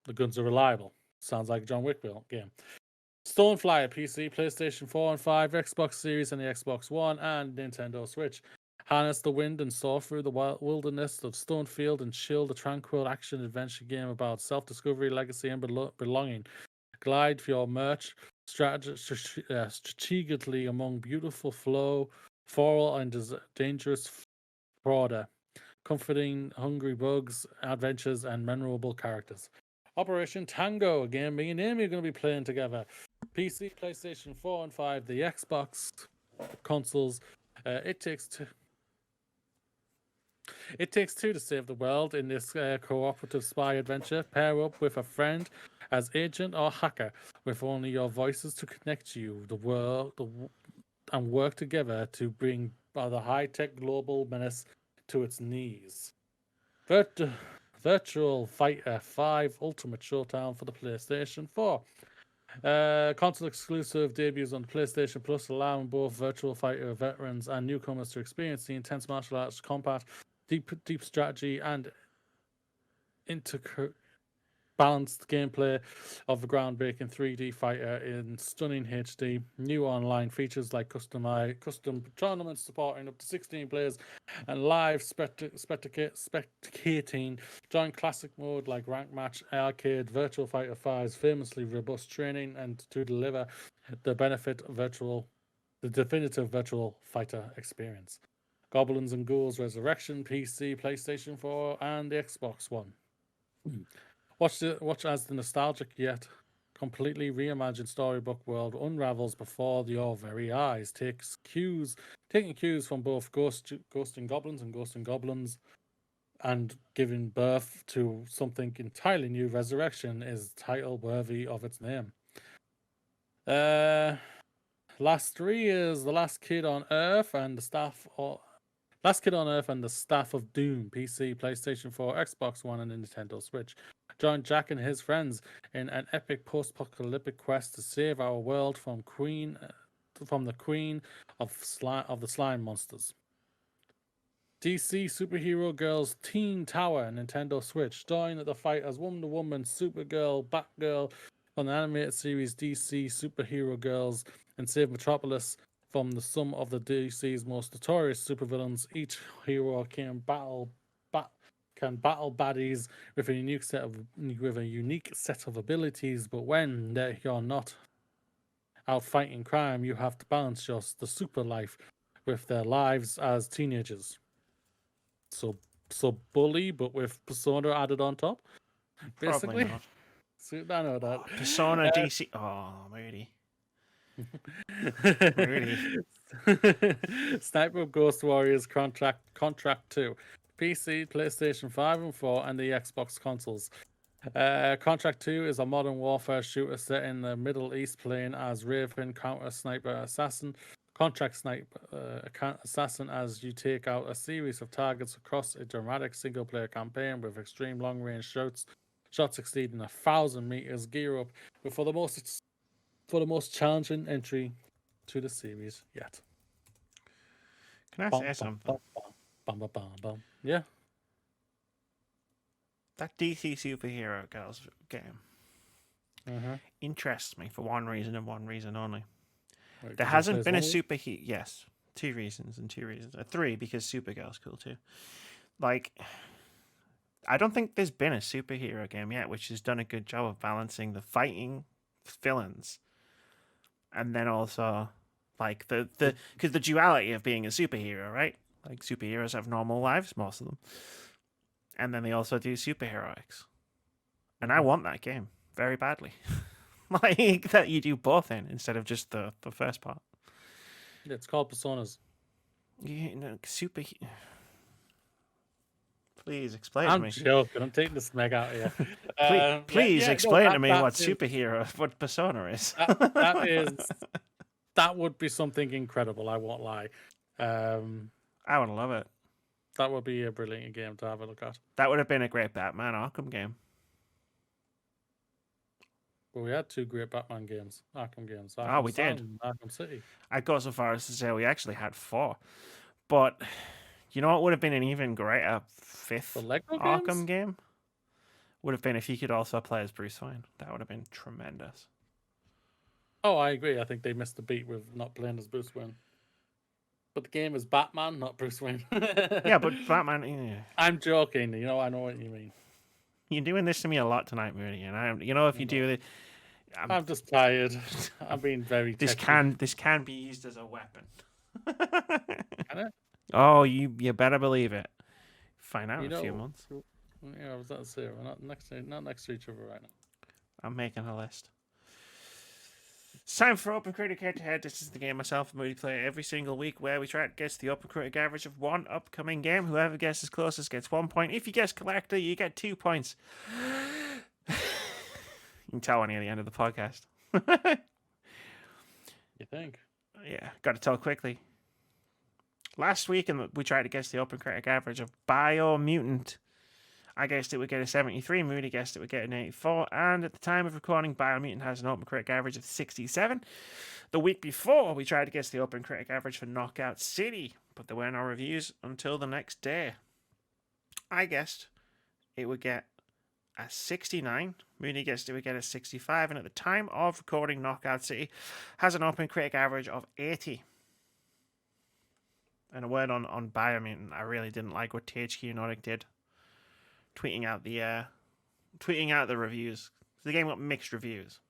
the guns are reliable. Sounds like a John Wick game. Stoneflyer, PC, PlayStation 4 and 5, Xbox Series and the Xbox One, and Nintendo Switch. Harness the wind and soar through the wilderness of Stonefield and chill the tranquil action-adventure game about self-discovery, legacy, and belonging. Glide for your merch strategically among beautiful floral and dangerous border, comforting hungry bugs, adventures, and memorable characters. Operation Tango, a game me and Amy are going to be playing together. PC, PlayStation 4 and 5, the Xbox consoles. It takes two to save the world in this cooperative spy adventure. Pair up with a friend as agent or hacker with only your voices to connect you, and work together to bring the high-tech global menace to its knees. Virtual Fighter 5 Ultimate Showdown for the PlayStation 4. Console exclusive debuts on PlayStation Plus, allowing both Virtual Fighter veterans and newcomers to experience the intense martial arts combat, deep strategy, and balanced gameplay of the groundbreaking 3D fighter in stunning HD. New online features like custom tournaments supporting up to 16 players and live spectating. Join classic mode like rank match, arcade, Virtual Fighter 5's famously robust training, and to deliver the definitive Virtual Fighter experience. Goblins and Ghouls Resurrection, PC, PlayStation 4, and the Xbox One. Watch as the nostalgic yet completely reimagined storybook world unravels before your very eyes. Taking cues from both Ghost and Goblins and Ghost and Goblins, and giving birth to something entirely new. Resurrection is title worthy of its name. Last 3 is The Last Kid on Earth and the Staff of Doom, PC, PlayStation 4, Xbox One, and Nintendo Switch. Join Jack and his friends in an epic post-apocalyptic quest to save our world from the queen of the slime monsters. DC Superhero Girls Teen Tower, Nintendo Switch. Join the fight as Wonder Woman, Supergirl, Batgirl on the animated series DC Superhero Girls, and save Metropolis from the sum of the DC's most notorious supervillains. Each hero can battle baddies with a unique set of abilities, but when you're not out fighting crime, you have to balance the super life with their lives as teenagers. So Bully, but with Persona added on top, basically. Probably not. So, I know that. Persona DC. Oh, Moody. Sniper Ghost Warriors Contract 2. PC, PlayStation 5 and 4, and the Xbox consoles. Contract 2 is a modern warfare shooter set in the Middle East, playing as Raven, counter-sniper assassin. Contract sniper assassin as you take out a series of targets across a dramatic single-player campaign with extreme long-range shots exceeding 1,000 meters. Gear up for the most challenging entry to the series yet. Can I say something? Yeah. That DC Superhero Girls game interests me for one reason and one reason only. Wait, there hasn't been a superhero. Yes, 2 reasons and 2 reasons. 3 because Supergirl's cool too. Like, I don't think there's been a superhero game yet which has done a good job of balancing the fighting villains and then also like because the duality of being a superhero, right? Like, superheroes have normal lives, most of them, and then they also do superheroics, and I want that game very badly. Like, that you do both in instead of just the first part. It's called Personas. You know, Please explain to me. I'm joking. I'm taking the smeg out of you. Please explain to me what Persona is. That would be something incredible. I won't lie. I would love it. That would be a brilliant game to have a look at. That would have been a great Batman Arkham game. Well, we had 2 great Batman games, Arkham games. We did. And Arkham City. I'd go so far as to say we actually had 4. But you know what would have been an even greater 5th Arkham game? Would have been if you could also play as Bruce Wayne. That would have been tremendous. Oh, I agree. I think they missed the beat with not playing as Bruce Wayne. But the game is Batman, not Bruce Wayne. Yeah, but Batman... Yeah. I'm joking. You know, I know what you mean. You're doing this to me a lot tonight, Moody. And if you do it... I'm just tired. I'm being very This can be used as a weapon. Can it? Oh, you better believe it. Find out in a few months. Yeah, I was about to say, we're not next to each other right now. I'm making a list. It's time for OpenCritic Head-to-Head. This is the game myself and Moody play every single week where we try to guess the OpenCritic average of one upcoming game. Whoever guesses closest gets 1 point. If you guess correctly, you get 2 points. You can tell when you're at the end of the podcast. You think? Yeah, got to tell quickly. Last week, we tried to guess the OpenCritic average of Biomutant. I guessed it would get a 73, Moody guessed it would get an 84, and at the time of recording, Biomutant has an OpenCritic average of 67. The week before, we tried to guess the OpenCritic average for Knockout City, but there were no reviews until the next day. I guessed it would get a 69, Moody guessed it would get a 65, and at the time of recording, Knockout City has an OpenCritic average of 80. And a word on Biomutant, I really didn't like what THQ Nordic did. Tweeting out the reviews. The game got mixed reviews.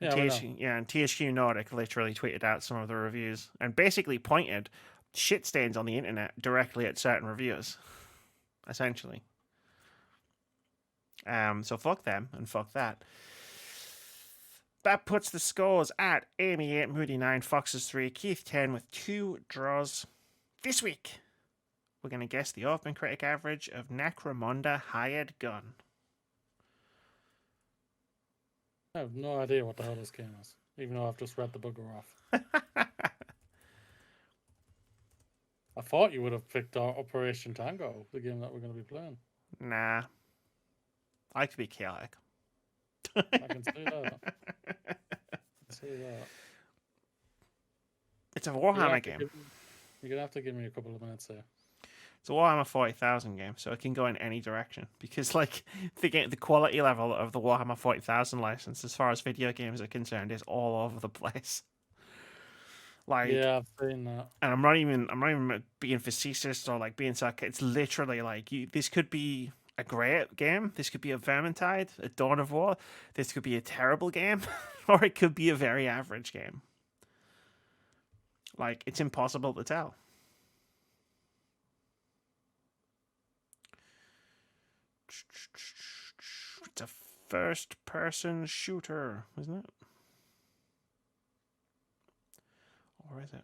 And THQ Nordic literally tweeted out some of the reviews and basically pointed shit stains on the internet directly at certain reviewers. Essentially. So fuck them and fuck that. That puts the scores at Amy 8, Moody 9, Foxes 3, Keith 10 with 2 draws. This week, we're going to guess the OpenCritic average of Necromunda Hired Gun. I have no idea what the hell this game is, even though I've just read the bugger off. I thought you would have picked our Operation Tango, the game that we're going to be playing. Nah. I like to be chaotic. I can see that. It's a Warhammer game. You're going to have to give me a couple of minutes here. It's a Warhammer 40,000 game, so it can go in any direction. Because, like, the quality level of the Warhammer 40,000 license, as far as video games are concerned, is all over the place. Like, yeah, I've seen that. And I'm not even being facetious or like being sarcastic. It's literally like this could be a great game. This could be a Vermintide, a Dawn of War. This could be a terrible game, or it could be a very average game. Like, it's impossible to tell. It's a first-person shooter, isn't it? Or is it?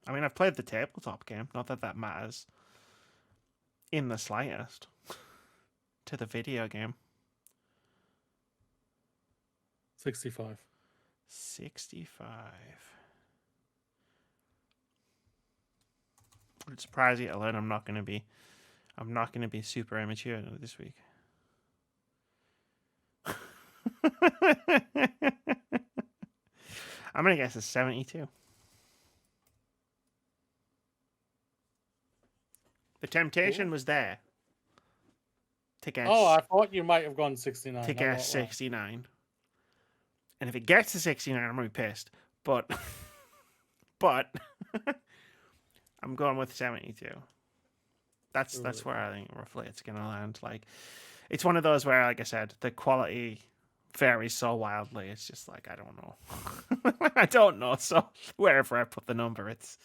I mean, I've played the tabletop game. Not that that matters in the slightest to the video game. 65. 65. Would surprise you to learn I'm not going to be super immature this week. I'm going to guess it's 72. The temptation was there to guess. Oh, I thought you might have gone 69. To guess 69. And if it gets to 69, I'm going to be pissed. But I'm going with 72. That's where I think roughly it's going to land. Like, it's one of those where, like I said, the quality varies so wildly. It's just like, I don't know. I don't know. So wherever I put the number, it's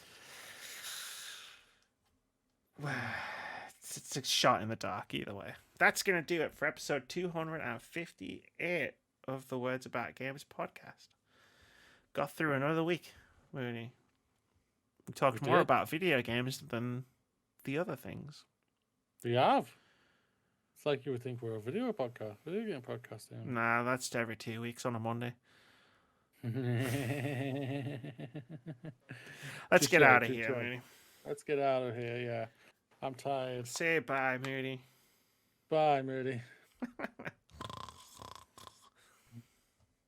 a shot in the dark either way. That's going to do it for episode 258 of the Words About Games podcast. Got through another week, Mooney. We talked more about video games than the other things. We have. It's like you would think we're a video game podcast. Yeah. Nah, that's every 2 weeks on a Monday. Let's get out of here, Mooney. Let's get out of here, yeah. I'm tired. Say bye, Moody. Bye, Moody.